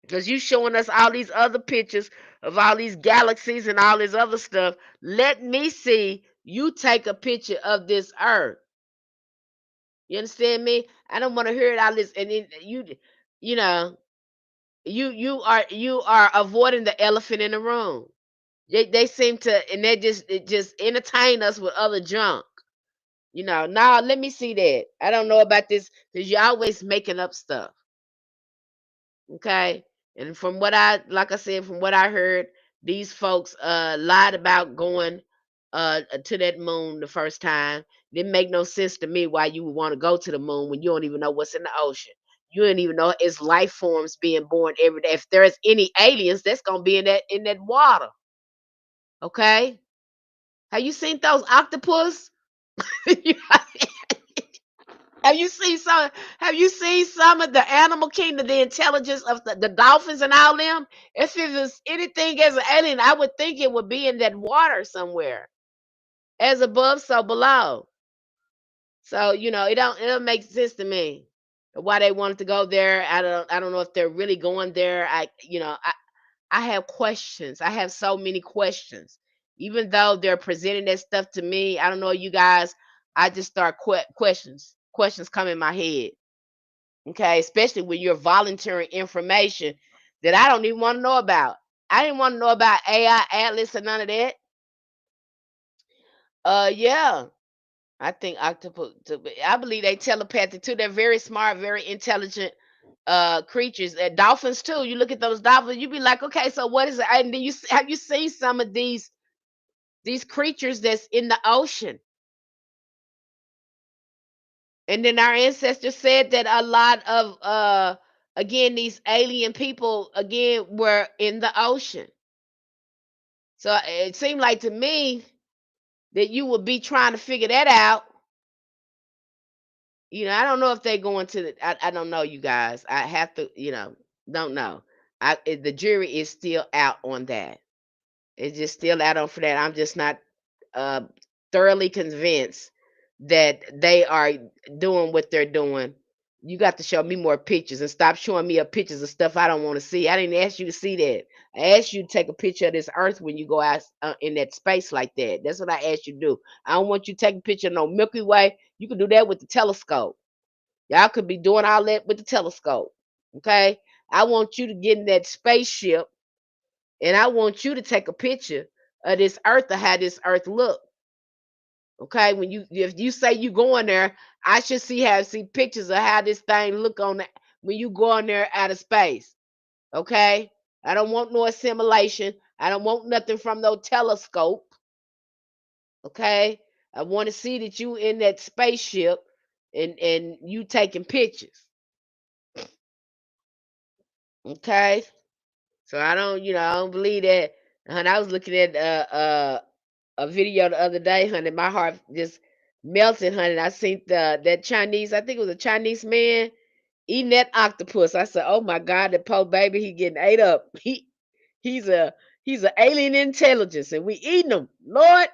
Because you showing us all these other pictures of all these galaxies and all this other stuff. Let me see you take a picture of this Earth. You understand me? I don't want to hear it all this and then you know, you are avoiding the elephant in the room. They seem to, and it just entertain us with other junk. You know, now let me see that. I don't know about this because you're always making up stuff. Okay. And from what like I said, from what I heard, these folks lied about going to that moon the first time. Didn't make no sense to me why you would want to go to the moon when you don't even know what's in the ocean. You don't even know it's life forms being born every day. If there's any aliens, that's gonna be in that water. Okay. Have you seen those octopus? Have you seen some? Have you seen some of the animal kingdom, the intelligence of the dolphins and all them? If it was anything as an alien, I would think it would be in that water somewhere, as above, so below. So it don't make sense to me why they wanted to go there. I don't know if they're really going there. I have questions. I have so many questions. Even though they're presenting that stuff to me, I don't know you guys. I just start questions. Questions come in my head. Okay, especially when you're volunteering information that I don't even want to know about. I didn't want to know about AI Atlas or none of that. Yeah. I think octopus. I believe they telepathic too. They're very smart, very intelligent creatures. And dolphins too. You look at those dolphins, you be like, okay, so what is it? And then have you seen some of these creatures that's in the ocean? And then our ancestors said that a lot of again these alien people again were in the ocean. So it seemed like to me that you would be trying to figure that out. I don't know if they going to I don't know, you guys. I have to, don't know. The jury is still out on that. It's just still out on for that. I'm just not uh, thoroughly convinced that they are doing what they're doing. You got to show me more pictures and stop showing me pictures of stuff I don't want to see. I didn't ask you to see that. I asked you to take a picture of this earth when you go out in that space like that. That's what I asked you to do. I don't want you to take a picture of no Milky Way. You can do that with the telescope. Y'all could be doing all that with the telescope. Okay? I want you to get in that spaceship and I want you to take a picture of this earth or how this earth look. Okay, if you say you going there, I should see pictures of how this thing look on that when you go on there out of space. Okay, I don't want no assimilation. I don't want nothing from no telescope. Okay, I want to see that you in that spaceship and you taking pictures. Okay, so I don't believe that. And I was looking at a video the other day, honey. My heart just melted, honey. I seen that Chinese, I think it was a Chinese man eating that octopus. I said, "Oh my God, that poor baby, he getting ate up. He's a he's an alien intelligence, and we eating him, Lord."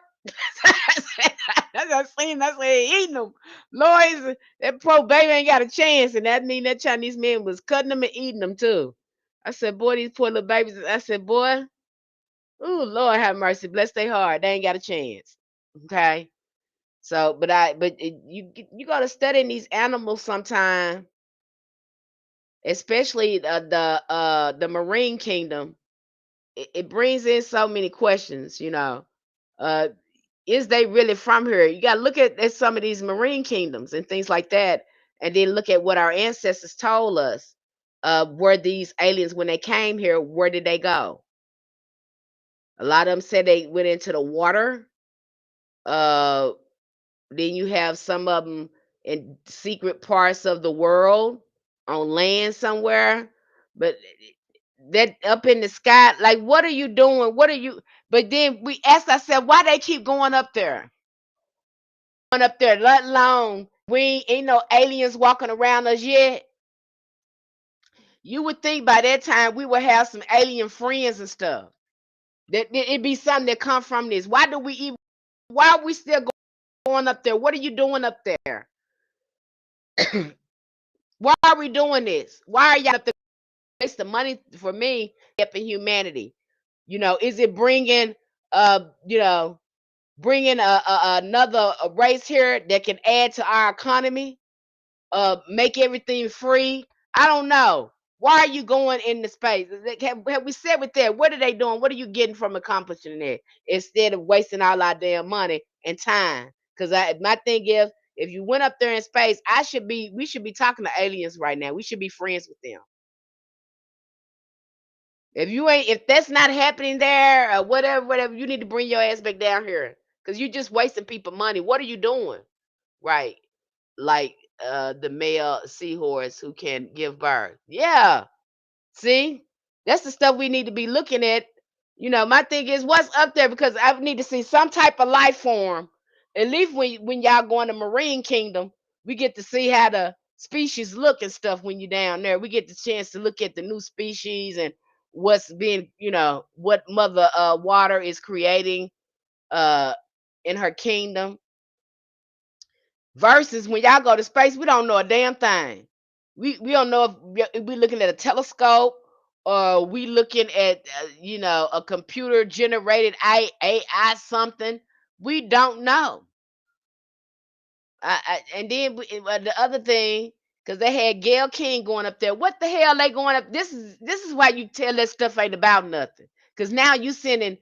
That's what I seen. I said, eating him, Lord. That poor baby ain't got a chance, and that mean that Chinese man was cutting them and eating them too. I said, "Boy, these poor little babies." I said, "Boy, ooh, Lord have mercy, bless their heart. They ain't got a chance." Okay. So, you got to study these animals sometime, especially the marine kingdom. It brings in so many questions. Uh, is they really from here? You got to look at some of these marine kingdoms and things like that, and then look at what our ancestors told us. Were these aliens when they came here? Where did they go? A lot of them said they went into the water. Uh, Then you have some of them in secret parts of the world on land somewhere. But that up in the sky, like, what are you doing? What are you? But then we asked ourselves, why they keep going up there? Going up there, let alone we ain't no aliens walking around us yet. You would think by that time we would have some alien friends and stuff. That it'd be something that come from this. Why do we even? Why are we still going up there? What are you doing up there? Why are we doing this? Why are y'all up there? Waste the money for me helping humanity. Is it bringing uh you know bringing another race here that can add to our economy, make everything free? I don't know. Why are you going into space? Have we said with that? What are they doing? What are you getting from accomplishing that instead of wasting all our damn money and time? Because my thing is, if you went up there in space, we should be talking to aliens right now. We should be friends with them. If that's not happening there or whatever, you need to bring your ass back down here because you're just wasting people money. What are you doing? Right. Like the male seahorse who can give birth. Yeah. See? That's the stuff we need to be looking at. My thing is what's up there because I need to see some type of life form. At least when y'all go in the marine kingdom, we get to see how the species look and stuff when you're down there. We get the chance to look at the new species and what's being, what mother water is creating uh in her kingdom. Versus when y'all go to space, we don't know a damn thing. We don't know if we looking at a telescope or we looking at a computer generated AI something. We don't know. And then the other thing, because they had Gail King going up there. What the hell they going up? This is why you tell that stuff ain't about nothing. Because now you sending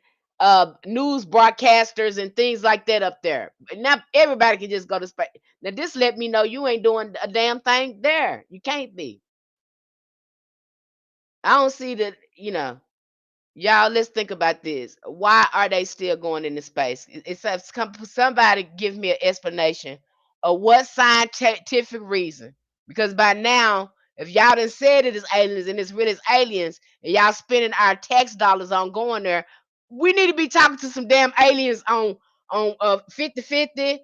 news broadcasters and things like that up there. Now everybody can just go to space. Now this let me know you ain't doing a damn thing there. You can't be. I don't see that, y'all, let's think about this. Why are they still going into space? Somebody give me an explanation of what scientific reason. Because by now, if y'all done said it is aliens and it's really aliens, and y'all spending our tax dollars on going there, we need to be talking to some damn aliens on 50/50,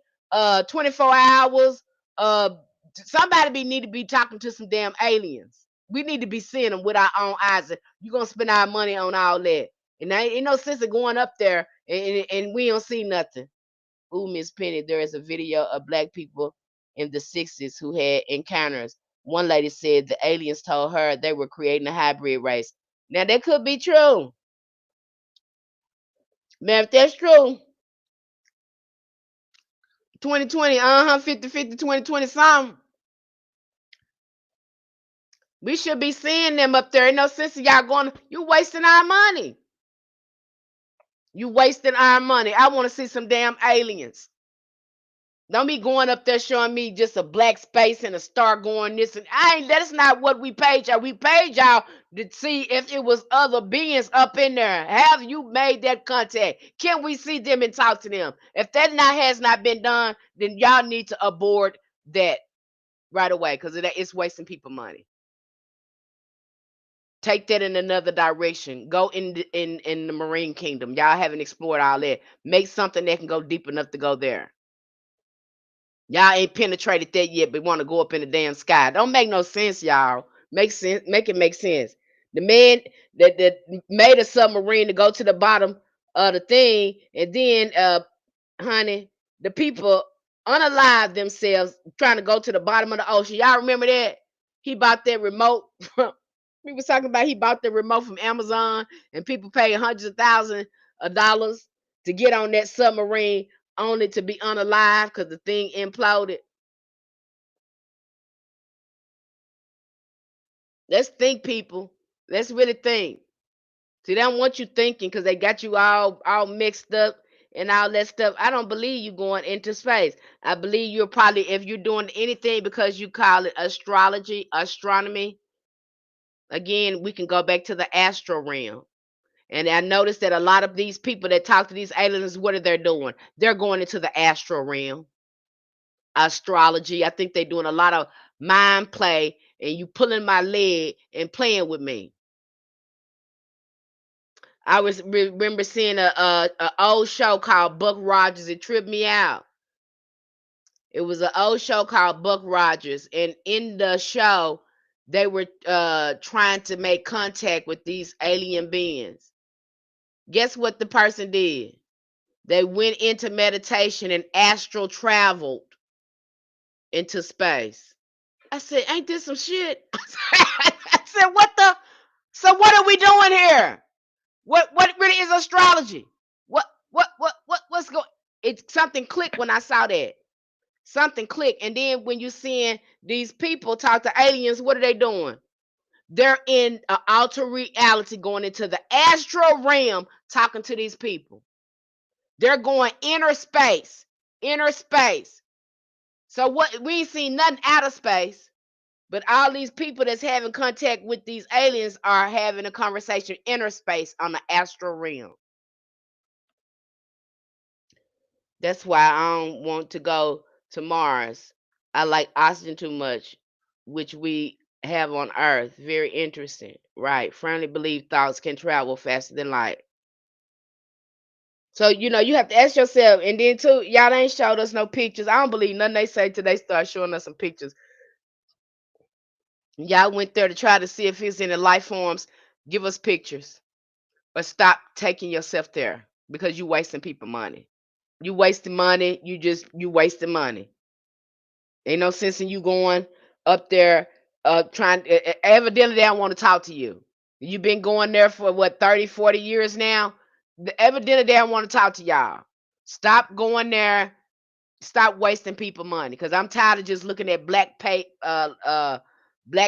24 hours. Uh, somebody need to be talking to some damn aliens. We need to be seeing them with our own eyes. You're gonna spend our money on all that. And there ain't no sense of going up there and we don't see nothing. Ooh, Miss Penny, there is a video of black people in the 60s who had encounters. One lady said the aliens told her they were creating a hybrid race. Now that could be true. Man, if that's true, 2020, 50/50, 2020 something. We should be seeing them up there. Ain't no sense of y'all going, you wasting our money. You wasting our money. I want to see some damn aliens. Don't be going up there showing me just a black space and a star going this and that's not what we paid y'all. We paid y'all to see if it was other beings up in there. Have you made that contact? Can we see them and talk to them? If that has not been done, then y'all need to abort that right away because it's wasting people money. Take that in another direction. Go in the Marine Kingdom. Y'all haven't explored all that. Make something that can go deep enough to go there. Y'all ain't penetrated that yet, but want to go up in the damn sky. Don't make no sense, y'all. Make sense. Make it make sense. The man that made a submarine to go to the bottom of the thing, and then, honey, the people unalive themselves trying to go to the bottom of the ocean. Y'all remember that? He bought that remote. We was talking about he bought the remote from Amazon, and people pay hundreds of thousands of dollars to get on that submarine only to be unalive because the thing imploded. Let's think, people. Let's really think. See, they don't want you thinking because they got you all mixed up and all that stuff. I don't believe you going into space. I believe you're probably, if you're doing anything because you call it astrology, astronomy, again, we can go back to the astral realm. And I noticed that a lot of these people that talk to these aliens, what are they doing? They're going into the astral realm, astrology. I think they're doing a lot of mind play and you pulling my leg and playing with me. I was remember seeing a old show called Buck Rogers. It tripped me out. It was an old show called Buck Rogers, and in the show, they were trying to make contact with these alien beings. Guess what the person did? They went into meditation and astral traveled into space. I said, "Ain't this some shit?" I said, "What the? So what are we doing here? What really is astrology? What's going?" It something clicked when I saw that. Something clicked, and then when you seeing these people talk to aliens, what are they doing? They're in an alter reality, going into the astral realm, talking to these people. They're going inner space, inner space. So what? We ain't seen nothing out of space, but all these people that's having contact with these aliens are having a conversation inner space on the astral realm. That's why I don't want to go to Mars. I like oxygen too much, which we have on Earth. Very interesting. Right. Firmly believe thoughts can travel faster than light. So, you have to ask yourself, and then too, y'all ain't showed us no pictures. I don't believe nothing they say till they start showing us some pictures. Y'all went there to try to see if it's any life forms. Give us pictures. Or stop taking yourself there because you wasting people money. You wasting money. You wasting money. Ain't no sense in you going up there trying evidently they don't want to talk to you. You've been going there for what 30, 40 years now. Evidently they don't want to talk to y'all. Stop going there. Stop wasting people money because I'm tired of just looking at black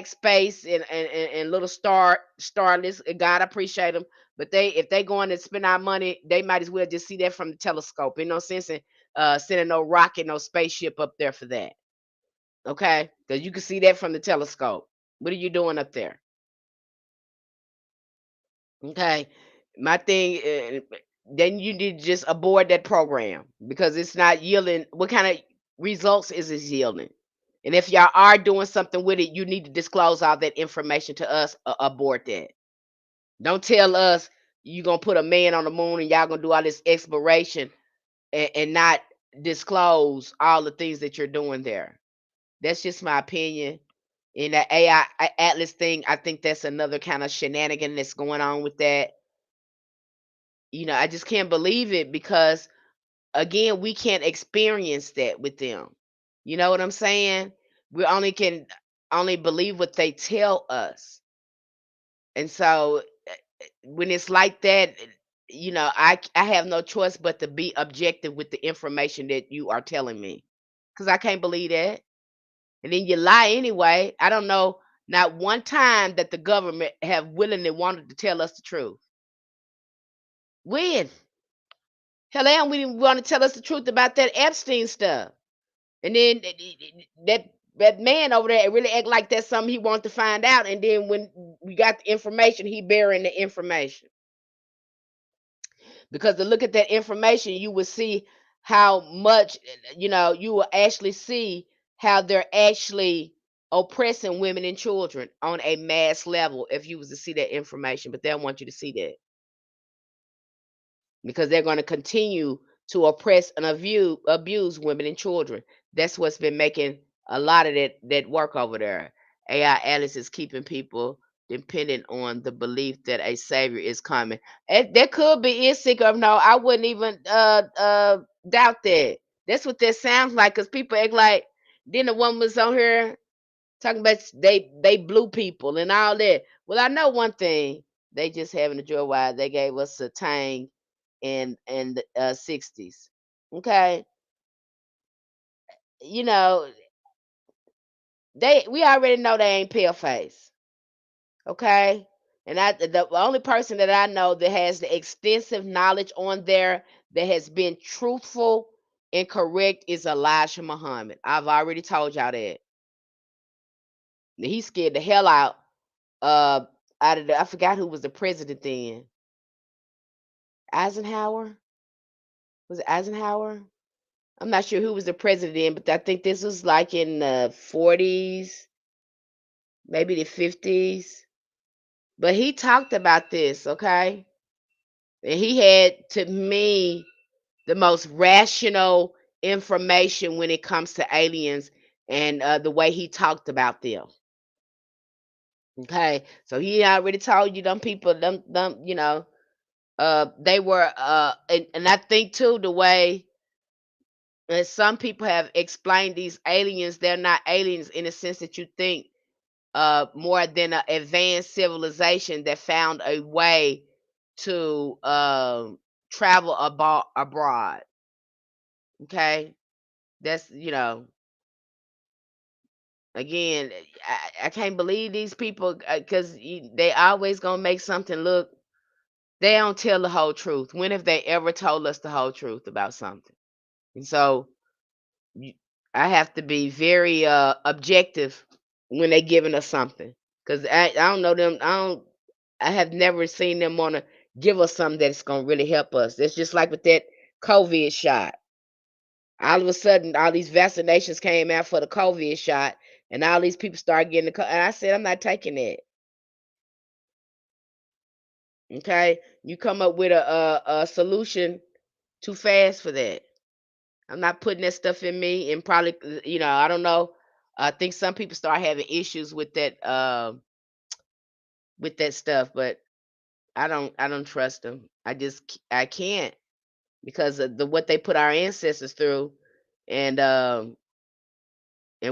space and little starless. God, I appreciate them, But if they going to spend our money, they might as well just see that from the telescope. Ain't no sense in sending no rocket, no spaceship up there for that. Okay, because you can see that from the telescope. What are you doing up there? Okay, my thing. Then you need to just abort that program because it's not yielding. What kind of results is it yielding? And if y'all are doing something with it, you need to disclose all that information to us. Abort that. Don't tell us you gonna put a man on the moon and y'all gonna do all this exploration and not disclose all the things that you're doing there. That's just my opinion. In the AI Atlas thing, I think that's another kind of shenanigan that's going on with that. I just can't believe it because again, we can't experience that with them. You know what I'm saying? We only can only believe what they tell us. And so when it's like that, I have no choice but to be objective with the information that you are telling me because I can't believe that. And then you lie anyway. I don't know not one time that the government have willingly wanted to tell us the truth. When? Hell, they don't even want to tell us the truth about that Epstein stuff. And then that man over there really act like that's something he wanted to find out. And then when we got the information, he burying the information. Because to look at that information, you will see how much, you will actually see how they're actually oppressing women and children on a mass level if you was to see that information. But they don't want you to see that because they're going to continue to oppress and abuse women and children. That's what's been making a lot of that work over there. AI Alice is keeping people dependent on the belief that a savior is coming. And that could be it, sick of no. I wouldn't even doubt that. That's what that sounds like because people act like then the woman was on here talking about they blue people and all that. Well, I know one thing. They just having a joyride. They gave us a tang in the 60s. Okay, you know we already know they ain't pale face. Okay, and the only person that I know that has the extensive knowledge on there that has been truthful and correct is Elijah Muhammad. I've already told y'all that. He scared the hell uh out of I forgot who was the president then. Eisenhower? Was it Eisenhower? I'm not sure who was the president, but I think this was like in the 40s, maybe the 50s. But he talked about this, okay? And he had, to me, the most rational information when it comes to aliens and the way he talked about them. Okay, so he already told you them people, them, they were, and I think too the way some people have explained these aliens, they're not aliens in the sense that you think more than an advanced civilization that found a way to travel abroad. Okay, that's again, I can't believe these people because they always gonna make something look. They don't tell the whole truth. When have they ever told us the whole truth about something? And so you, I have to be very objective when they giving us something because I don't know them. I have never seen them want to give us something that's gonna really help us. It's just like with that COVID shot. All of a sudden, all these vaccinations came out for the COVID shot, and all these people started getting and I said, I'm not taking it. Okay, you come up with a solution too fast for that. I'm not putting that stuff in me, and probably, I don't know. I think some people start having issues with that stuff, but I don't trust them. I can't because of what they put our ancestors through, and and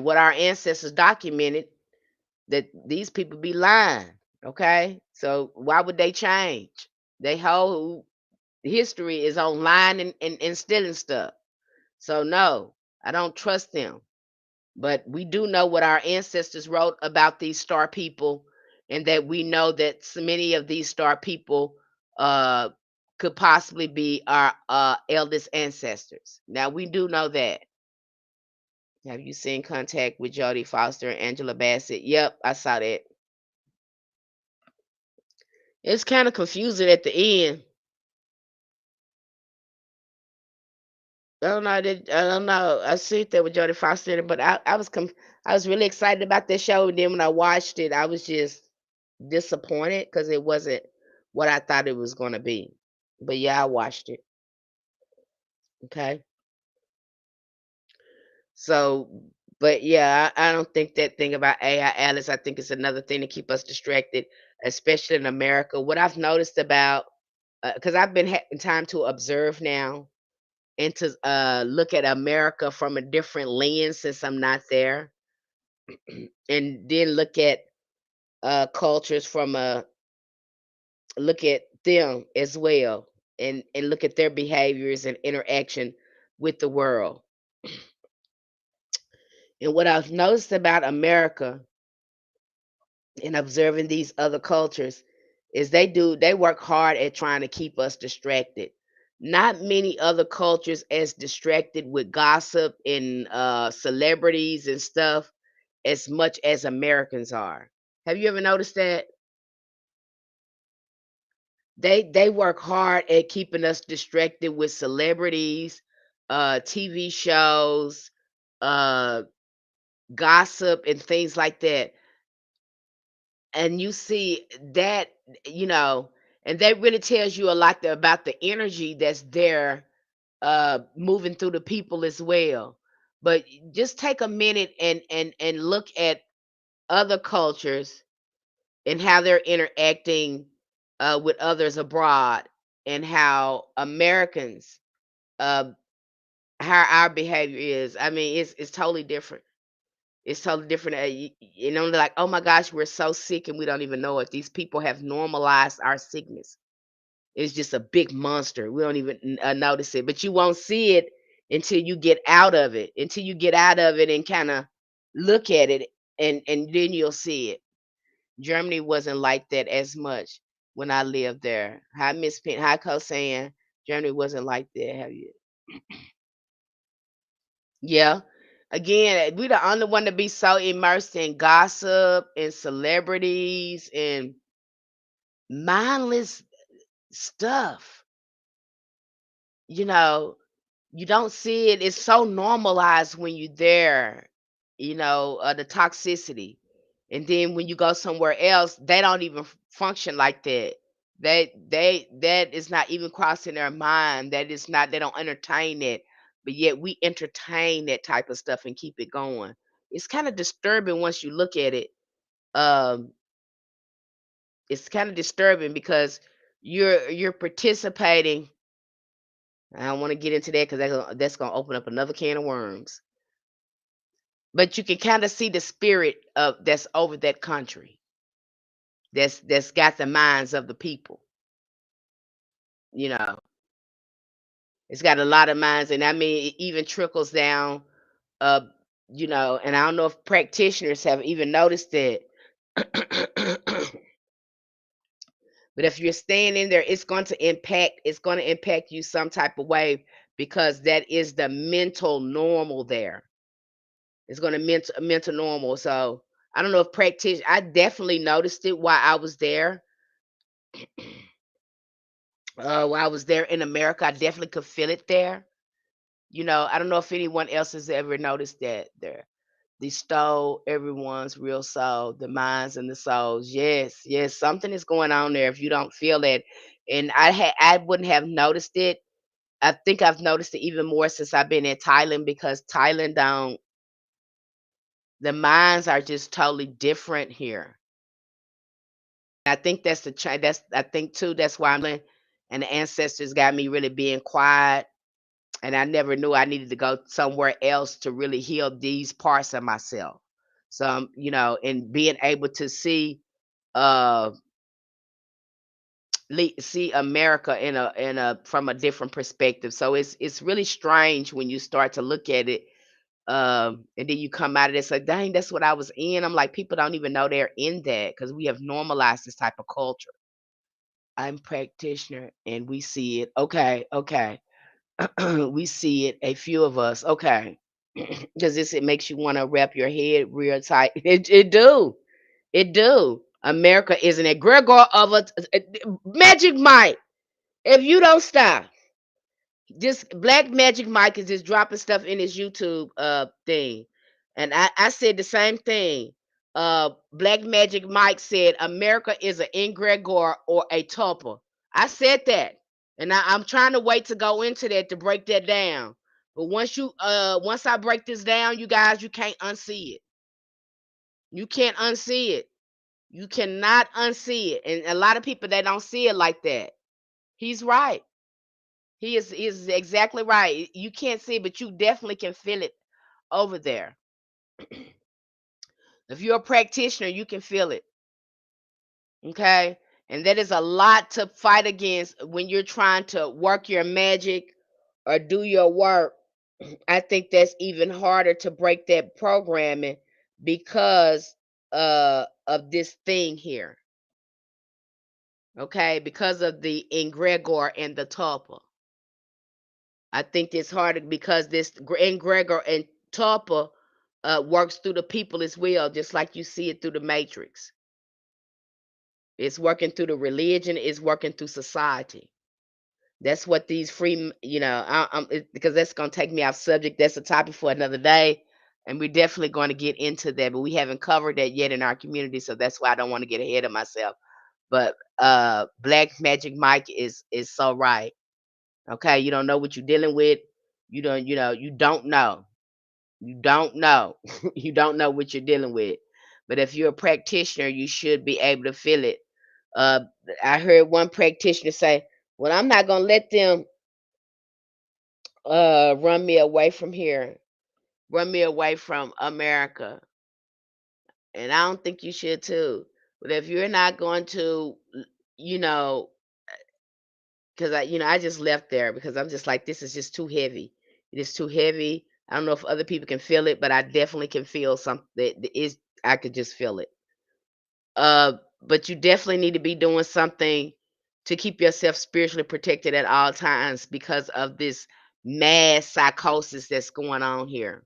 what our ancestors documented that these people be lying. Okay, so why would they change? They whole history is on lying and stealing stuff. So no, I don't trust them. But we do know what our ancestors wrote about these star people, and that we know that so many of these star people uh, could possibly be our eldest ancestors. Now we do know that. Have you seen Contact with Jodie Foster and Angela Bassett? Yep, I saw that. It's kind of confusing at the end. I don't know. I see that with Jodie Foster in it, but I was really excited about that show, and then when I watched it, I was just disappointed because it wasn't what I thought it was gonna be. But yeah, I watched it. Okay. So, but yeah, I don't think that thing about AI Alice, I think it's another thing to keep us distracted, especially in America. What I've noticed about, because I've been having time to observe now and to look at America from a different lens since I'm not there, and then look at cultures from a look at them as well, and look at their behaviors and interaction with the world. And what I've noticed about America and observing these other cultures is they work hard at trying to keep us distracted. Not many other cultures as distracted with gossip and celebrities and stuff as much as Americans are. Have you ever noticed that? They work hard at keeping us distracted with celebrities, TV shows, uh, gossip, and things like that. And you see that, you know, and that really tells you a lot about the energy that's there moving through the people as well. But just take a minute and look at other cultures and how they're interacting with others abroad, and how Americans, uh, how our behavior is. I mean, it's totally different. It's totally different. You know, like, oh my gosh, we're so sick and we don't even know it. These people have normalized our sickness. It's just a big monster. We don't even notice it, but you won't see it until you get out of it. Until you get out of it and kind of look at it, and then you'll see it. Germany wasn't like that as much when I lived there. Hi, Miss Pin. Hi, saying Germany wasn't like that. Have you? Yeah. Again, we the only one to be so immersed in gossip and celebrities and mindless stuff. You know, you don't see it. It's so normalized when you're there, the toxicity. And then when you go somewhere else, they don't even function like that. That is not even crossing their mind. That is not, they don't entertain it. But yet we entertain that type of stuff and keep it going. It's kind of disturbing once you look at it. Um, it's kind of disturbing because you're participating. I don't want to get into that because that's gonna open up another can of worms. But you can kind of see the spirit of that's over that country. That's got the minds of the people. You know, it's got a lot of minds, and I mean, it even trickles down. Uh, and I don't know if practitioners have even noticed it. But if you're staying in there, it's going to impact. It's going to impact you some type of way because that is the mental normal there. It's gonna mental normal. So I don't know if practice. I definitely noticed it while I was there. While I was there in America, I definitely could feel it there. I don't know if anyone else has ever noticed that there. They stole everyone's real soul, the minds and the souls. Yes, yes, something is going on there if you don't feel it. And I wouldn't have noticed it. I think I've noticed it even more since I've been in Thailand because Thailand don't the minds are just totally different here. I think that's that's I think too that's why and the ancestors got me really being quiet, and I never knew I needed to go somewhere else to really heal these parts of myself. So and being able to see uh see America in a from a different perspective. So it's really strange when you start to look at it. And then you come out of this like, dang, that's what I was in. I'm like, people don't even know they're in that because we have normalized this type of culture. I'm practitioner and we see it. Okay, okay. We see it, a few of us. Okay. Because this it makes you want to wrap your head real tight. It do. It do. America is an egregore of a Magic Mike. If you don't stop, just Black Magic Mike is just dropping stuff in his YouTube thing. And I said the same thing. Black Magic Mike said America is an egregore or a topper. I said that. And I'm trying to wait to go into that to break that down. But once I break this down, you guys, you can't unsee it. You can't unsee it. You cannot unsee it. And a lot of people they don't see it like that. He's right. He is exactly right. You can't see it, but you definitely can feel it over there. If you're a practitioner, you can feel it. Okay? And that is a lot to fight against when you're trying to work your magic or do your work. I think that's even harder to break that programming because of this thing here. Okay? Because of the egregore and the tulpa. I think it's harder because this egregore and tulpa works through the people as well, just like you see it through the matrix. It's working through the religion. It's working through society. That's what these free, because that's going to take me off subject. That's a topic for another day, and we're definitely going to get into that. But we haven't covered that yet in our community, so that's why I don't want to get ahead of myself. But Black Magic Mike is so right. Okay, you don't know what you're dealing with. You don't know. You don't know. You don't know what you're dealing with. But if you're a practitioner, you should be able to feel it. Uh, I heard one practitioner say, "Well, I'm not gonna let them run me away from here, run me away from America." And I don't think you should too. But if you're not going to, you know, because I just left there because I'm just like, this is just too heavy. It is too heavy. I don't know if other people can feel it, but I definitely can feel something that is. I could just feel it. But you definitely need to be doing something to keep yourself spiritually protected at all times because of this mass psychosis that's going on here.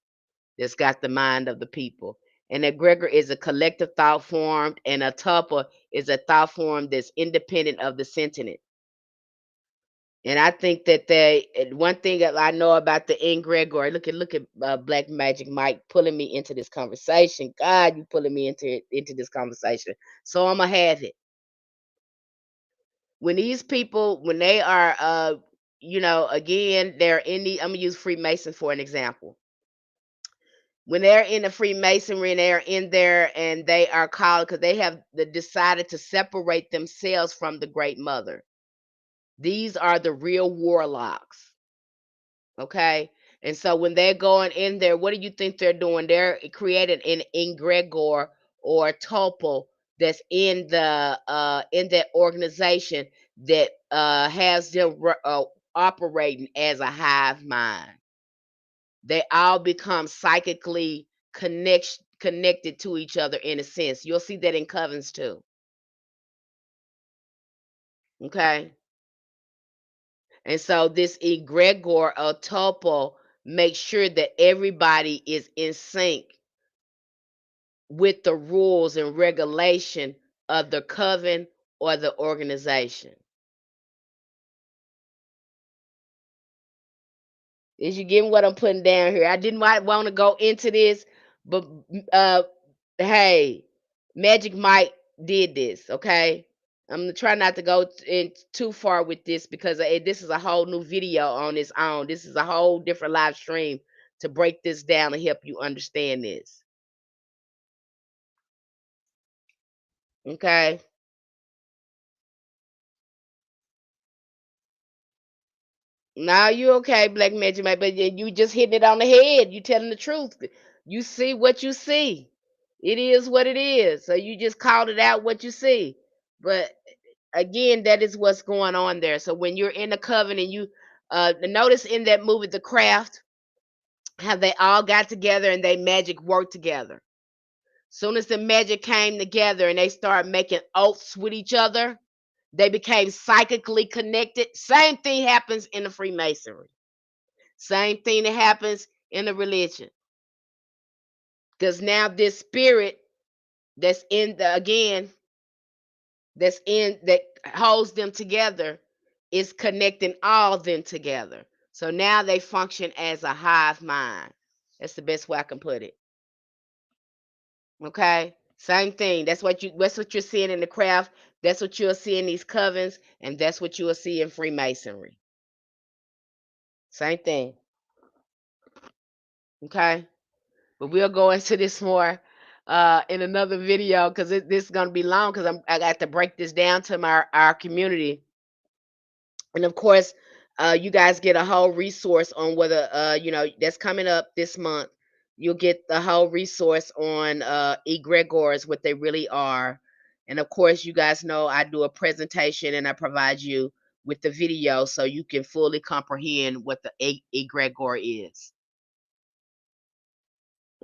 That's got the mind of the people. And egregor is a collective thought form, and a tulpa is a thought form that's independent of the sentient. And I think that one thing that I know about the egregor, look at Black Magic Mike pulling me into this conversation. God, you pulling me into this conversation. So I'm gonna have it. When these people, when they are, again, they're in the. I'm gonna use Freemason for an example. When they're in the Freemasonry and they're in there and they are called because they have decided to separate themselves from the Great Mother. These are the real warlocks. Okay. And so when they're going in there, what do you think they're doing? They're creating an egregore or topo that's in that organization that has them operating as a hive mind. They all become psychically connected to each other in a sense. You'll see that in covens too. Okay. And so this egregore or topo makes sure that everybody is in sync with the rules and regulation of the coven or the organization. Is you getting what I'm putting down here? I didn't want to go into this, but uh, hey, Magic Mike did this. Okay, I'm gonna try not to go in too far with this because this is a whole new video on its own. This is a whole different live stream to break this down and help you understand this. Okay. Now you okay, Black Magic Mike, but you just hitting it on the head. You telling the truth. You see what you see. It is what it is. So you just called it out what you see. But again, that is what's going on there. So when you're in the covenant, you notice in that movie, The Craft, how they all got together and they magic worked together. Soon as the magic came together and they started making oaths with each other, They became psychically connected. Same thing happens in the Freemasonry. Same thing that happens in the religion. Because now this spirit that's in the again, that's in that holds them together is connecting all of them together. So now they function as a hive mind. That's the best way I can put it. Okay? Same thing. That's what you're seeing in the craft. That's what you'll see in these covens, and that's what you will see in Freemasonry. Same thing. Okay? But we'll go into this more in another video because this is gonna be long because I got to break this down to our community. And of course, you guys get a whole resource on whether that's coming up this month. You'll get the whole resource on egregores, what they really are. And of course, you guys know I do a presentation and I provide you with the video so you can fully comprehend what the egregore is.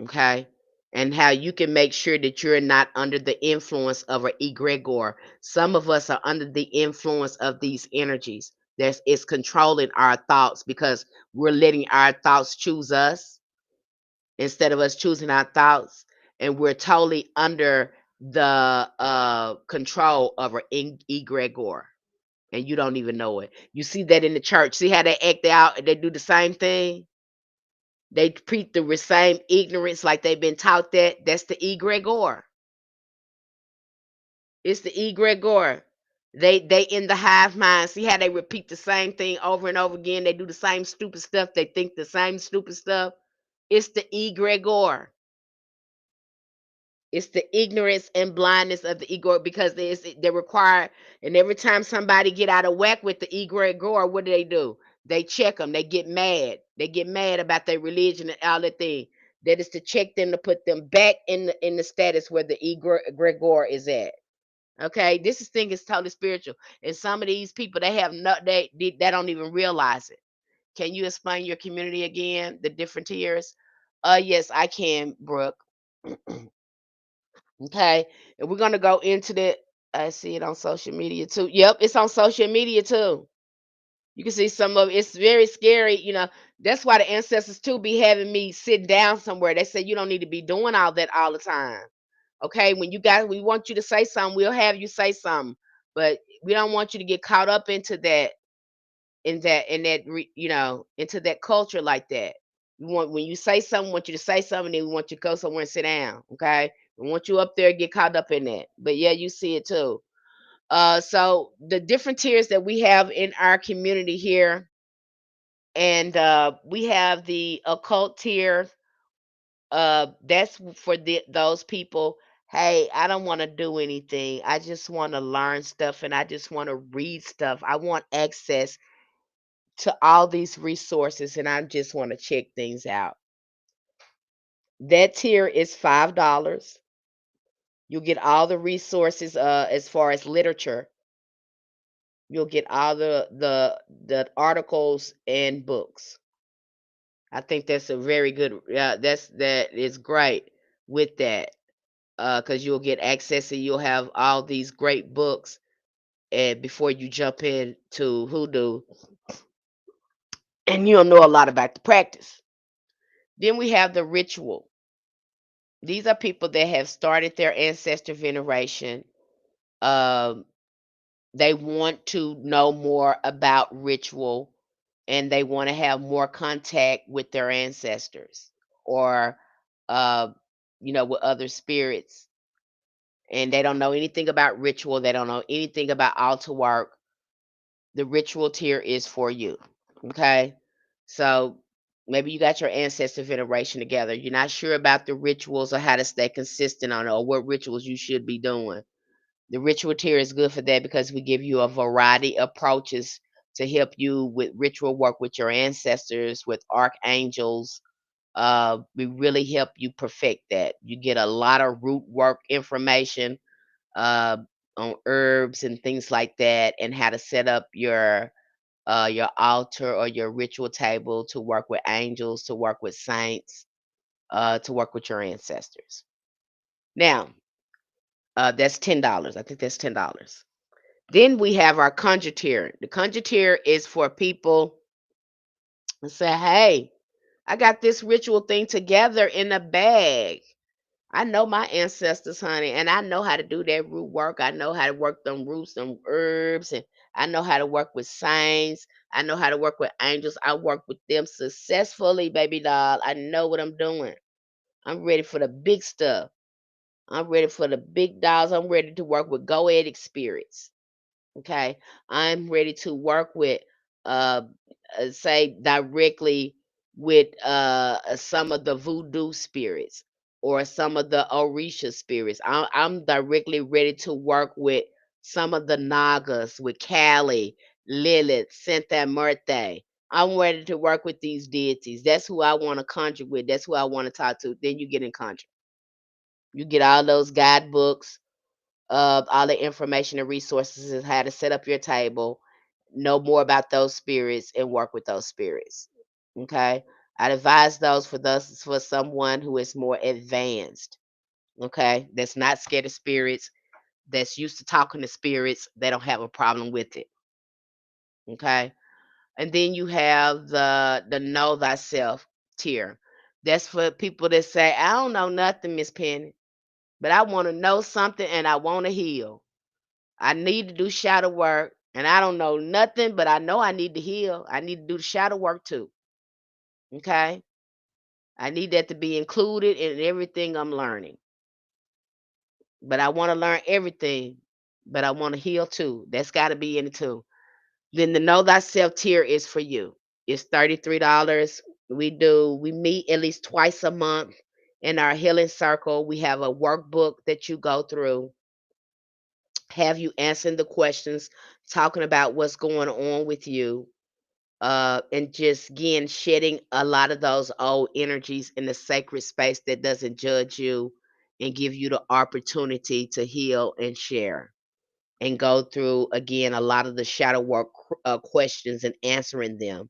Okay? And how you can make sure that you're not under the influence of an egregore. Some of us are under the influence of these energies. It's controlling our thoughts because we're letting our thoughts choose us instead of us choosing our thoughts, and we're totally under the control of an egregore, and you don't even know it. You see that in the church. See how they act out? They do the same thing. They treat the same ignorance like they've been taught that. That's the egregore. It's the egregore. They in the hive mind. See how they repeat the same thing over and over again. They do the same stupid stuff. They think the same stupid stuff. It's the egregore. It's the ignorance and blindness of the ego because they require, and every time somebody get out of whack with the egregore, what do? They check them. They get mad. They get mad about their religion and all that thing. That is to check them to put them back in the status where the egregore is at. Okay, this thing is totally spiritual, and some of these people they have no they don't even realize it. Can you explain your community again? The different tiers? Yes, I can, Brooke. Okay, and we're gonna go into the. I see it on social media too. Yep, it's on social media too. You can see some of it. It's very scary. That's why the ancestors too be having me sit down somewhere. They say you don't need to be doing all that all the time. Okay, when we want you to say something, we'll have you say something, but we don't want you to get caught up into that, into that culture like that. We want when you say something, we want you to say something, then we want you to go somewhere and sit down. Okay, we want you up there get caught up in that. But yeah, you see it too. So the different tiers that we have in our community here, and we have the occult tier. That's for those people. Hey, I don't want to do anything. I just want to learn stuff and I just want to read stuff. I want access to all these resources and I just want to check things out. That tier is $5. You'll get all the resources as far as literature. You'll get all the articles and books. I think that's a very good that is great with that. Because you'll get access and you'll have all these great books and before you jump in to Hoodoo, and you'll know a lot about the practice. Then we have the ritual. These are people that have started their ancestor veneration. Um, they want to know more about ritual and they want to have more contact with their ancestors or, uh, with other spirits. And they don't know anything about ritual. They don't know anything about altar work. The ritual tier is for you. Okay. So maybe you got your ancestor veneration together. You're not sure about the rituals or how to stay consistent on it or what rituals you should be doing. The ritual tier is good for that because we give you a variety of approaches to help you with ritual work with your ancestors, with archangels. We really help you perfect that. You get a lot of root work information uh, on herbs and things like that, and how to set up your altar or your ritual table to work with angels, to work with saints, to work with your ancestors. Now, that's $10. I think that's $10. Then we have our conjure tier. The conjure tier is for people who say, hey, I got this ritual thing together in a bag. I know my ancestors, honey, and I know how to do that root work. I know how to work them roots, them herbs, and I know how to work with saints. I know how to work with angels. I work with them successfully, baby doll. I know what I'm doing. I'm ready for the big stuff. I'm ready for the big dolls. I'm ready to work with goetic spirits. Okay. I'm ready to work with, uh, say, directly with some of the voodoo spirits or some of the Orisha spirits. I'm directly ready to work with some of the Nagas, with Kali, Lilith, Santa Muerte. I'm ready to work with these deities. That's who I want to conjure with. That's who I want to talk to. Then you get in conjure. You get all those guidebooks, all the information and resources is how to set up your table, know more about those spirits and work with those spirits. Okay. I'd advise those for someone who is more advanced. Okay. That's not scared of spirits, that's used to talking to spirits, they don't have a problem with it. Okay. And then you have the know thyself tier. That's for people that say, I don't know nothing, Miss Penny, but I want to know something and I want to heal. I need to do shadow work, and I don't know nothing, but I know I need to heal. I need to do the shadow work too. Okay. I need that to be included in everything I'm learning. But I want to learn everything, but I want to heal too. That's got to be in it too. Then the know thyself tier is for you. It's $33. We meet at least twice a month in our healing circle. We have a workbook that you go through, have you answering the questions, talking about what's going on with you, and just again shedding a lot of those old energies in the sacred space that doesn't judge you and give you the opportunity to heal and share and go through again a lot of the shadow work questions and answering them.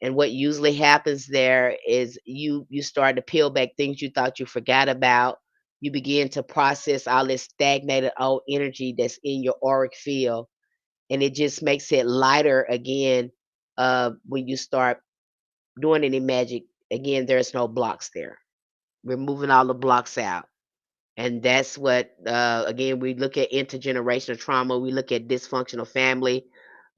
And what usually happens there is you start to peel back things you thought you forgot about. You begin to process all this stagnated old energy that's in your auric field, and it just makes it lighter again. When you start doing any magic, again, there's no blocks there. We're moving all the blocks out. And that's what, again, we look at intergenerational trauma, we look at dysfunctional family.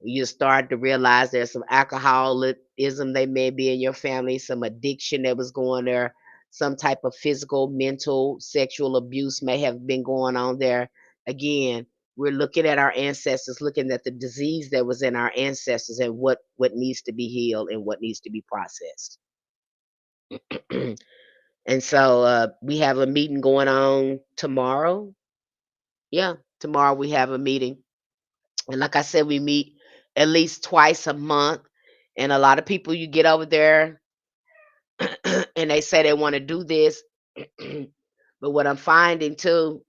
You start to realize there's some alcoholism they may be in your family, some addiction that was going there, some type of physical, mental, sexual abuse may have been going on there. Again, we're looking at our ancestors, looking at the disease that was in our ancestors and what needs to be healed and what needs to be processed. And so we have a meeting going on tomorrow. Yeah, tomorrow we have a meeting. And like I said, we meet at least twice a month. And a lot of people you get over there and they say they want to do this. But what I'm finding too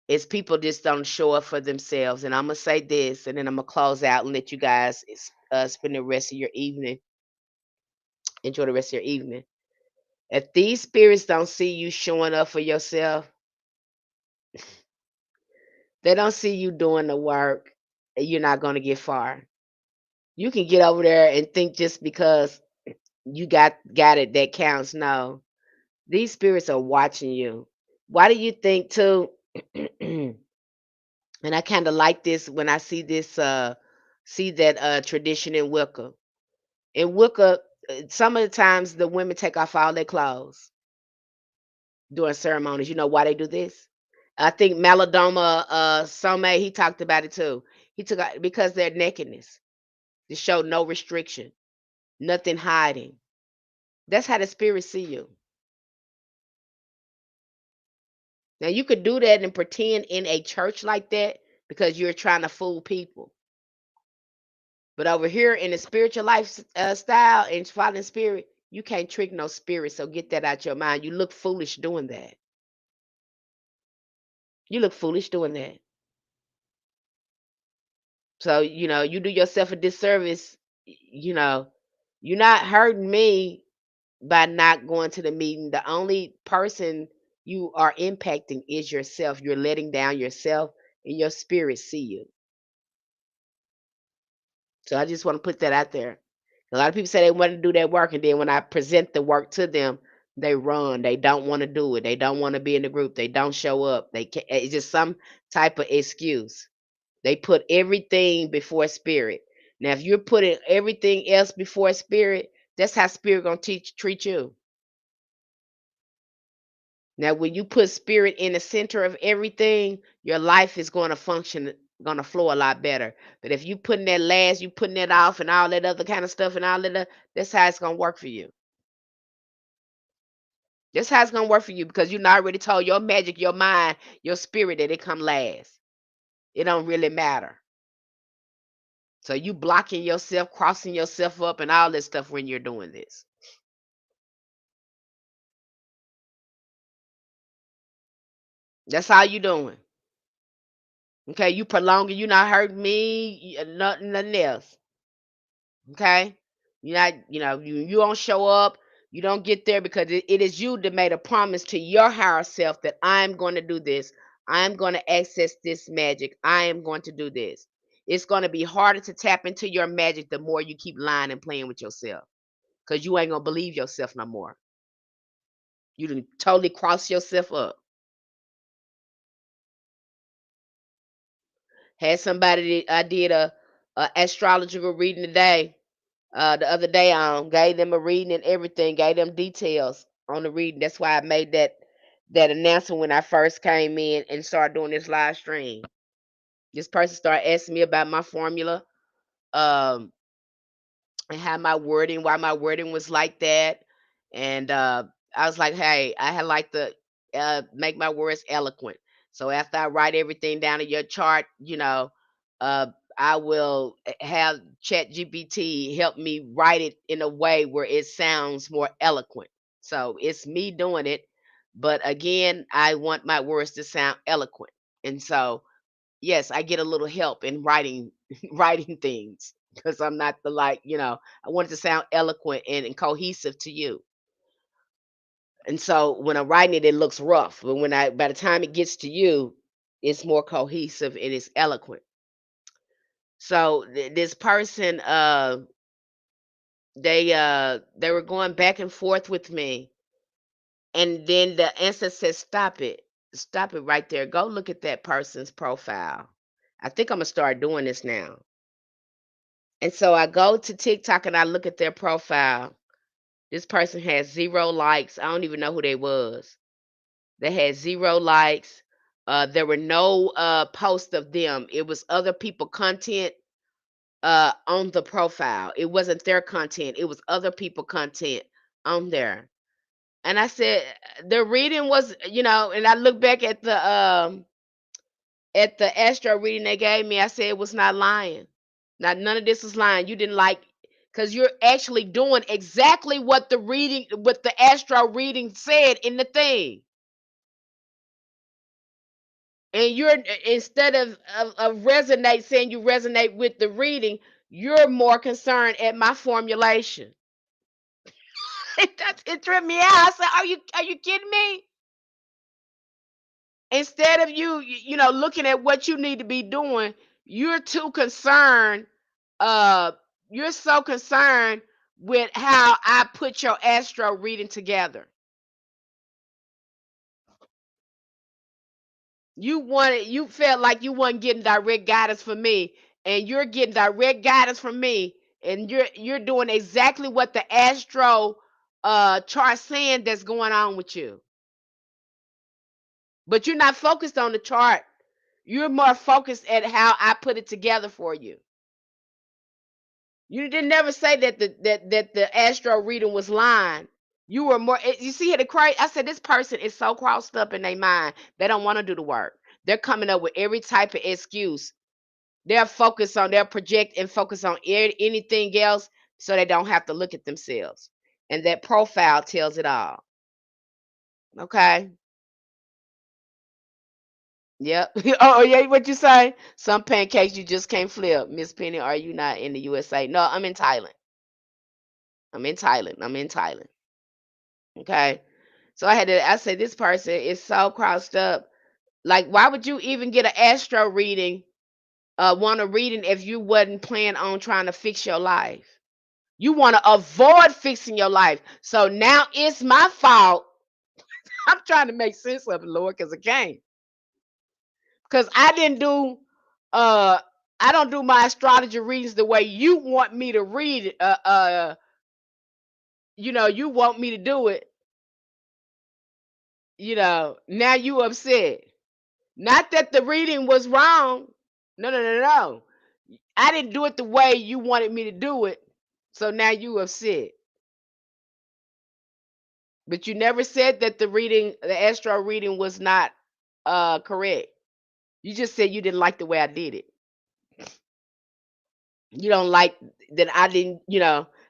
is people just don't show up for themselves. And I'm going to say this and then I'm going to close out and let you guys spend the rest of your evening. Enjoy the rest of your evening. If these spirits don't see you showing up for yourself, they don't see you doing the work, you're not going to get far. You can get over there and think just because you got it that counts. No, these spirits are watching you. Why do you think too? And I kind of like this when I see this, see that tradition in Wicca. In Wicca, some of the times the women take off all their clothes during ceremonies. You know why they do this? I think Maladoma Some he talked about it too. He took out because their nakedness to show no restriction, nothing hiding. That's how the spirits see you. Now you could do that and pretend in a church like that because you're trying to fool people. But over here in the spiritual life style and following spirit, you can't trick no spirit. So get that out your mind. You look foolish doing that. You look foolish doing that. So you do yourself a disservice. You know, you're not hurting me by not going to the meeting. The only person you are impacting is yourself. You're letting down yourself and your spirit see you. So I just want to put that out there. A lot of people say they want to do that work, and then when I present the work to them, they run. They don't want to do it. They don't want to be in the group. They don't show up. They can't. It's just some type of excuse. They put everything before spirit. Now, if you're putting everything else before spirit, that's how spirit gonna treat you. Now, when you put spirit in the center of everything, your life is going to function, going to flow a lot better. But if you putting that last, you putting that off, and all that other kind of stuff, and all that, that's how it's gonna work for you. That's how it's gonna work for you because you already told your magic, your mind, your spirit that it come last. It don't really matter. So you blocking yourself, crossing yourself up, and all this stuff when you're doing this. That's all you doing. Okay, you prolonging. You not hurting me. Nothing else. Okay, you're not. You don't show up. You don't get there because it is you that made a promise to your higher self that I'm going to do this. I'm going to access this magic. I am going to do this. It's going to be harder to tap into your magic the more you keep lying and playing with yourself because you ain't gonna believe yourself no more. You done totally cross yourself up. Had somebody that I did a astrological reading today, the other day on, gave them a reading and everything, gave them details on the reading. That's why I made that announcement when I first came in and started doing this live stream. This person started asking me about my formula, um, and how my wording, why my wording was like that. And I was like, hey, I had like to make my words eloquent. So after I write everything down in your chart, uh, I will have Chat GPT help me write it in a way where it sounds more eloquent. So it's me doing it. But again, I want my words to sound eloquent. And so yes, I get a little help in writing writing things because I'm not I want it to sound eloquent and cohesive to you. And so when I'm writing it, it looks rough. But by the time it gets to you, it's more cohesive and it's eloquent. So this person, they were going back and forth with me, and then the answer says, stop it right there. Go look at that person's profile. I think I'm gonna start doing this now. And so I go to TikTok and I look at their profile. This person has 0 likes. I don't even know who they was. They had 0 likes. There were no posts of them. It was other people content on the profile. It wasn't their content. It was other people content on there. And I said the reading was, and I look back at the astro reading they gave me. I said it was not lying. Now none of this is lying. You didn't like because you're actually doing exactly what the astro reading said in the thing. And you're instead of resonate saying you resonate with the reading, you're more concerned at my formulation. It tripped me out. I said, are you kidding me? Instead of you looking at what you need to be doing, you're too concerned. uh you're so concerned with how I put your astro reading together. You felt like you weren't getting direct guidance from me, and you're getting direct guidance from me, and you're doing exactly what the astro chart saying that's going on with you. But you're not focused on the chart. You're more focused at how I put it together for you. You didn't never say that the astro reading was lying. You were more. You see, the crazy. I said this person is so crossed up in their mind. They don't want to do the work. They're coming up with every type of excuse. They're focused on their project and focus on anything else, so they don't have to look at themselves. And that profile tells it all. Okay. Yep. Oh yeah. What you say? Some pancakes you just can't flip. Miss Penny, are you not in the USA? No, I'm in Thailand. I'm in Thailand. I'm in Thailand. Okay. So I said this person is so crossed up. Like, why would you even get an astro reading, want a reading if you wasn't planning on trying to fix your life? You want to avoid fixing your life. So now it's my fault. I'm trying to make sense of it, Lord, because I can't. Because I didn't do, uh, I don't do my astrology readings the way you want me to read it. You want me to do it. Now you upset. Not that the reading was wrong. No, no, no, no. I didn't do it the way you wanted me to do it. So now you upset. But you never said that the astro reading was not correct. You just said you didn't like the way I did it. You don't like that I didn't,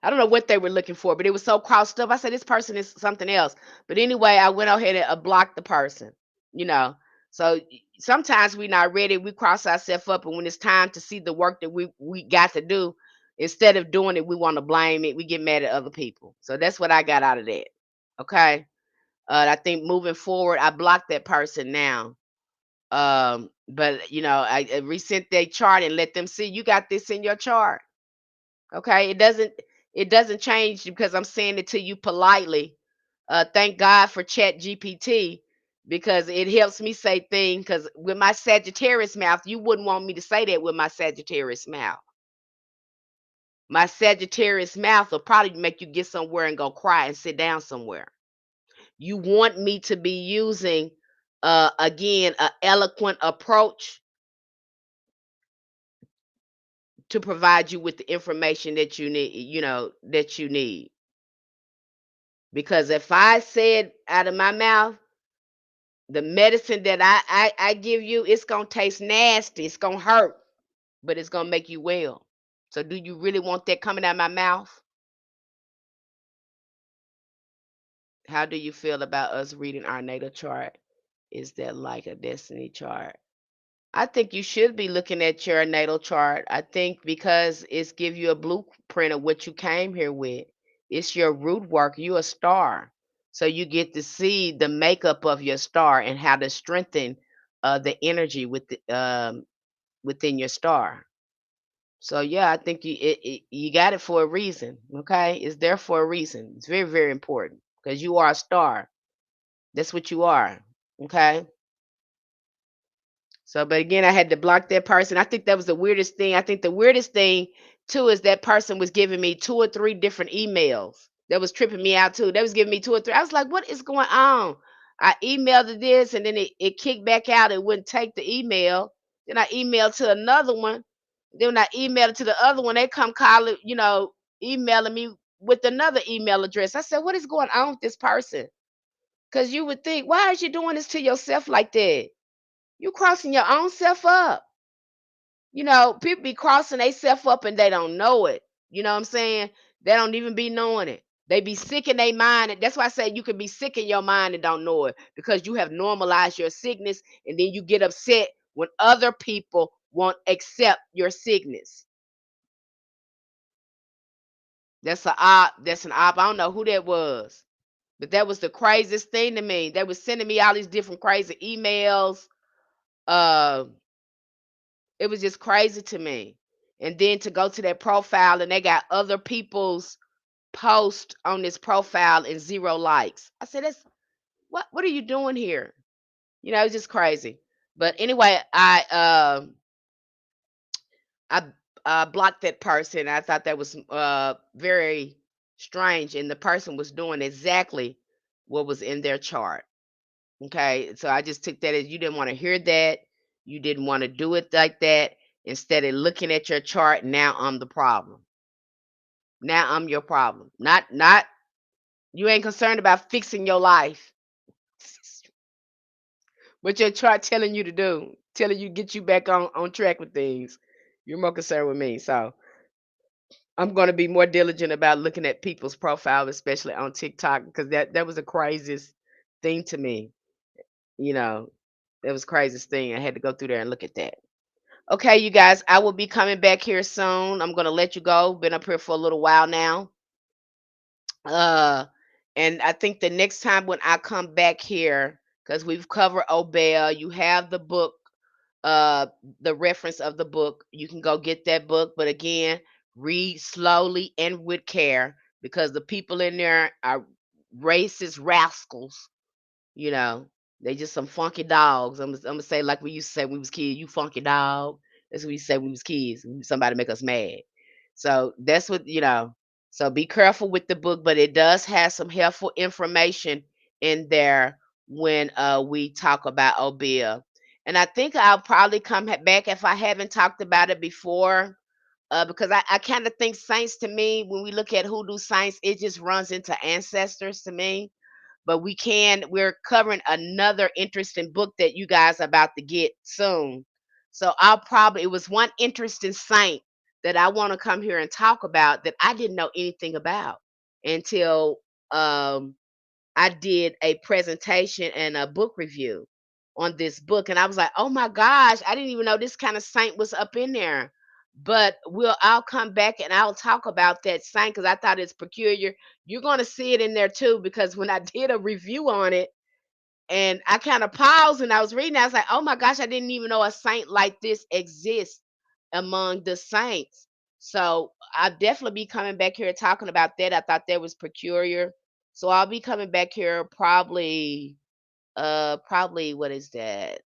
I don't know what they were looking for, but it was so crossed up. I said this person is something else. But anyway, I went ahead and blocked the person, you know. So sometimes we're not ready. We cross ourselves up, and when it's time to see the work that we got to do, instead of doing it, we want to blame it. We get mad at other people. So that's what I got out of that. Okay. I think moving forward, I blocked that person now. But I resent their chart and let them see you got this in your chart. Okay, it doesn't change because I'm saying it to you politely. Thank God for Chat GPT because it helps me say things. Because with my Sagittarius mouth, you wouldn't want me to say that with my Sagittarius mouth. My Sagittarius mouth will probably make you get somewhere and go cry and sit down somewhere. You want me to be using, again, an eloquent approach to provide you with the information that you need. Because if I said out of my mouth, the medicine that I give you, it's gonna taste nasty, it's gonna hurt, but it's gonna make you well. So do you really want that coming out of my mouth? How do you feel about us reading our natal chart? Is that like a destiny chart? I think you should be looking at your natal chart. I think because it's give you a blueprint of what you came here with. It's your root work. You a star. So you get to see the makeup of your star and how to strengthen the energy within your star. So yeah, I think you got it for a reason. Okay, it's there for a reason. It's very, very important because you are a star. That's what you are. Okay. So, but again, I had to block that person. I think that was the weirdest thing. I think the weirdest thing too is that person was giving me two or three different emails. That was tripping me out too. They was giving me two or three. I was like, what is going on? I emailed it this and then it kicked back out. It wouldn't take the email. Then I emailed to another one. Then when I emailed it to the other one, they come calling, emailing me with another email address. I said, what is going on with this person? Because you would think, why is you doing this to yourself like that? You crossing your own self up. People be crossing themselves up and they don't know it. You know what I'm saying? They don't even be knowing it. They be sick in their mind. And that's why I say you can be sick in your mind and don't know it because you have normalized your sickness and then you get upset when other people won't accept your sickness. That's an op. I don't know who that was. But that was the craziest thing to me. They were sending me all these different crazy emails. Uh It was just crazy to me. And then to go to that profile and they got other people's post on this profile and zero likes. I said, "That's what are you doing here?" It's just crazy. But anyway, I blocked that person. I thought that was very strange, and the person was doing exactly what was in their chart. Okay, so I just took that as you didn't want to hear that. You didn't want to do it like that. Instead of looking at your chart, now I'm the problem. Now I'm your problem. Not you ain't concerned about fixing your life. What your chart telling you to do, telling you get you back on track with things. You're more concerned with me. So I'm gonna be more diligent about looking at people's profile, especially on TikTok, because that was the craziest thing to me. You know, that was the craziest thing. I had to go through there and look at that. Okay, you guys, I will be coming back here soon. I'm gonna let you go. Been up here for a little while now. Uh, and I think the next time when I come back here, because we've covered Obeah. You have the book, uh, the reference of the book. You can go get that book, but again, read slowly and with care because the people in there are racist rascals. You know, they just some funky dogs. I'm gonna say like we used to say when we was kids, you funky dog. That's what we said when we was kids. When somebody make us mad. So that's what So be careful with the book, but it does have some helpful information in there when we talk about Obeah. And I think I'll probably come back if I haven't talked about it before. Because I kind of think saints to me, when we look at hoodoo saints, it just runs into ancestors to me, but we're covering another interesting book that you guys are about to get soon. So it was one interesting saint that I want to come here and talk about that I didn't know anything about until um I did a presentation and a book review on this book, and I was like, "Oh my gosh, I didn't even know this kind of saint was up in there." But I'll come back and I'll talk about that saint because I thought it's peculiar. You're going to see it in there too because when I did a review on it and I kind of paused and I was reading, I was like, "Oh my gosh, I didn't even know a saint like this exists among the saints." So I'll definitely be coming back here talking about that. I thought that was peculiar. So I'll be coming back here probably what is that?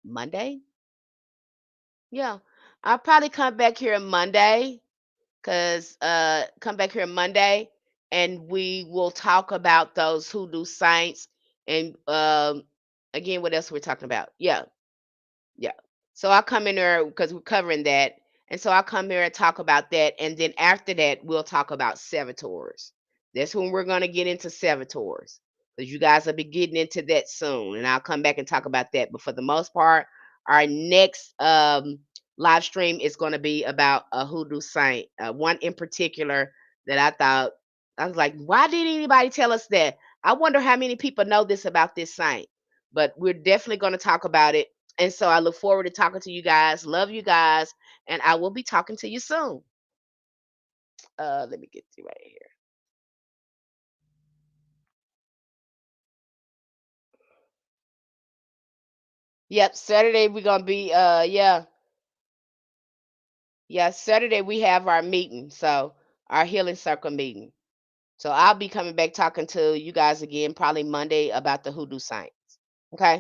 Monday? Yeah. I'll probably come back here Monday come back here Monday and we will talk about those hoodoo saints and again what else we're talking about. Yeah. Yeah. So I'll come in there because we're covering that. And so I'll come here and talk about that. And then after that, we'll talk about servitors. That's when we're going to get into servitors. Because you guys will be getting into that soon. And I'll come back and talk about that. But for the most part, our next live stream is going to be about a hoodoo saint. One in particular that I was like, why didn't anybody tell us that? I wonder how many people know this about this saint. But we're definitely going to talk about it, and so I look forward to talking to you guys. Love you guys. And I will be talking to you soon. Let me get you right here. Yep, Saturday we're gonna be yeah, Saturday we have our meeting. So our healing circle meeting. So I'll be coming back talking to you guys again probably Monday about the hoodoo saints. Okay.